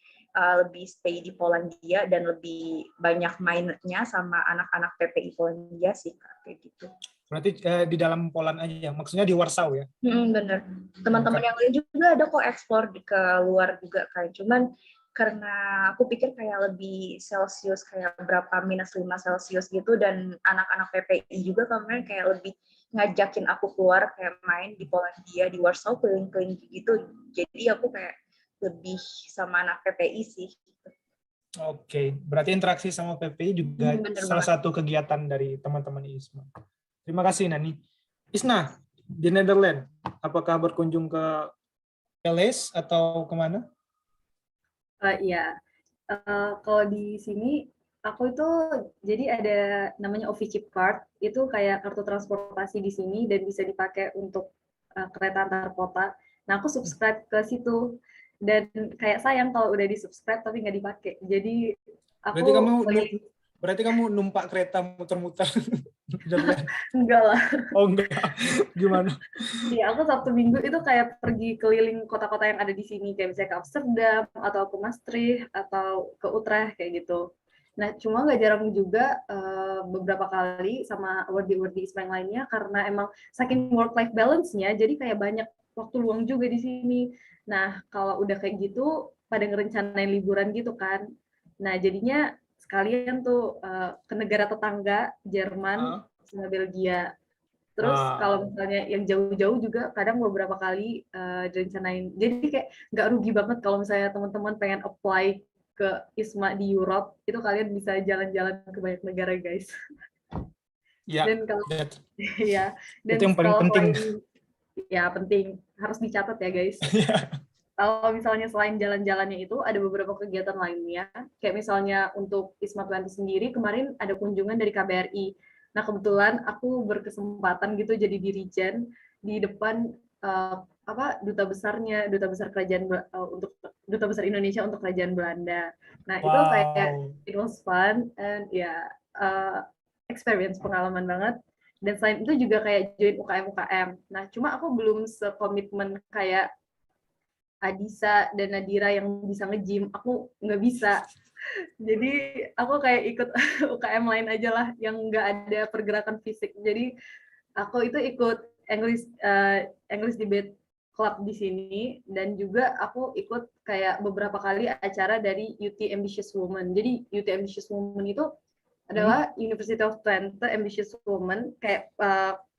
stay di Polandia dan lebih banyak mainnya sama anak-anak PPI Polandia sih kayak gitu. Berarti di dalam Poland aja, maksudnya di Warsaw ya? Bener. Teman-teman yang lain juga ada kok ekspor ke luar juga kan. Cuman karena aku pikir kayak lebih Celsius, kayak berapa -5 Celsius gitu, dan anak-anak PPI juga kemarin kayak lebih ngajakin aku keluar kayak main di Polandia, di Warsaw, keliling-keliling gitu. Jadi aku kayak lebih sama anak PPI sih. Oke, berarti interaksi sama PPI juga salah satu kegiatan dari teman-teman IISMA. Terima kasih Nani. Isna, di Netherlands, apakah berkunjung ke Palace atau kemana? Iya, kalau di sini aku itu jadi ada namanya OV-Chip Card, itu kayak kartu transportasi di sini dan bisa dipakai untuk kereta antar kota. Nah, aku subscribe ke situ. Dan kayak sayang kalau udah di-subscribe tapi nggak dipakai. Jadi aku berarti kamu numpak kereta muter-muter. Enggak lah. Oh enggak. Gimana? Iya, aku Sabtu Minggu itu kayak pergi keliling kota-kota yang ada di sini, kayak misalnya ke Amsterdam atau ke Maastricht atau ke Utrecht kayak gitu. Nah, cuma nggak jarang juga beberapa kali sama awardee-awardee ISMA yang lainnya, karena emang saking work-life balance-nya, jadi kayak banyak waktu luang juga di sini. Nah, kalau udah kayak gitu, pada ngerencanain liburan gitu kan. Nah, jadinya sekalian tuh ke negara tetangga, Jerman sama Belgia. Terus kalau misalnya yang jauh-jauh juga kadang beberapa kali direncanain. Jadi kayak nggak rugi banget kalau misalnya teman-teman pengen apply ke ISMA di Europe, itu kalian bisa jalan-jalan ke banyak negara, guys. Ya, dan kalau ya, dan itu yang paling penting. Ya, penting. Harus dicatat ya, guys. Kalau misalnya selain jalan-jalannya itu, ada beberapa kegiatan lainnya. Kayak misalnya untuk ISMA 20 sendiri, kemarin ada kunjungan dari KBRI. Nah, kebetulan aku berkesempatan gitu jadi dirijen di depan duta besar kerajaan untuk duta besar Indonesia untuk kerajaan Belanda. Nah, itu kayak it was fun and experience, pengalaman banget. Dan selain itu juga kayak join UKM. Nah, cuma aku belum sekomitmen kayak Adisa dan Nadira yang bisa nge-gym, aku nggak bisa. Jadi aku kayak ikut UKM lain aja lah yang nggak ada pergerakan fisik. Jadi aku itu ikut English Debate Club di sini, dan juga aku ikut kayak beberapa kali acara dari UT Ambitious Women. Jadi UT Ambitious Women itu adalah University of Twente Ambitious Women, kayak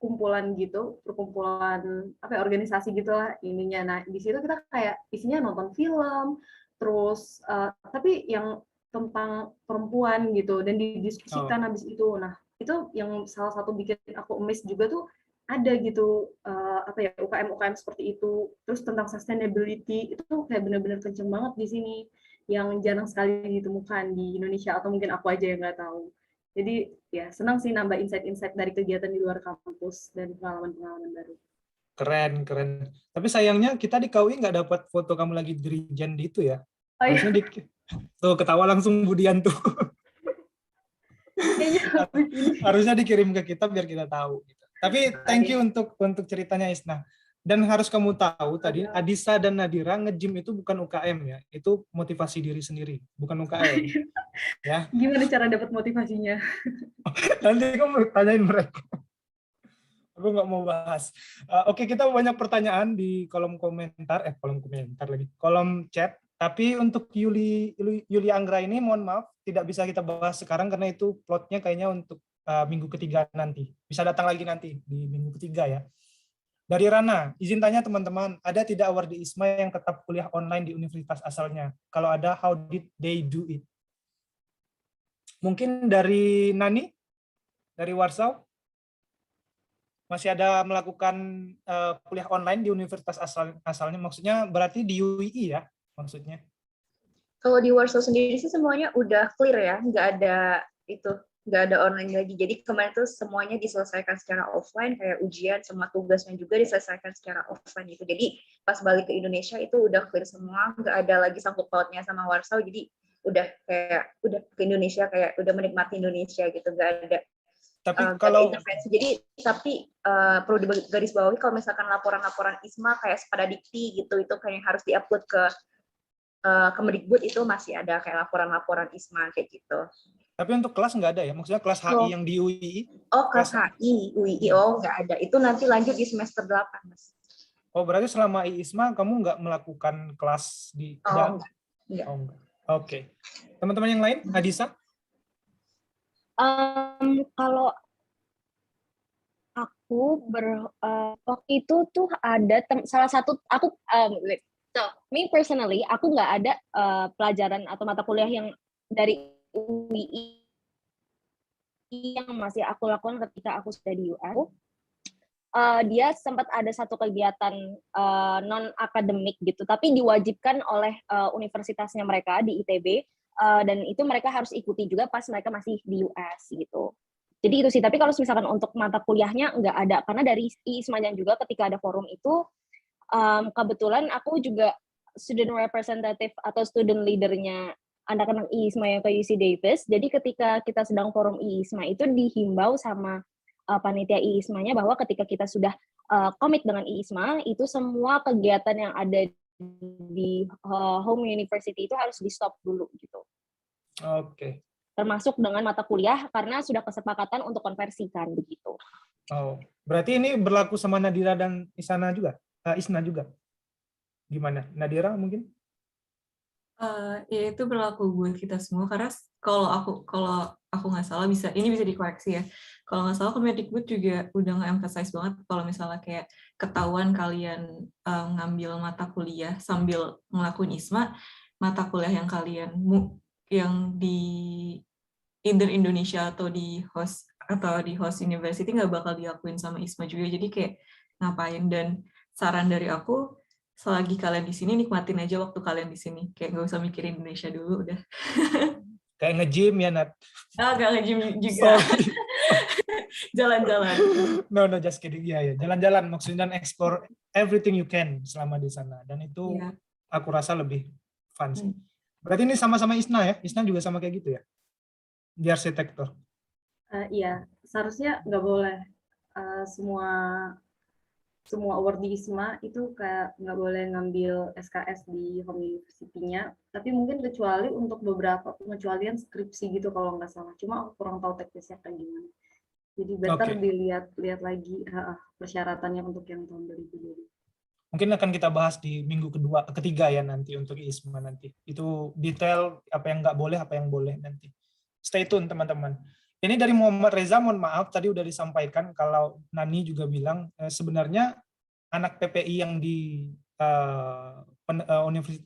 kumpulan gitu, perkumpulan apa ya, organisasi gitulah ininya. Nah di situ kita kayak isinya nonton film, terus tapi yang tentang perempuan gitu, dan didiskusikan habis itu. Nah itu yang salah satu bikin aku amazed juga tuh, ada gitu apa ya, UKM seperti itu. Terus tentang sustainability itu tuh kayak benar-benar kenceng banget di sini, yang jarang sekali ditemukan di Indonesia, atau mungkin aku aja yang nggak tahu. Jadi ya senang sih nambah insight-insight dari kegiatan di luar kampus dan pengalaman-pengalaman baru. Keren, keren. Tapi sayangnya kita di KUI nggak dapat foto kamu lagi dirijen di itu ya. Oh, iya. Harusnya tuh ketawa langsung Budian tuh. Harusnya dikirim ke kita biar kita tahu. Gitu. Tapi thank you untuk ceritanya Isna. Dan harus kamu tahu tadi Adisa dan Nadira nge-gym itu bukan UKM ya, itu motivasi diri sendiri, bukan UKM. Ya. Gimana cara dapat motivasinya? Nanti kamu tanyain mereka. Aku nggak mau bahas. Oke, kita banyak pertanyaan di kolom komentar, kolom chat. Tapi untuk Yuli Anggra ini, mohon maaf, tidak bisa kita bahas sekarang karena itu plotnya kayaknya untuk minggu ketiga nanti. Bisa datang lagi nanti di minggu ketiga ya. Dari Rana, izin tanya teman-teman, ada tidak awardee ISMA yang tetap kuliah online di universitas asalnya? Kalau ada, how did they do it? Mungkin dari Nani, dari Warsaw, masih ada melakukan kuliah online di universitas asalnya, maksudnya berarti di UII ya, maksudnya? Kalau di Warsaw sendiri sih semuanya udah clear ya, nggak ada online lagi. Jadi kemarin tuh semuanya diselesaikan secara offline, kayak ujian sama tugasnya juga diselesaikan secara offline gitu. Jadi pas balik ke Indonesia itu udah clear semua, nggak ada lagi sangkut pautnya sama Warsaw. Jadi udah ke Indonesia, kayak udah menikmati Indonesia gitu, nggak ada. Tapi kalau intervensi. Jadi perlu digarisbawahi kalau misalkan laporan-laporan ISMA kayak Spadadikti gitu, itu kayak harus diupload ke Kemdikbud, itu masih ada kayak laporan-laporan ISMA kayak gitu. Tapi untuk kelas nggak ada ya? Maksudnya kelas HI yang di UII? Oh, kelas HI, UII, nggak ada. Itu nanti lanjut di semester 8, Mas. Oh, berarti selama ISMA kamu nggak melakukan kelas di... Enggak. Oh, enggak. Oke. Teman-teman yang lain, Adisa? Kalau aku waktu itu tuh ada salah satu, aku me personally, aku nggak ada pelajaran atau mata kuliah yang dari UII yang masih aku lakukan ketika aku sudah di US. Dia sempat ada satu kegiatan non akademik gitu, tapi diwajibkan oleh universitasnya mereka di ITB, dan itu mereka harus ikuti juga pas mereka masih di US gitu. Jadi itu sih. Tapi kalau misalkan untuk mata kuliahnya nggak ada, karena dari ISMA-nya juga ketika ada forum itu, kebetulan aku juga student representative atau student leader-nya anak-anak ISMA yang ke UC Davis. Jadi ketika kita sedang forum ISMA itu dihimbau sama panitia ISMA-nya bahwa ketika kita sudah komit dengan ISMA, itu semua kegiatan yang ada di home university itu harus di-stop dulu gitu. Oke. Termasuk dengan mata kuliah karena sudah kesepakatan untuk konversikan begitu. Oh, berarti ini berlaku sama Nadira dan Isna juga? Gimana? Nadira mungkin? Ya itu berlaku buat kita semua, karena kalau aku nggak salah, ini bisa dikoreksi ya. Kalau nggak salah Kemdikbud juga udah nge-emphasize banget kalau misalnya kayak ketahuan kalian ngambil mata kuliah sambil ngelakuin ISMA, mata kuliah yang kalian yang di either Indonesia atau di host university nggak bakal diakuin sama ISMA juga. Jadi kayak ngapain? Dan saran dari aku, selagi kalian di sini nikmatin aja waktu kalian di sini, kayak nggak usah mikirin Indonesia dulu udah. Kayak nge-gym ya, Nat? Nggak nge-gym juga. Jalan-jalan. No, just kidding. Ya. Jalan-jalan maksudnya, explore everything you can selama di sana. Dan itu aku rasa lebih fun sih. Berarti ini sama-sama Isna ya? Isna juga sama kayak gitu ya? Di arsitektur? Iya, seharusnya nggak boleh semua awardee ISMA itu kayak nggak boleh ngambil SKS di home university-nya, tapi mungkin kecuali untuk beberapa pengecualian skripsi gitu kalau nggak salah. Cuma aku kurang tahu teknisnya kayak gimana. Jadi better dilihat lagi persyaratannya untuk yang tahun 2020. Mungkin akan kita bahas di minggu ketiga ya nanti untuk ISMA nanti. Itu detail apa yang nggak boleh, apa yang boleh nanti. Stay tune teman-teman. Ini dari Muhammad Reza, mohon maaf tadi udah disampaikan kalau Nani juga bilang sebenarnya anak PPI yang di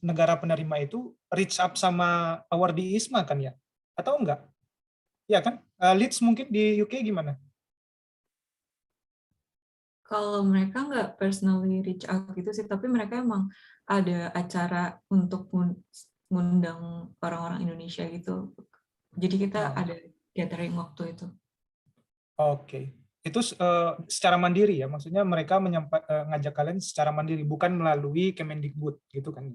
negara penerima itu reach up sama awardee ISMA kan ya? Atau enggak? Ya kan? Leeds mungkin di UK gimana? Kalau mereka nggak personally reach out gitu sih, tapi mereka emang ada acara untuk ngundang orang-orang Indonesia gitu. Jadi kita ada gathering waktu itu. Oke. Itu secara mandiri ya, maksudnya mereka ngajak kalian secara mandiri, bukan melalui Kemendikbud gitu kan?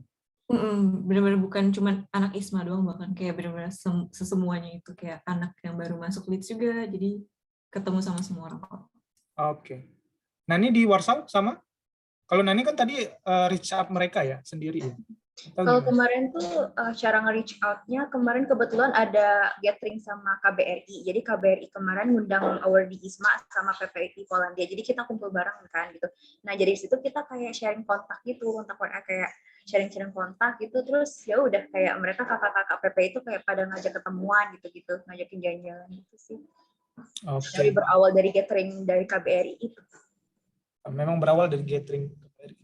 Benar-benar bukan cuma anak ISMA doang, bahkan kayak benar-benar sesemuanya itu, kayak anak yang baru masuk Leeds juga, jadi ketemu sama semua orang. Oke. Nani di Warsaw sama? Kalau Nani kan tadi reach up mereka ya sendiri ya? Kalau kemarin tuh cara nge-reach out-nya, kemarin kebetulan ada gathering sama KBRI. Jadi KBRI kemarin ngundang awardee ISMA sama PPI Polandia. Jadi kita kumpul bareng kan gitu. Nah dari situ kita kayak sharing kontak gitu, kontak WA kayak sharing-sharing kontak gitu. Terus ya udah kayak mereka kakak-kakak PPI itu kayak pada ngajak ketemuan gitu-gitu, ngajakin jalan-jalan gitu sih. Okay. Dari berawal dari gathering dari KBRI itu. Memang berawal dari gathering.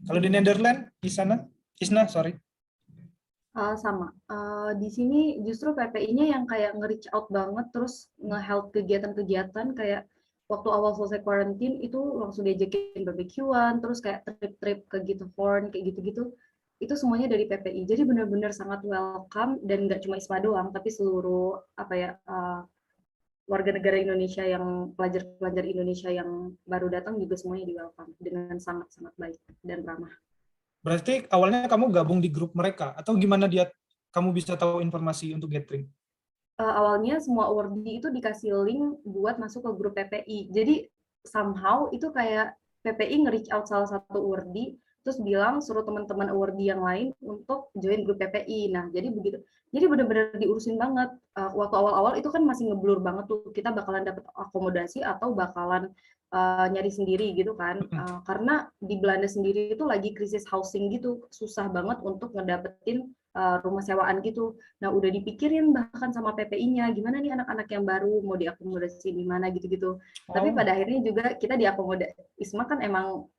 Kalau di Netherlands, di sana, Isna, sorry. Sama. Di sini justru PPI-nya yang kayak nge-reach out banget, terus nge-help kegiatan-kegiatan kayak waktu awal selesai quarantine itu langsung diajakin barbecue-an, terus kayak trip-trip ke Gitterhorn, kayak gitu-gitu. Itu semuanya dari PPI. Jadi benar-benar sangat welcome, dan nggak cuma ISMA doang, tapi seluruh warga negara Indonesia yang pelajar-pelajar Indonesia yang baru datang juga semuanya di-welcome dengan sangat-sangat baik dan ramah. Berarti awalnya kamu gabung di grup mereka, atau gimana kamu bisa tahu informasi untuk gathering? Awalnya semua awardee itu dikasih link buat masuk ke grup PPI. Jadi somehow itu kayak PPI nge-reach out salah satu awardee, terus bilang suruh teman-teman awardee yang lain untuk join grup PPI. Nah, jadi begitu. Jadi benar-benar diurusin banget. Waktu awal-awal itu kan masih ngeblur banget tuh, kita bakalan dapat akomodasi atau bakalan nyari sendiri gitu kan. Karena di Belanda sendiri itu lagi krisis housing gitu, susah banget untuk ngedapetin rumah sewaan gitu. Nah, udah dipikirin bahkan sama PPI-nya, gimana nih anak-anak yang baru mau diakomodasi di mana gitu-gitu. Tapi pada akhirnya juga kita diakomodasi. ISMA kan emang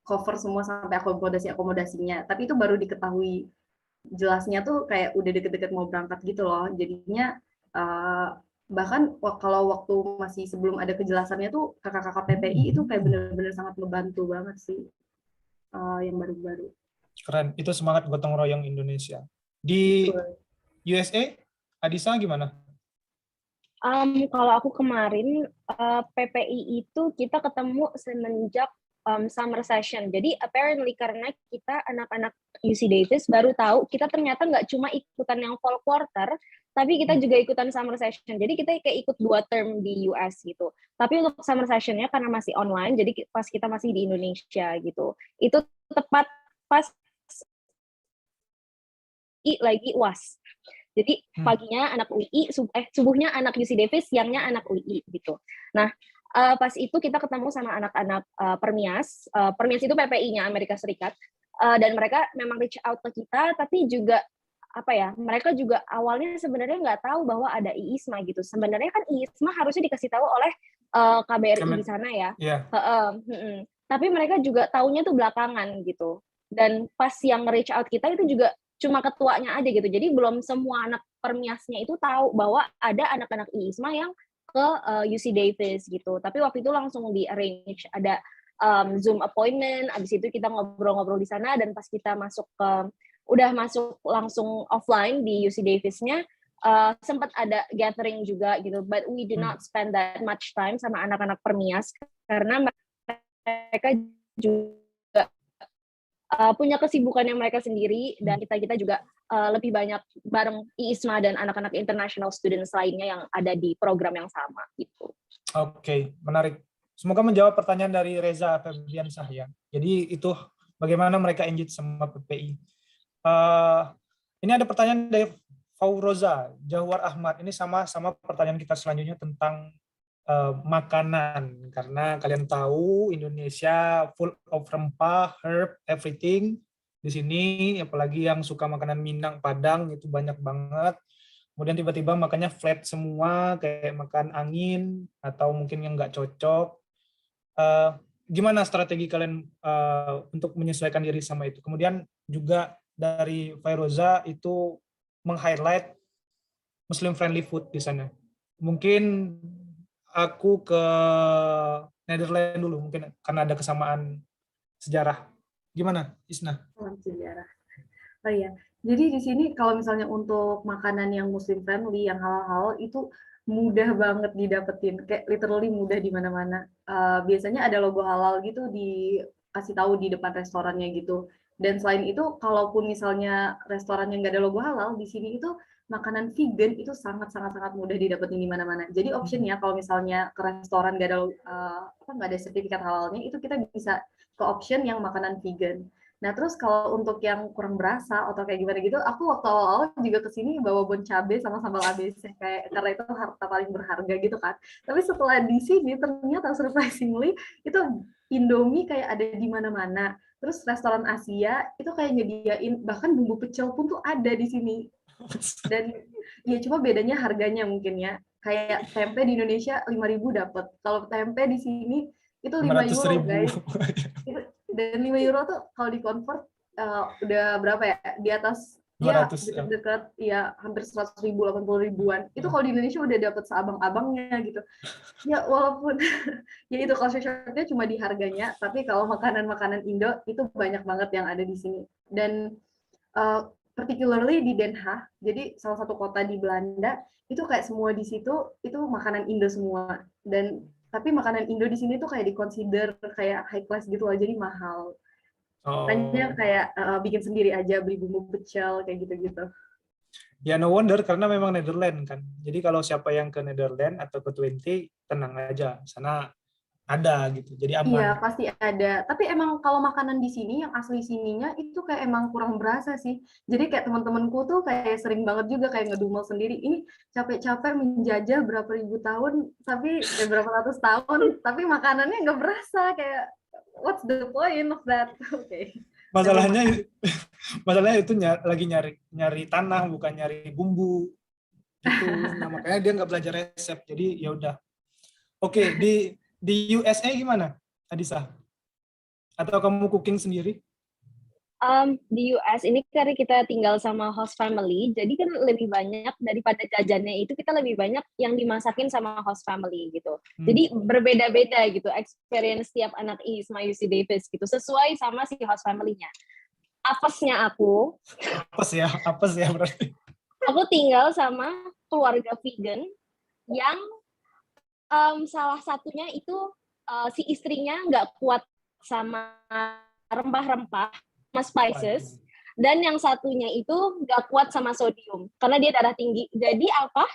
cover semua sampai akomodasinya. Tapi itu baru diketahui jelasnya tuh kayak udah deket-deket mau berangkat gitu loh. Jadinya bahkan kalau waktu masih sebelum ada kejelasannya tuh kakak-kakak PPI itu kayak benar-benar sangat membantu banget sih yang baru-baru. Keren, itu semangat gotong royong Indonesia. Di USA, Adisa gimana? Kalau aku kemarin, PPI itu kita ketemu semenjak summer session. Jadi apparently karena kita anak-anak UC Davis baru tahu kita ternyata nggak cuma ikutan yang fall quarter, tapi kita juga ikutan summer session. Jadi kita kayak ikut 2 term di US gitu. Tapi untuk summer sessionnya karena masih online, jadi pas kita masih di Indonesia gitu. Itu tepat pas lagi UAS. Jadi paginya anak UI, subuhnya anak UC Davis, siangnya anak UI gitu. Nah, pas itu kita ketemu sama anak-anak Permias. Permias itu PPI-nya Amerika Serikat. Dan mereka memang reach out ke kita, tapi juga mereka juga awalnya sebenarnya nggak tahu bahwa ada IISMA gitu. Sebenarnya kan IISMA harusnya dikasih tahu oleh KBRI di sana ya. Yeah. Tapi mereka juga taunya tuh belakangan gitu. Dan pas yang reach out kita itu juga cuma ketuanya aja gitu. Jadi belum semua anak Permiasnya itu tahu bahwa ada anak-anak IISMA yang ke UC Davis gitu. Tapi waktu itu langsung di-arrange ada Zoom appointment, abis itu kita ngobrol-ngobrol di sana, dan pas kita udah masuk langsung offline di UC Davis-nya, sempat ada gathering juga gitu, but we did not spend that much time sama anak-anak Permias, karena mereka juga punya kesibukannya mereka sendiri, dan kita juga lebih banyak bareng IISMA dan anak-anak international students lainnya yang ada di program yang sama gitu. Oke, menarik. Semoga menjawab pertanyaan dari Reza Febriansah ya. Jadi itu bagaimana mereka engage sama PPI. Ini ada pertanyaan dari Fauroza Jawar Ahmad. Ini sama pertanyaan kita selanjutnya tentang makanan, karena kalian tahu Indonesia full of rempah, herb, everything di sini, apalagi yang suka makanan Minang, Padang itu banyak banget. kemudian tiba-tiba makannya flat semua, kayak makan angin, atau mungkin yang nggak cocok. Gimana strategi kalian untuk menyesuaikan diri sama itu? Kemudian juga dari Fairoza itu meng-highlight Muslim friendly food di sana. Mungkin aku ke Netherlands dulu, mungkin karena ada kesamaan sejarah. Gimana, Isna? Salam sejarah. Oh iya, jadi di sini kalau misalnya untuk makanan yang Muslim friendly, yang halal-halal itu mudah banget didapetin, kayak literally mudah di mana-mana. Biasanya ada logo halal gitu dikasih tahu di depan restorannya gitu. Dan selain itu, kalaupun misalnya restorannya nggak ada logo halal, di sini itu makanan vegan itu sangat-sangat mudah didapetin di mana-mana. Jadi optionnya kalau misalnya ke restoran nggak ada sertifikat halalnya, itu kita bisa ke option yang makanan vegan. Nah, terus kalau untuk yang kurang berasa atau kayak gimana gitu, aku waktu awal-awal juga kesini bawa bon cabe sama sambal ABC kayak karena itu harta paling berharga gitu kan. Tapi setelah di sini ternyata surprisingly itu Indomie kayak ada di mana-mana. Terus restoran Asia itu kayak nyediain bahkan bumbu pecel pun tuh ada di sini. Dan ya cuma bedanya harganya mungkin ya. Kayak tempe di Indonesia 5.000 dapat. Kalau tempe di sini itu 5 euro, guys. Dan 5 euro tuh kalau di-convert udah berapa ya? Di atas 200, ya dekat ya hampir 100.000, 80 ribuan. Itu kalau di Indonesia udah dapat seabang-abangnya gitu. Ya walaupun ya itu culture shocknya cuma di harganya, tapi kalau makanan-makanan Indo itu banyak banget yang ada di sini. Dan particularly di Den Haag, jadi salah satu kota di Belanda, itu kayak semua di situ itu makanan Indo semua. Dan tapi makanan Indo di sini tuh kayak di-consider kayak high class gitu loh, jadi mahal. Makanya kayak bikin sendiri aja, beli bumbu pecel kayak gitu-gitu. Ya no wonder karena memang Netherlands kan. Jadi kalau siapa yang ke Netherlands atau ke 20, tenang aja, sana ada gitu. Jadi aman. Iya, pasti ada. Tapi emang kalau makanan di sini yang asli sininya itu kayak emang kurang berasa sih. Jadi kayak teman-temanku tuh kayak sering banget juga kayak ngedumel sendiri. Ini capek-capek menjajah berapa ribu tahun, tapi berapa ratus tahun, tapi makanannya nggak berasa. Kayak what's the point of that? Oke. Masalahnya itu lagi nyari tanah, bukan nyari bumbu gitu. Nah, makanya dia nggak belajar resep. Jadi ya udah. Oke, di USA gimana, Adisa? Atau kamu cooking sendiri? Di US ini karena kita tinggal sama host family, jadi kan lebih banyak daripada jajannya itu kita lebih banyak yang dimasakin sama host family gitu. Jadi berbeda-beda gitu experience tiap anak ISMA UC Davis gitu, sesuai sama si host family-nya. Apesnya aku. Apes ya berarti. Aku tinggal sama keluarga vegan yang salah satunya itu si istrinya nggak kuat sama rempah-rempah, sama spices, dan yang satunya itu nggak kuat sama sodium karena dia darah tinggi. Jadi apa?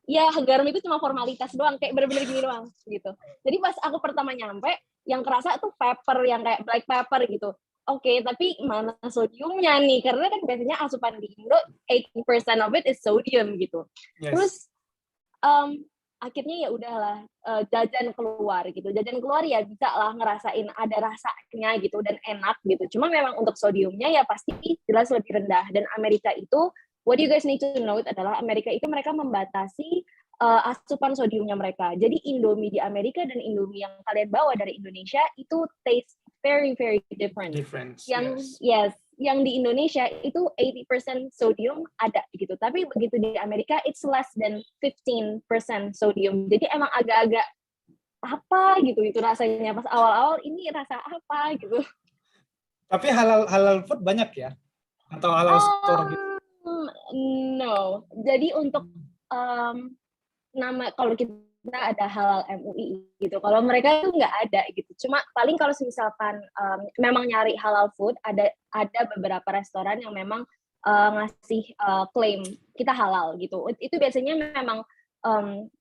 Ya garam itu cuma formalitas doang, kayak bener-bener gini doang gitu. Jadi pas aku pertama nyampe, yang kerasa tuh pepper yang kayak black pepper gitu. Oke, tapi mana sodiumnya nih? Karena kan biasanya asupan di Indo 80% of it is sodium gitu. Yes. Terus akhirnya ya udahlah jajan keluar gitu. Jajan keluar ya bisa lah ngerasain ada rasanya gitu dan enak gitu. Cuma memang untuk sodiumnya ya pasti jelas lebih rendah. Dan Amerika itu, what you guys need to know adalah Amerika itu mereka membatasi asupan sodiumnya mereka. Jadi Indomie di Amerika dan Indomie yang kalian bawa dari Indonesia itu taste very different. Yang di Indonesia itu 80% sodium ada gitu. Tapi begitu di Amerika it's less than 15% sodium. Jadi emang agak-agak apa gitu itu rasanya pas awal-awal ini rasa apa gitu. Tapi halal food banyak ya? Atau halal store gitu? No. Jadi untuk nama kalau kita ada halal MUI gitu. Kalau mereka itu nggak ada gitu. Cuma paling kalau misalkan memang nyari halal food ada beberapa restoran yang memang ngasih klaim kita halal gitu. Itu biasanya memang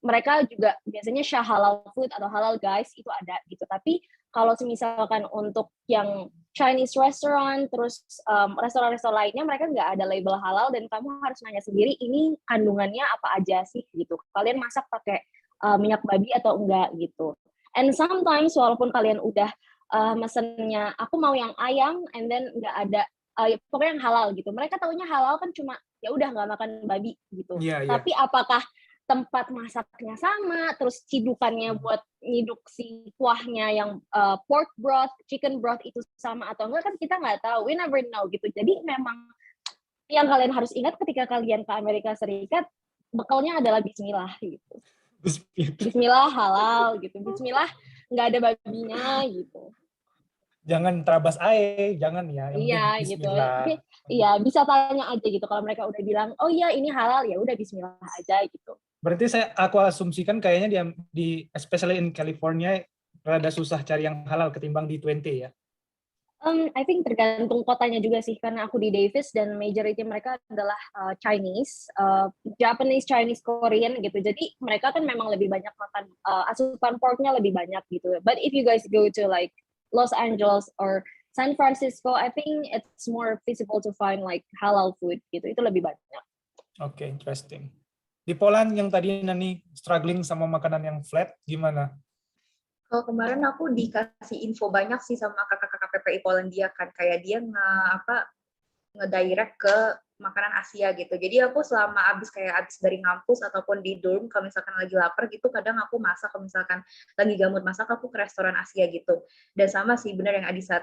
mereka juga biasanya Shah halal food atau halal guys itu ada gitu. Tapi kalau misalkan untuk yang Chinese restaurant terus restoran-restoran lainnya mereka nggak ada label halal dan kamu harus nanya sendiri ini kandungannya apa aja sih gitu. Kalian masak pakai minyak babi atau enggak gitu. And sometimes walaupun kalian udah mesennya aku mau yang ayam and then nggak ada pokoknya yang halal gitu. Mereka taunya halal kan cuma ya udah nggak makan babi gitu. Iya, iya. Tapi apakah tempat masaknya sama, terus cidukannya buat nyiduk si kuahnya yang pork broth, chicken broth itu sama atau enggak kan kita nggak tahu. We never know gitu. Jadi memang yang kalian harus ingat ketika kalian ke Amerika Serikat, bekalnya adalah bismillah gitu. Bismillah halal gitu. Bismillah nggak ada babinya gitu. Jangan terabas air, jangan ya. Yang Iya penting gitu. bismillah. Iya bisa tanya aja gitu. Kalau mereka udah bilang, oh iya ini halal ya udah bismillah aja gitu. Berarti aku asumsikan kayaknya di especially in California rada susah cari yang halal ketimbang di 20 ya. I think tergantung kotanya juga sih, karena aku di Davis dan majority mereka adalah Chinese, Japanese, Chinese, Korean gitu. Jadi mereka kan memang lebih banyak makan asupan porknya lebih banyak gitu. But if you guys go to like Los Angeles or San Francisco, I think it's more feasible to find like halal food gitu. Itu lebih banyak. Oke, interesting. Di Poland yang tadi Nani struggling sama makanan yang flat, gimana? Kalau kemarin aku dikasih info banyak sih sama kakak-kakak PPI Polandia kan, kayak dia ngedirect ke makanan Asia gitu. Jadi aku selama abis dari ngampus ataupun di dorm, kalau misalkan lagi lapar gitu, kadang aku masak, kalau misalkan lagi gamut masak, aku ke restoran Asia gitu. Dan sama sih, benar yang Adisa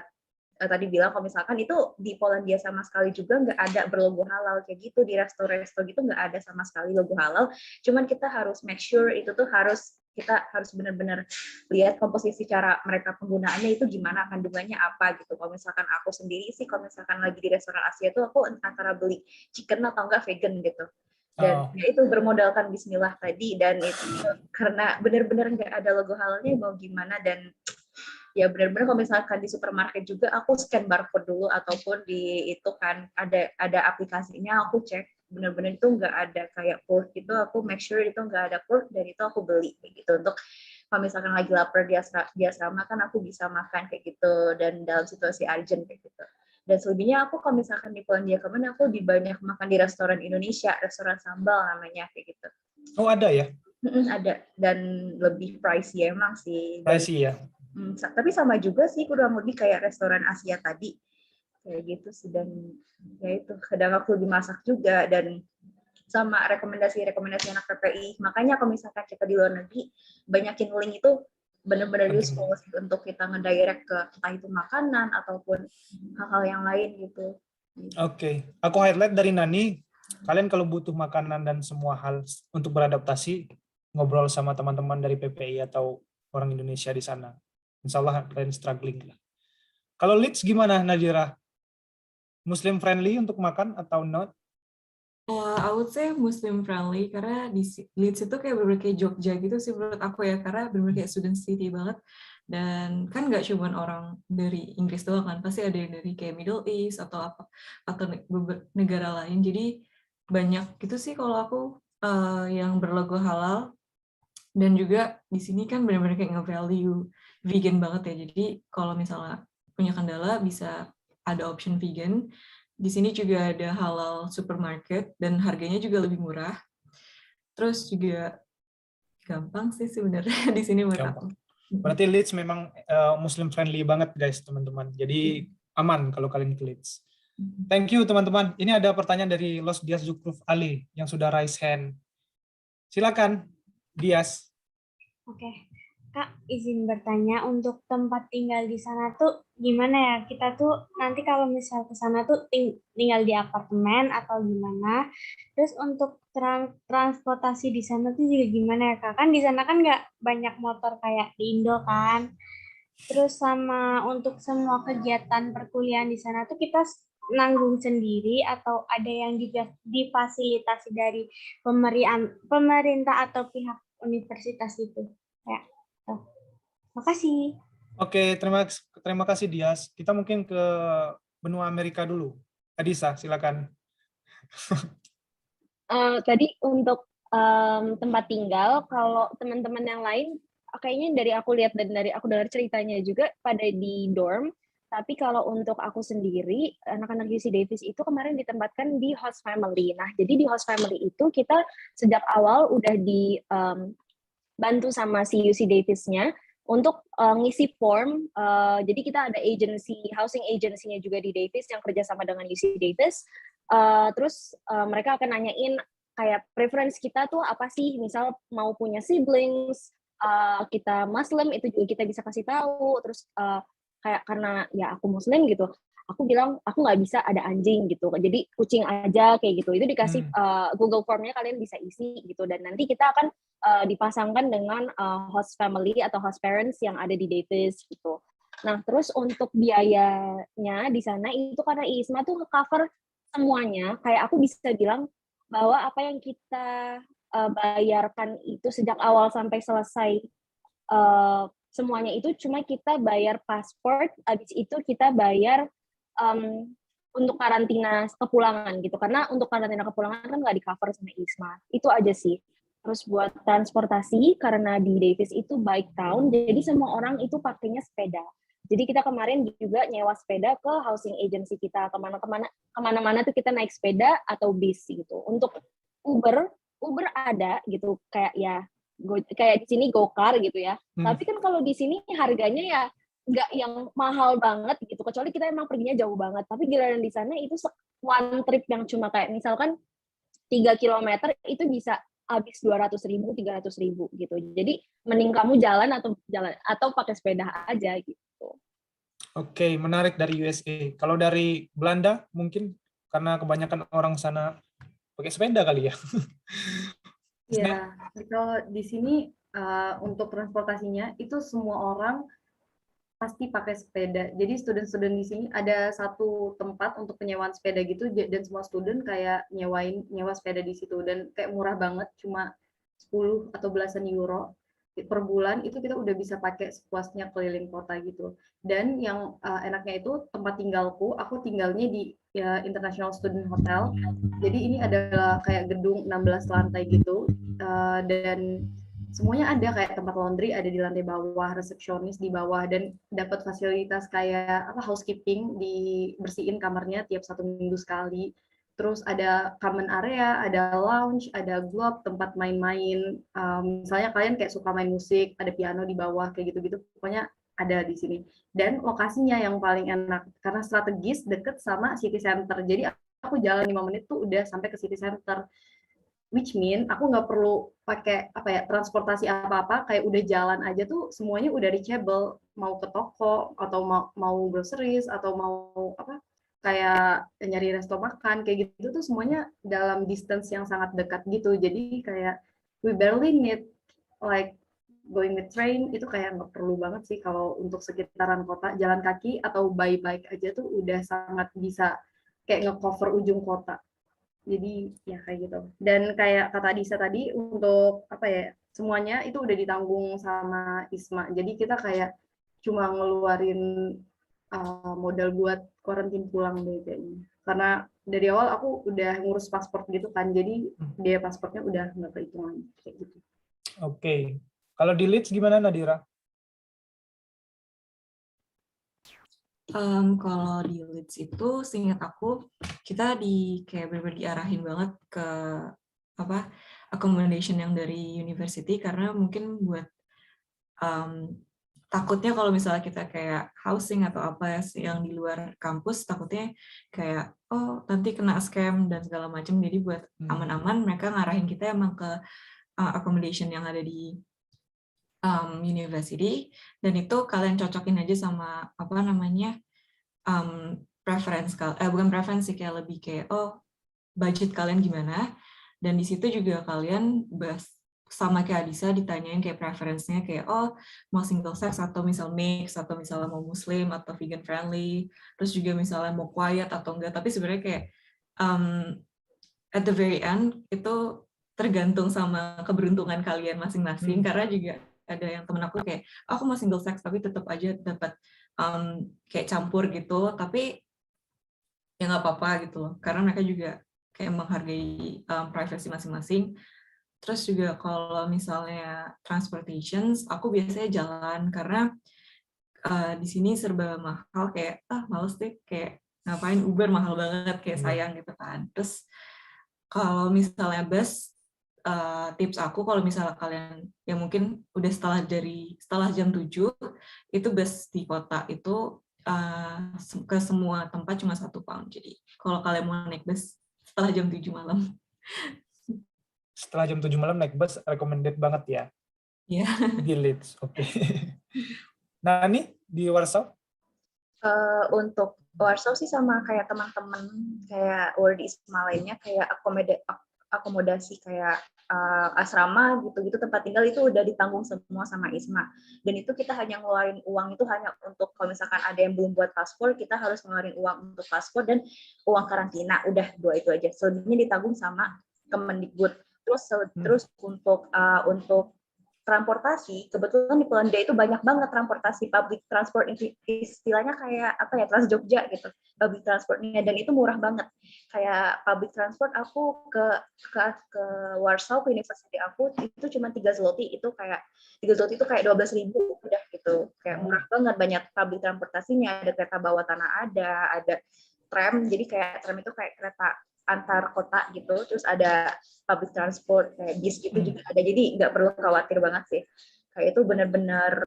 tadi bilang, kalau misalkan itu di Polandia sama sekali juga nggak ada berlogo halal kayak gitu, di resto-resto gitu nggak ada sama sekali logo halal. Cuman kita harus make sure itu tuh kita harus benar-benar lihat komposisi cara mereka penggunaannya itu gimana, kandungannya apa gitu. Kalau misalkan aku sendiri sih, kalau misalkan lagi di restoran Asia tuh aku antara beli chicken atau enggak vegan gitu. Dan ya itu bermodalkan bismillah tadi, dan itu karena benar-benar nggak ada logo halalnya mau gimana. Dan ya benar-benar kalau misalkan di supermarket juga aku scan barcode dulu, ataupun di itu kan ada aplikasinya, aku cek benar-benar itu nggak ada kayak pork gitu, aku make sure itu nggak ada pork, dan itu aku beli kayak gitu. Untuk kalau misalkan lagi lapar di asrama kan aku bisa makan kayak gitu, dan dalam situasi urgent kayak gitu. Dan selebihnya aku kalau misalkan di Polandia kemana, aku lebih banyak makan di restoran Indonesia, restoran sambal namanya kayak gitu. Oh ada ya? Ada, dan lebih pricey emang sih. Pricey ya? Tapi sama juga sih, kurang lebih kayak restoran Asia tadi kayak gitu sih. Dan ya itu kadang aku lebih masak juga, dan sama rekomendasi anak PPI. Makanya kalau misalkan kita di luar negeri, banyakin link itu benar-benar useful untuk kita ngedirect ke entah itu makanan ataupun hal-hal yang lain gitu. Oke. Aku highlight dari Nani, kalian kalau butuh makanan dan semua hal untuk beradaptasi, ngobrol sama teman-teman dari PPI atau orang Indonesia di sana. Insya Allah kalian struggling lah. Kalau Leeds gimana Nadira? Muslim friendly untuk makan atau not? I would say Muslim friendly, karena di Leeds itu kayak bener-bener kayak Jogja gitu sih menurut aku ya, karena bener-bener kayak student city banget. Dan kan nggak cuma orang dari Inggris doang kan, pasti ada yang dari kayak Middle East atau apa, atau negara lain. Jadi banyak gitu sih kalau aku yang berlogo halal. Dan juga di sini kan benar-benar kayak nge-value vegan banget ya. Jadi kalau misalnya punya kendala bisa ada option vegan. Di sini juga ada halal supermarket dan harganya juga lebih murah. Terus juga gampang sih sebenarnya di sini menurut aku. Berarti Leeds memang Muslim friendly banget guys teman-teman. Jadi aman kalau kalian ke Leeds. Thank you teman-teman. Ini ada pertanyaan dari Los Dias Zukruf Ali yang sudah raise hand. Silakan Dias. Oke. Kak, izin bertanya, untuk tempat tinggal di sana tuh gimana ya? Kita tuh nanti kalau misal ke sana tuh tinggal di apartemen atau gimana? Terus untuk transportasi di sana tuh juga gimana ya, Kak? Kan di sana kan nggak banyak motor kayak di Indo kan? Terus sama untuk semua kegiatan perkuliahan di sana tuh kita nanggung sendiri atau ada yang difasilitasi dari pemerintah atau pihak universitas itu? Ya. Makasih. Oke, terima kasih Dias. Kita mungkin ke benua Amerika dulu. Adisa, silakan. Tadi untuk tempat tinggal, kalau teman-teman yang lain, kayaknya dari aku lihat dan dari aku dengar ceritanya juga pada di dorm. Tapi kalau untuk aku sendiri, anak-anak UC Davis itu kemarin ditempatkan di host family. Nah, jadi di host family itu kita sejak awal udah dibantu sama si UC Davis-nya untuk ngisi form. Jadi kita ada housing agency-nya juga di Davis yang kerjasama dengan UC Davis. Terus mereka akan nanyain kayak preference kita tuh apa sih, misal mau punya siblings, kita Muslim itu juga kita bisa kasih tahu. Terus kayak karena ya aku Muslim gitu, aku bilang aku nggak bisa ada anjing gitu, jadi kucing aja kayak gitu. Itu dikasih Google Form-nya, kalian bisa isi gitu, dan nanti kita akan dipasangkan dengan host family atau host parents yang ada di Davis gitu. Nah, terus untuk biayanya di sana itu karena ISMA tuh nge-cover semuanya, kayak aku bisa bilang bahwa apa yang kita bayarkan itu sejak awal sampai selesai semuanya itu cuma kita bayar pasport, habis itu kita bayar untuk karantina kepulangan gitu, karena untuk karantina kepulangan kan nggak di-cover sama ISMA. Itu aja sih. Terus buat transportasi, karena di Davis itu bike town, jadi semua orang itu pakainya sepeda. Jadi kita kemarin juga nyewa sepeda ke housing agency kita, kemana-mana tuh kita naik sepeda atau bis gitu. Untuk Uber ada gitu, kayak ya kayak di sini GoCar gitu ya. Tapi kan kalau di sini harganya ya nggak yang mahal banget gitu, kecuali kita emang perginya jauh banget. Tapi giliran di sana itu one trip yang cuma kayak misalkan 3 km itu bisa habis 200.000, 300.000 gitu. Jadi mending kamu jalan atau pakai sepeda aja gitu. Oke, menarik dari USA. Kalau dari Belanda mungkin karena kebanyakan orang sana pakai sepeda kali ya. Iya, kalau di sini untuk transportasinya itu semua orang pasti pakai sepeda. Jadi student-student di sini ada satu tempat untuk penyewaan sepeda gitu, dan semua student kayak nyewa sepeda di situ, dan kayak murah banget, cuma 10 atau belasan euro per bulan itu kita udah bisa pakai sepuasnya keliling kota gitu. Dan yang enaknya itu tempat tinggalku, aku tinggalnya di International Student Hotel. Jadi ini adalah kayak gedung 16 lantai gitu, dan semuanya ada, kayak tempat laundry ada di lantai bawah, resepsionis di bawah, dan dapat fasilitas kayak housekeeping, dibersihin kamarnya tiap 1 minggu sekali. Terus ada common area, ada lounge, ada globe, tempat main-main. Misalnya kalian kayak suka main musik, ada piano di bawah, kayak gitu-gitu. Pokoknya ada di sini. Dan lokasinya yang paling enak, karena strategis deket sama city center. Jadi aku jalan 5 menit tuh udah sampai ke city center. Which mean aku nggak perlu pakai transportasi apa-apa, kayak udah jalan aja tuh semuanya udah reachable. Mau ke toko, atau mau groceries, atau mau kayak nyari resto makan, kayak gitu tuh semuanya dalam distance yang sangat dekat gitu. Jadi kayak we barely need like going with train, itu kayak nggak perlu banget sih kalau untuk sekitaran kota. Jalan kaki atau by bike aja tuh udah sangat bisa kayak nge-cover ujung kota. Jadi ya kayak gitu. Dan kayak kata Adisa tadi, untuk semuanya itu udah ditanggung sama ISMA. Jadi kita kayak cuma ngeluarin modal buat karantin pulang deh kayaknya. Karena dari awal aku udah ngurus paspor gitu kan, jadi biaya pasportnya udah nggak kehitungan kayak gitu. Oke. Kalau di Leeds gimana, Nadira? Kalau di Leeds itu, seingat aku, kita kayak benar-benar diarahin banget ke accommodation yang dari university, karena mungkin buat takutnya kalau misalnya kita kayak housing atau apa yang di luar kampus, takutnya kayak nanti kena scam dan segala macam. Jadi buat aman-aman mereka ngarahin kita emang ke accommodation yang ada di university, dan itu kalian cocokin aja sama bukan preferensi, kayak lebih kayak budget kalian gimana. Dan di situ juga kalian sama kayak Adisa ditanyain kayak preferensinya, kayak mau single sex atau misal mix, atau misalnya mau muslim atau vegan friendly, terus juga misalnya mau quiet atau enggak. Tapi sebenarnya kayak at the very end itu tergantung sama keberuntungan kalian masing-masing. Karena juga ada yang temen aku kayak aku mau single sex tapi tetap aja dapat kayak campur gitu, tapi ya nggak apa-apa gitu loh, karena mereka juga kayak menghargai privasi masing-masing. Terus juga kalau misalnya transportations, aku biasanya jalan, karena di sini serba mahal, kayak males deh, kayak ngapain Uber mahal banget, kayak sayang gitu kan. Terus kalau misalnya bus, tips aku kalau misalnya kalian yang mungkin udah setelah jam 7 itu bus di kota itu ke semua tempat cuma 1 pound. Jadi kalau kalian mau naik bus setelah jam 7 malam. Setelah jam 7 malam naik bus recommended banget ya. Ya. Di Leeds. Oke. Nah, ini di Warsaw? Untuk Warsaw sih sama kayak teman-teman kayak World ISMA lainnya, kayak akomodasi kayak asrama gitu-gitu, tempat tinggal itu udah ditanggung semua sama ISMA. Dan itu kita hanya ngeluarin uang itu hanya untuk kalau misalkan ada yang belum buat paspor, kita harus ngeluarin uang untuk paspor dan uang karantina. Udah 2 itu aja. Selebihnya ditanggung sama Kemendikbud. Terus untuk transportasi, kebetulan di Polandia itu banyak banget transportasi public transport, istilahnya kayak apa ya, Trans Jogja gitu, public transportnya, dan itu murah banget. Kayak public transport aku ke Warsaw, ke university aku itu cuma 3 zloty, itu kayak 3 zloty itu kayak 12.000 udah gitu, kayak murah banget. Banyak public transportasinya, ada kereta bawah tanah, ada tram, jadi kayak tram itu kayak kereta antar kota gitu, terus ada public transport kayak bis gitu juga ada, jadi nggak perlu khawatir banget sih. Kayak itu benar-benar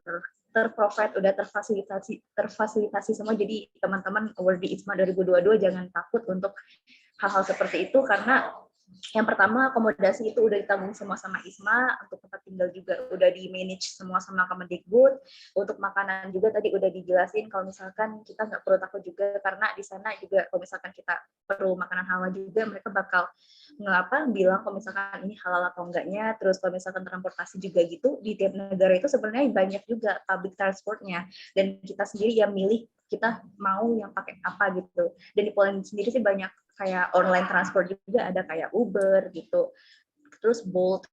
terprovide, udah terfasilitasi semua. Jadi teman-teman World ISMA 2022 jangan takut untuk hal-hal seperti itu, karena yang pertama akomodasi itu udah ditanggung semua sama ISMA, untuk tempat tinggal juga udah di manage semua sama Kemendikbud, untuk makanan juga tadi udah dijelasin kalau misalkan kita nggak perlu takut juga, karena di sana juga kalau misalkan kita perlu makanan halal juga mereka bakal bilang kalau misalkan ini halal atau enggaknya. Terus kalau misalkan transportasi juga gitu, di tiap negara itu sebenarnya banyak juga public transportnya, dan kita sendiri yang milih kita mau yang pakai apa gitu. Dan di Poland sendiri sih banyak kayak online transport juga, ada kayak Uber gitu. Terus Bolt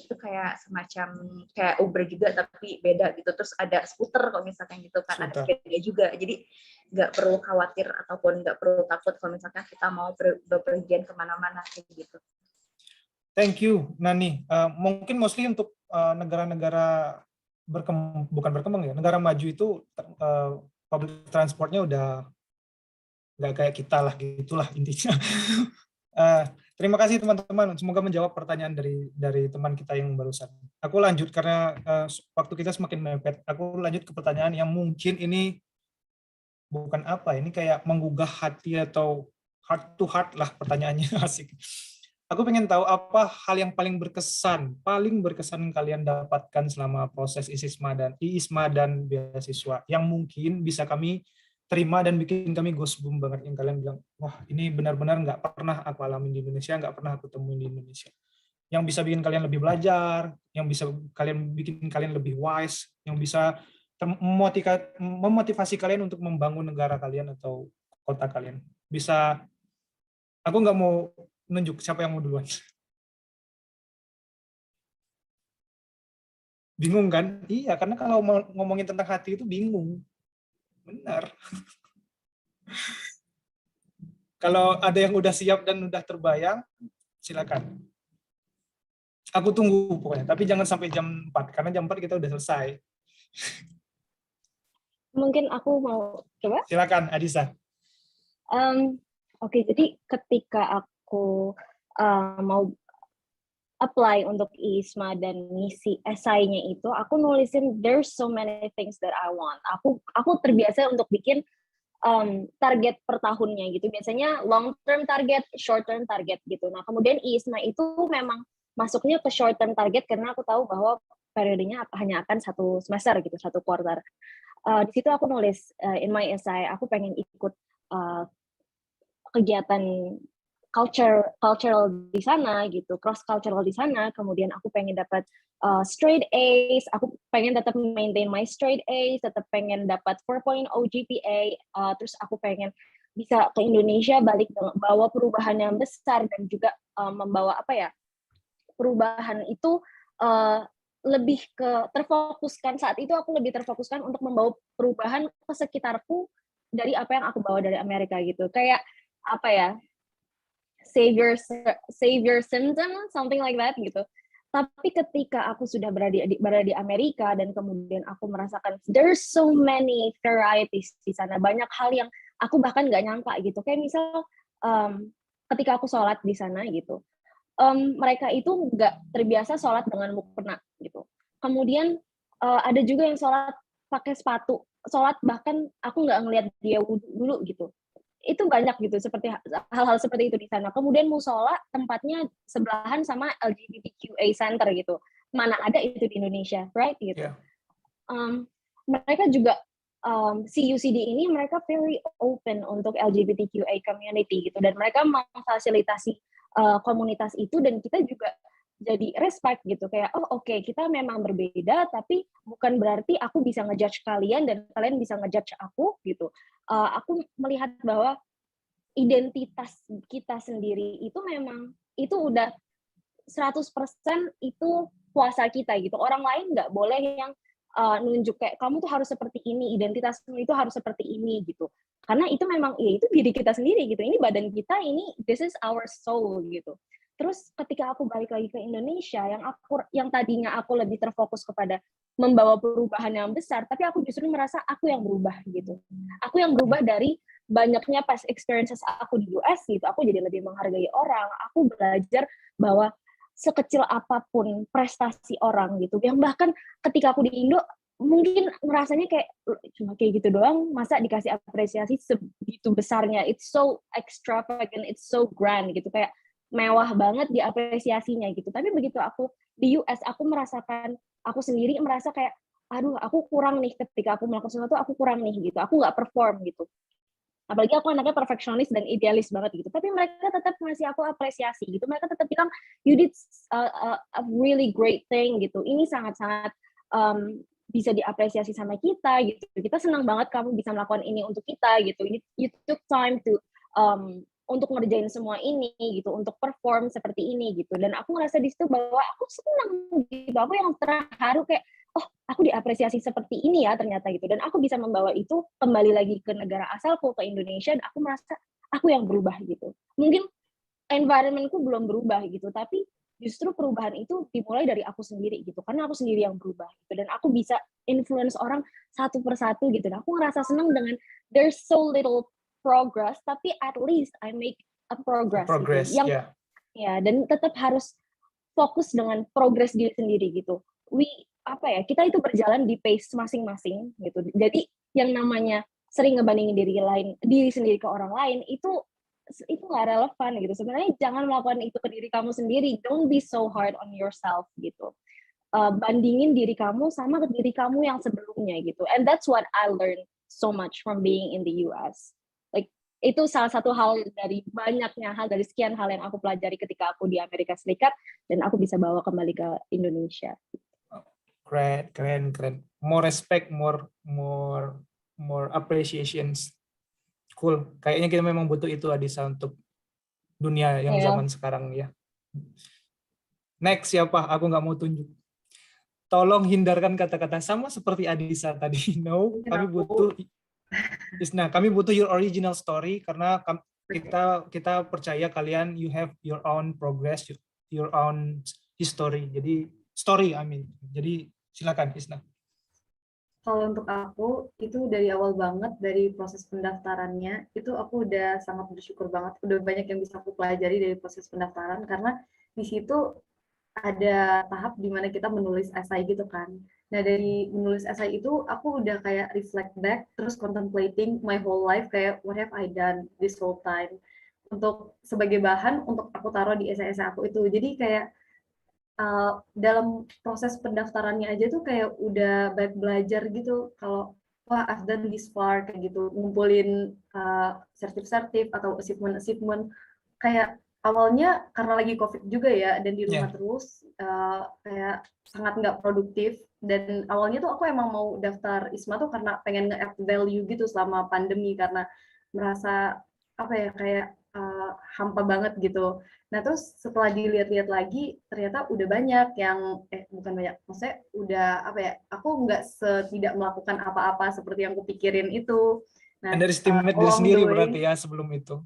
itu kayak semacam kayak Uber juga tapi beda gitu. Terus ada skuter kalau misalkan gitu kan, ada sepeda juga. Jadi nggak perlu khawatir ataupun nggak perlu takut kalau misalkan kita mau bepergian kemana-mana kayak gitu. Thank you, Nani. Mungkin mostly untuk negara-negara bukan berkembang ya, negara maju itu public transportnya udah nggak kayak kita lah, gitulah intinya. Terima kasih teman-teman, semoga menjawab pertanyaan dari teman kita yang barusan. Aku lanjut karena waktu kita semakin mepet. Aku lanjut ke pertanyaan yang mungkin ini bukan apa, ini kayak menggugah hati atau heart to heart lah pertanyaannya. Asik. Aku pengen tahu apa hal yang paling berkesan kalian dapatkan selama proses ISMA dan beasiswa yang mungkin bisa kami terima dan bikin kami goosebumps banget, yang kalian bilang, wah ini benar-benar nggak pernah aku alami di Indonesia, nggak pernah aku temuin di Indonesia. Yang bisa bikin kalian lebih belajar, yang bisa bikin kalian lebih wise, yang bisa memotivasi kalian untuk membangun negara kalian atau kota kalian. Bisa, aku nggak mau nunjuk siapa yang mau duluan. Bingung kan? Iya, karena kalau ngomongin tentang hati itu bingung. Benar. Kalau ada yang udah siap dan udah terbayang, silakan. Aku tunggu pokoknya, tapi jangan sampai jam 4, karena jam 4 kita udah selesai. Mungkin aku mau coba. Silakan, Adisa. Oke, jadi ketika aku mau apply untuk ISMA dan ngisi esainya itu, aku nulisin there's so many things that I want. Aku terbiasa untuk bikin target per tahunnya gitu. Biasanya long term target, short term target gitu. Nah, kemudian ISMA itu memang masuknya ke short term target karena aku tahu bahwa periodenya hanya akan 1 semester gitu, 1 quarter. Di situ aku nulis in my essay, aku pengen ikut kegiatan cultural di sana gitu, cross cultural di sana. Kemudian aku pengen dapat straight A's, aku pengen tetap maintain my straight A's, tetap pengen dapat 4.0 GPA, terus aku pengen bisa ke Indonesia, balik bawa perubahan yang besar, dan juga membawa perubahan itu lebih ke terfokuskan. Saat itu aku lebih terfokuskan untuk membawa perubahan ke sekitarku dari apa yang aku bawa dari Amerika gitu. Kayak savior symptom, something like that gitu. Tapi ketika aku sudah berada di Amerika dan kemudian aku merasakan there's so many varieties di sana, banyak hal yang aku bahkan nggak nyangka gitu. Kayak misal ketika aku sholat di sana gitu, mereka itu nggak terbiasa sholat dengan mukena gitu. Kemudian ada juga yang sholat pakai sepatu, sholat bahkan aku nggak ngelihat dia wudhu dulu gitu. Itu banyak gitu, seperti hal-hal seperti itu di sana. Kemudian musola tempatnya sebelahan sama LGBTQA center gitu. Mana ada itu di Indonesia, right? Gitu. Yeah. Mereka juga CUCD ini mereka very open untuk LGBTQA community gitu, dan mereka memfasilitasi komunitas itu, dan kita juga jadi respect gitu, kayak oke, kita memang berbeda tapi bukan berarti aku bisa ngejudge kalian dan kalian bisa ngejudge aku gitu. Aku melihat bahwa identitas kita sendiri itu memang itu udah 100% itu puasa kita gitu. Orang lain nggak boleh yang nunjuk kayak kamu tuh harus seperti ini, identitasmu itu harus seperti ini gitu. Karena itu memang ya itu diri kita sendiri gitu. Ini badan kita, ini this is our soul gitu. Terus ketika aku balik lagi ke Indonesia, yang tadinya aku lebih terfokus kepada membawa perubahan yang besar, tapi aku justru merasa aku yang berubah gitu. Aku yang berubah dari banyaknya past experiences aku di US gitu. Aku jadi lebih menghargai orang. Aku belajar bahwa sekecil apapun prestasi orang gitu, yang bahkan ketika aku di Indo mungkin ngerasanya kayak cuma kayak gitu doang, masa dikasih apresiasi segitu besarnya, it's so extravagant, it's so grand gitu, kayak mewah banget diapresiasinya gitu. Tapi begitu aku di US, aku merasakan, aku sendiri merasa kayak aduh aku kurang nih, ketika aku melakukan sesuatu aku kurang nih gitu, aku nggak perform gitu. Apalagi aku anaknya perfeksionis dan idealis banget gitu, tapi mereka tetap ngasih aku apresiasi gitu. Mereka tetap bilang you did a really great thing gitu, ini sangat-sangat bisa diapresiasi sama kita gitu. Kita senang banget kamu bisa melakukan ini untuk kita gitu. You took time to untuk ngerjain semua ini gitu, untuk perform seperti ini gitu. Dan aku ngerasa di situ bahwa aku senang gitu. Aku yang terharu kayak aku diapresiasi seperti ini ya ternyata gitu, dan aku bisa membawa itu kembali lagi ke negara asalku, ke Indonesia, dan aku merasa aku yang berubah gitu. Mungkin environmentku belum berubah gitu, tapi justru perubahan itu dimulai dari aku sendiri gitu, karena aku sendiri yang berubah gitu, dan aku bisa influence orang satu persatu gitu. Dan aku ngerasa senang dengan there's so little progress, tapi at least I make a progress gitu. Yang ya, dan tetap harus fokus dengan progres diri sendiri gitu. Kita itu berjalan di pace masing-masing gitu. Jadi yang namanya sering ngebandingin diri sendiri ke orang lain itu nggak relevan gitu. Sebenarnya jangan melakukan itu ke diri kamu sendiri. Don't be so hard on yourself gitu. Bandingin diri kamu sama ke diri kamu yang sebelumnya gitu. And that's what I learned so much from being in the US. Like itu salah satu hal dari banyaknya hal, dari sekian hal yang aku pelajari ketika aku di Amerika Serikat, dan aku bisa bawa kembali ke Indonesia. Keren. More respect, more appreciations. Cool. Kayaknya kita memang butuh itu, Adisa, untuk dunia yang zaman sekarang ya. Next siapa? Aku nggak mau tunjuk. Tolong hindarkan kata-kata sama seperti Adisa tadi. No, kami butuh your original story, karena kita percaya kalian you have your own progress, your own history. Jadi silakan Isna. Kalau untuk aku itu dari awal banget, dari proses pendaftarannya itu aku udah sangat bersyukur banget, udah banyak yang bisa aku pelajari dari proses pendaftaran, karena di situ ada tahap di mana kita menulis esai gitu kan. Nah dari menulis esai itu aku udah kayak reflect back, terus contemplating my whole life, kayak what have I done this whole time, untuk sebagai bahan untuk aku taruh di esai-esai aku itu. Jadi kayak dalam proses pendaftarannya aja tuh kayak udah banyak belajar gitu, kalau wah I've done this far kayak gitu, ngumpulin sertif atau achievement. Kayak awalnya karena lagi COVID juga ya, dan di rumah terus kayak sangat nggak produktif, dan awalnya tuh aku emang mau daftar ISMA tuh karena pengen nge-add value gitu selama pandemi, karena merasa kayak hampa banget gitu. Nah terus setelah dilihat-lihat lagi ternyata udah banyak yang bukan banyak, maksudnya udah aku nggak tidak melakukan apa-apa seperti yang kupikirin itu. Nah underestimate diri sendiri berarti ya sebelum itu.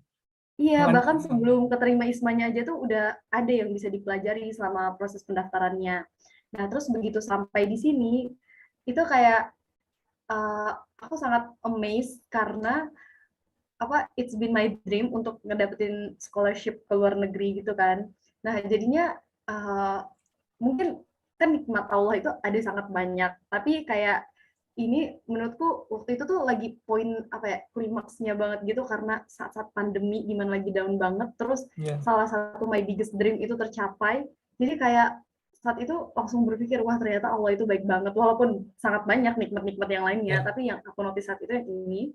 Iya, bahkan sebelum keterima ISMA-nya aja tuh udah ada yang bisa dipelajari selama proses pendaftarannya. Nah terus begitu sampai di sini itu kayak aku sangat amazed, karena it's been my dream untuk ngedapetin scholarship ke luar negeri gitu kan. Nah, jadinya mungkin kan nikmat Allah itu ada sangat banyak, tapi kayak ini menurutku waktu itu tuh lagi poin apa ya, klimaksnya banget gitu, karena saat-saat pandemi gimana lagi down banget, terus salah satu my biggest dream itu tercapai. Jadi kayak saat itu langsung berpikir, wah ternyata Allah itu baik banget, walaupun sangat banyak nikmat-nikmat yang lainnya, tapi yang aku notice saat itu yang ini.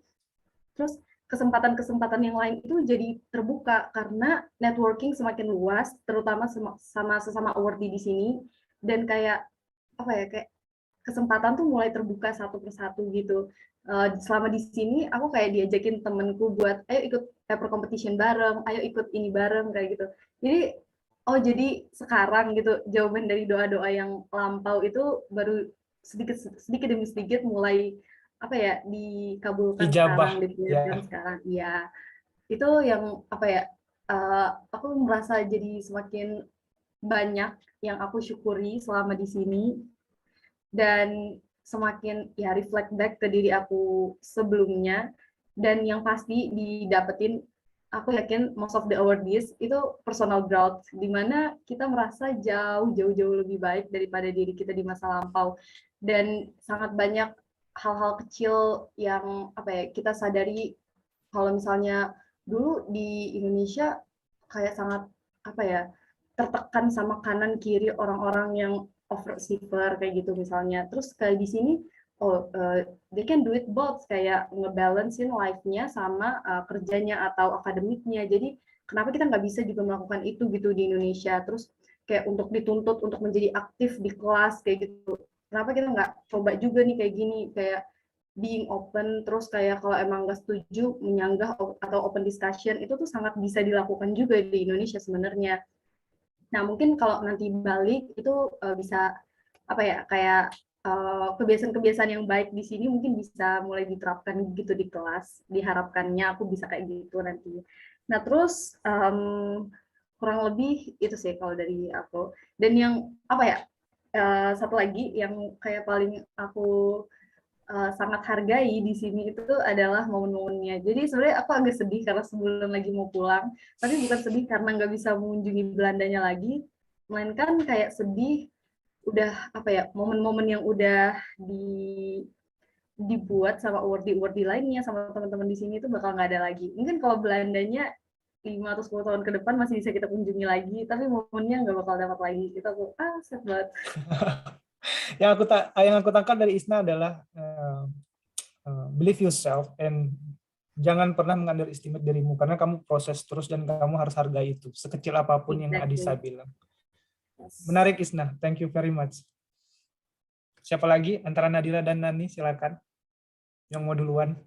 Terus kesempatan-kesempatan yang lain itu jadi terbuka karena networking semakin luas, terutama sama sesama awardee di sini, dan kayak apa ya, kayak kesempatan tuh mulai terbuka satu persatu gitu. Selama di sini aku kayak diajakin temenku buat ayo ikut paper competition bareng, ayo ikut ini bareng kayak gitu. Jadi sekarang gitu jawaban dari doa-doa yang lampau itu baru sedikit demi sedikit mulai apa ya, dikabulkan sekarang, dipilihkan sekarang. Iya. Itu yang apa ya, aku merasa jadi semakin banyak yang aku syukuri selama di sini, dan semakin ya reflect back ke diri aku sebelumnya, dan yang pasti didapetin, aku yakin most of the awardees itu personal growth, di mana kita merasa jauh lebih baik daripada diri kita di masa lampau, dan sangat banyak hal-hal kecil yang apa ya, kita sadari kalau misalnya dulu di Indonesia kayak sangat apa ya, tertekan sama kanan kiri orang-orang yang overachiever kayak gitu misalnya. Terus kayak di sini they can do it both, kayak ngebalancein life-nya sama kerjanya atau akademiknya. Jadi kenapa kita nggak bisa juga melakukan itu gitu di Indonesia? Terus kayak untuk dituntut untuk menjadi aktif di kelas kayak gitu. Kenapa kita nggak coba juga nih kayak gini, kayak being open, terus kayak kalau emang nggak setuju menyanggah atau open discussion, itu tuh sangat bisa dilakukan juga di Indonesia sebenarnya. Nah, mungkin kalau nanti balik itu bisa apa ya, kayak kebiasaan-kebiasaan yang baik di sini mungkin bisa mulai diterapkan gitu di kelas. Diharapkannya aku bisa kayak gitu nanti. Nah, terus kurang lebih itu sih kalau dari aku. Dan yang apa ya, satu lagi yang kayak paling aku sangat hargai di sini itu adalah momen-momennya. Jadi sebenarnya aku agak sedih karena sebulan lagi mau pulang, tapi bukan sedih karena nggak bisa mengunjungi Belandanya lagi, melainkan kayak sedih udah apa ya, momen-momen yang udah dibuat sama awardee lainnya, sama teman-teman di sini itu bakal nggak ada lagi. Mungkin kalau Belandanya 5 atau 10 tahun ke depan masih bisa kita kunjungi lagi, tapi momennya nggak bakal dapat lagi. Itu aku sad banget. Yang aku tangkap dari Isna adalah believe yourself and jangan pernah meng-underestimate dirimu, karena kamu proses terus dan kamu harus hargai itu sekecil apapun yang Adisa bilang. Menarik Isna, thank you very much. Siapa lagi antara Nadira dan Nani, silakan yang mau duluan.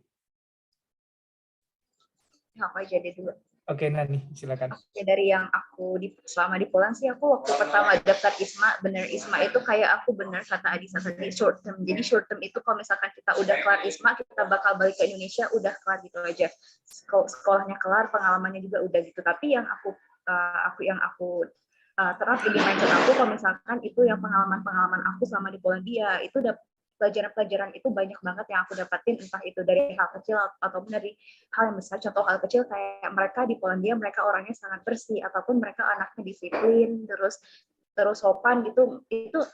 Aku aja deh dulu. Oke, Nani, silakan. Oke, dari yang aku selama di Poland sih, aku waktu pertama daftar ISMA, bener ISMA itu kayak aku bener kata Adisa tadi, short term. Jadi short term itu kalau misalkan kita udah kelar ISMA, kita bakal balik ke Indonesia, udah kelar gitu aja. Sekolahnya kelar, pengalamannya juga udah gitu. Tapi yang aku terapin di mindset aku, kalau misalkan itu yang pengalaman aku selama di Polandia, itu udah pelajaran-pelajaran itu banyak banget yang aku dapatin, entah itu dari hal kecil ataupun dari hal yang besar. Contoh hal kecil kayak mereka di Polandia, mereka orangnya sangat bersih, ataupun mereka anaknya disiplin, terus sopan gitu. Itu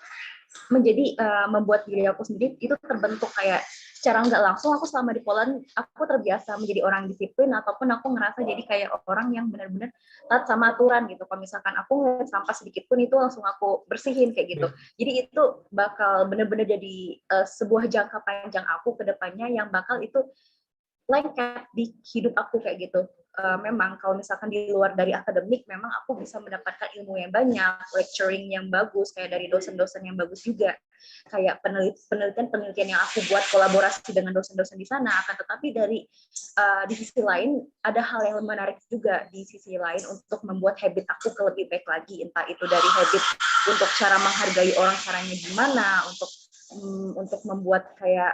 menjadi membuat diri aku sendiri itu terbentuk kayak secara nggak langsung. Aku selama di Poland aku terbiasa menjadi orang disiplin, ataupun aku ngerasa jadi kayak orang yang benar-benar taat sama aturan gitu. Kalau misalkan aku ngeliat sampah sedikit pun itu langsung aku bersihin kayak gitu. Jadi itu bakal benar-benar jadi sebuah jangka panjang aku ke depannya yang bakal itu lengkap di hidup aku kayak gitu. Memang kalau misalkan di luar dari akademik, memang aku bisa mendapatkan ilmu yang banyak, lecturing yang bagus, kayak dari dosen-dosen yang bagus juga, kayak penelitian yang aku buat kolaborasi dengan dosen-dosen di sana. Akan tetapi di sisi lain ada hal yang menarik juga di sisi lain untuk membuat habit aku ke lebih baik lagi, entah itu dari habit untuk cara menghargai orang caranya gimana, untuk membuat kayak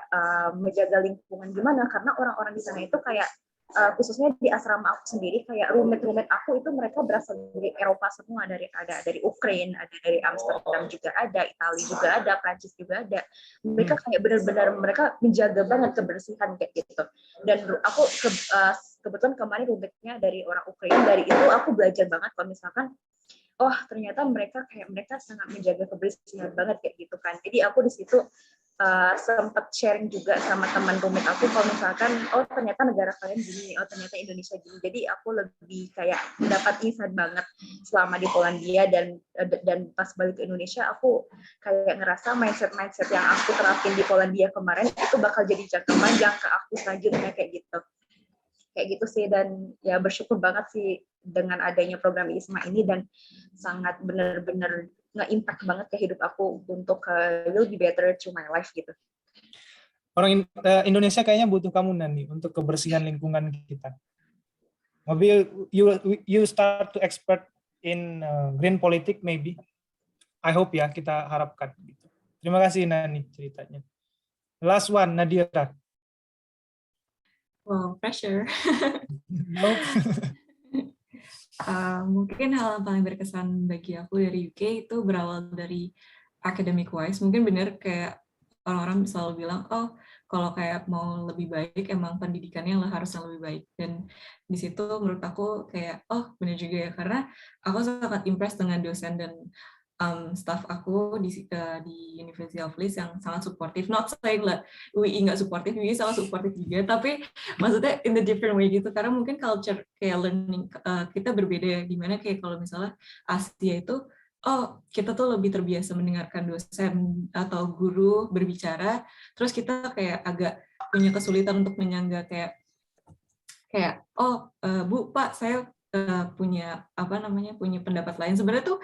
menjaga lingkungan gimana, karena orang-orang di sana itu kayak khususnya di asrama aku sendiri, kayak roommate aku itu mereka berasal dari Eropa semua, ada dari Ukraina, ada dari Amsterdam juga ada, Italia juga ada, Prancis juga ada. Mereka kayak benar-benar mereka menjaga banget kebersihan kayak gitu. Dan aku kebetulan kemarin roommate-nya dari orang Ukraina, dari itu aku belajar banget kalau misalkan oh ternyata mereka sangat menjaga kebersihan banget kayak gitu kan. Jadi aku di situ sempat sharing juga sama teman roommate aku kalau misalkan oh ternyata negara kalian gini, oh ternyata Indonesia gini. Jadi aku lebih kayak mendapat insight banget selama di Polandia, dan pas balik ke Indonesia aku kayak ngerasa mindset yang aku terapin di Polandia kemarin itu bakal jadi jangka panjang ke aku selanjutnya kayak gitu sih. Dan ya bersyukur banget sih dengan adanya program ISMA ini, dan sangat benar-benar nge-impact banget ke hidup aku untuk will be better to my life gitu. Orang Indonesia kayaknya butuh kamu Nani untuk kebersihan lingkungan kita. Maybe you start to expert in green politik maybe. I hope ya, kita harapkan gitu. Terima kasih Nani ceritanya. Last one, Nadira. Wow, pressure. No. Mungkin hal yang paling berkesan bagi aku dari UK itu berawal dari academic wise. Mungkin benar kayak orang-orang selalu bilang, oh kalau kayak mau lebih baik emang pendidikannya harus yang lebih baik. Dan di situ menurut aku kayak, oh benar juga ya, karena aku sangat impressed dengan dosen dan staff aku di University of Leeds yang sangat supportive. Not saying lah UI nggak supportive, UI sangat supportive juga, tapi maksudnya in the different way gitu. Karena mungkin culture kayak learning kita berbeda ya, dimana kayak kalau misalnya Asia itu, oh kita tuh lebih terbiasa mendengarkan dosen atau guru berbicara, terus kita kayak agak punya kesulitan untuk menyangga kayak oh Bu Pak saya punya punya pendapat lain. Sebenarnya tuh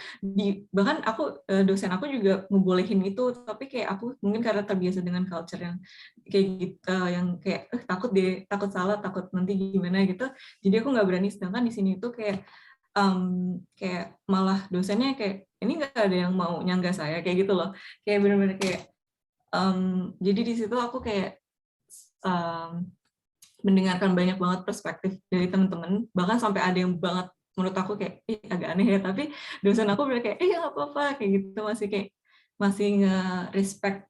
bahkan aku dosen aku juga ngebolehin itu, tapi kayak aku mungkin karena terbiasa dengan culture yang kayak gitu, yang kayak takut salah, takut nanti gimana gitu, jadi aku nggak berani. Sedangkan di sini tuh kayak malah dosennya kayak ini nggak ada yang mau nyangga saya kayak gitu loh, kayak benar-benar kayak jadi di situ aku kayak mendengarkan banyak banget perspektif dari teman-teman, bahkan sampai ada yang banget menurut aku kayak agak aneh ya, tapi dosen aku bilang kayak nggak apa-apa kayak gitu, masih nge-respect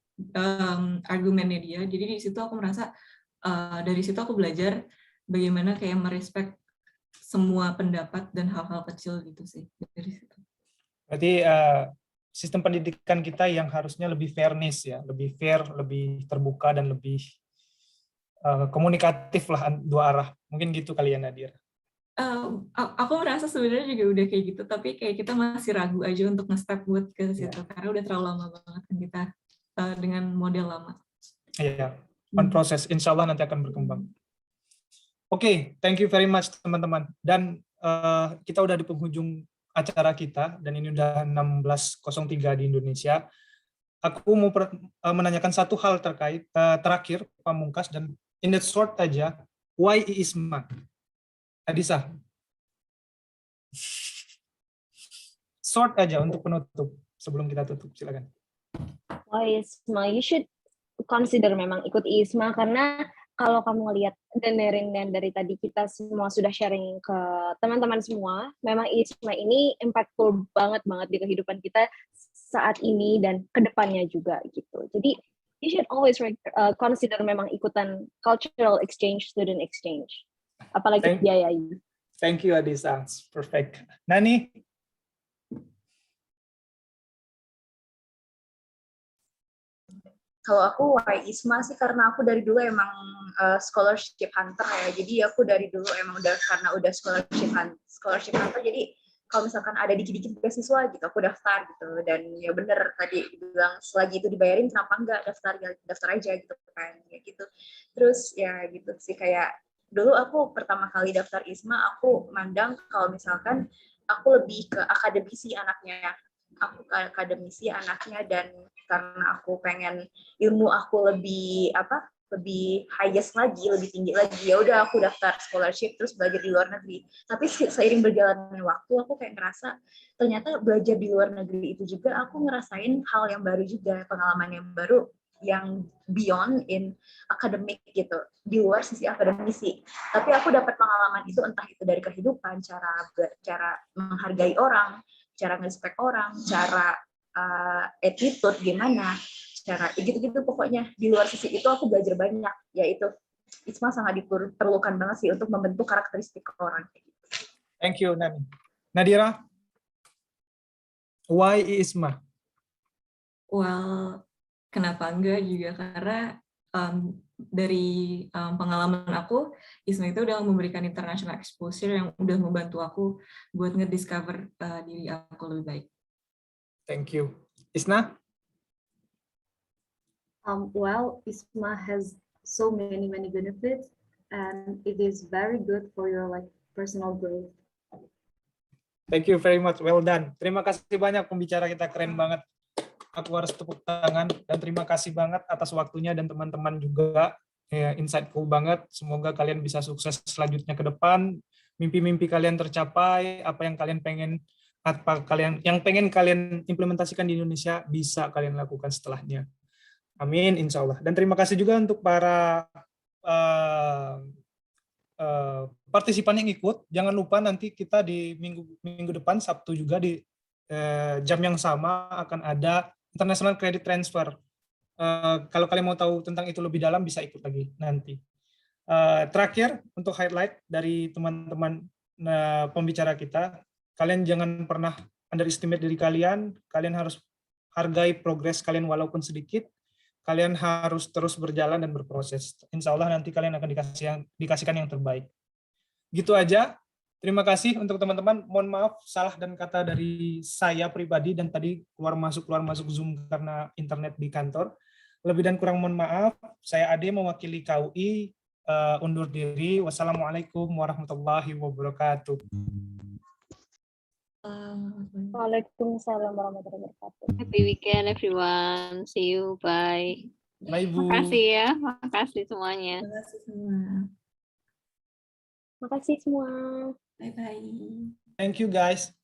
argumennya dia. Jadi di situ aku merasa dari situ aku belajar bagaimana kayak merespect semua pendapat dan hal-hal kecil gitu sih dari situ. Berarti sistem pendidikan kita yang harusnya lebih fairness ya, lebih fair, lebih terbuka, dan lebih komunikatif lah dua arah. Mungkin gitu kali ya Nadir. Aku merasa sebenarnya juga udah kayak gitu, tapi kayak kita masih ragu aja untuk nge-step buat ke situ, karena udah terlalu lama banget kan kita dengan model lama. Iya, proses insya Allah nanti akan berkembang. Oke, thank you very much teman-teman. Dan kita udah di penghujung acara kita, dan ini udah 16.03 di Indonesia. Aku mau menanyakan satu hal terakhir, pamungkas, dan in the short aja, why ISMA? Adisa. Short aja untuk penutup, sebelum kita tutup, silakan. Why ISMA? You should consider memang ikut ISMA, karena kalau kamu lihat dengerin dari tadi kita semua sudah sharing ke teman-teman semua, memang ISMA ini impactful banget di kehidupan kita saat ini dan kedepannya juga gitu. Jadi you should always consider memang ikutan cultural exchange, student exchange, apalagi biayai. Thank you Adisa, perfect. Nani? Kalau aku why ISMA sih karena aku dari dulu emang scholarship hunter ya. Jadi aku dari dulu emang udah scholarship hunter. Jadi kalau misalkan ada dikit-dikit beasiswa gitu, aku daftar gitu. Dan ya bener tadi bilang selagi itu dibayarin kenapa enggak daftar aja gitu kan, kayak gitu. Terus ya gitu sih, kayak dulu aku pertama kali daftar ISMA aku mandang kalau misalkan aku lebih ke akademisi anaknya. Dan karena aku pengen ilmu aku lebih highest lagi, lebih tinggi lagi, ya udah aku daftar scholarship terus belajar di luar negeri. Tapi seiring berjalannya waktu aku kayak ngerasa ternyata belajar di luar negeri itu juga aku ngerasain hal yang baru juga, pengalaman yang baru yang beyond in academic gitu, di luar sisi akademisi. Tapi aku dapat pengalaman itu entah itu dari kehidupan, cara menghargai orang, cara nge-respect orang, cara attitude gimana, cara gitu-gitu pokoknya. Di luar sisi itu aku belajar banyak, yaitu ISMA sangat diperlukan banget sih untuk membentuk karakteristik orang. Thank you Nani. Nadira? Why ISMA? Well, kenapa enggak juga karena dari pengalaman aku, ISMA itu udah memberikan international exposure yang udah membantu aku buat ngediscover diri aku lebih baik. Thank you. Isna? Well, ISMA has so many benefits, and it is very good for your personal growth. Thank you very much. Well done. Terima kasih banyak pembicara kita, keren banget. Aku harus tepuk tangan dan terima kasih banget atas waktunya dan teman-teman juga. Ya, insightful banget. Semoga kalian bisa sukses selanjutnya ke depan. Mimpi-mimpi kalian tercapai, apa yang kalian pengen implementasikan di Indonesia bisa kalian lakukan setelahnya. Amin, insya Allah. Dan terima kasih juga untuk para partisipan yang ikut. Jangan lupa nanti kita di minggu depan Sabtu juga di jam yang sama akan ada international credit transfer. Kalau kalian mau tahu tentang itu lebih dalam bisa ikut lagi nanti. Terakhir untuk highlight dari teman-teman pembicara kita, kalian jangan pernah underestimate diri kalian. Kalian harus hargai progres kalian walaupun sedikit. Kalian harus terus berjalan dan berproses. Insya Allah nanti kalian akan dikasihkan yang terbaik. Gitu aja. Terima kasih untuk teman-teman. Mohon maaf salah dan kata dari saya pribadi dan tadi keluar masuk Zoom karena internet di kantor. Lebih dan kurang mohon maaf. Saya Ade mewakili KUI undur diri. Wassalamualaikum warahmatullahi wabarakatuh. Waalaikumsalam warahmatullahi wabarakatuh. Happy weekend everyone. See you. Bye. Bye, Bu. Makasih ya. Makasih semuanya. Terima kasih semua. Makasih semua. Bye-bye. Thank you, guys.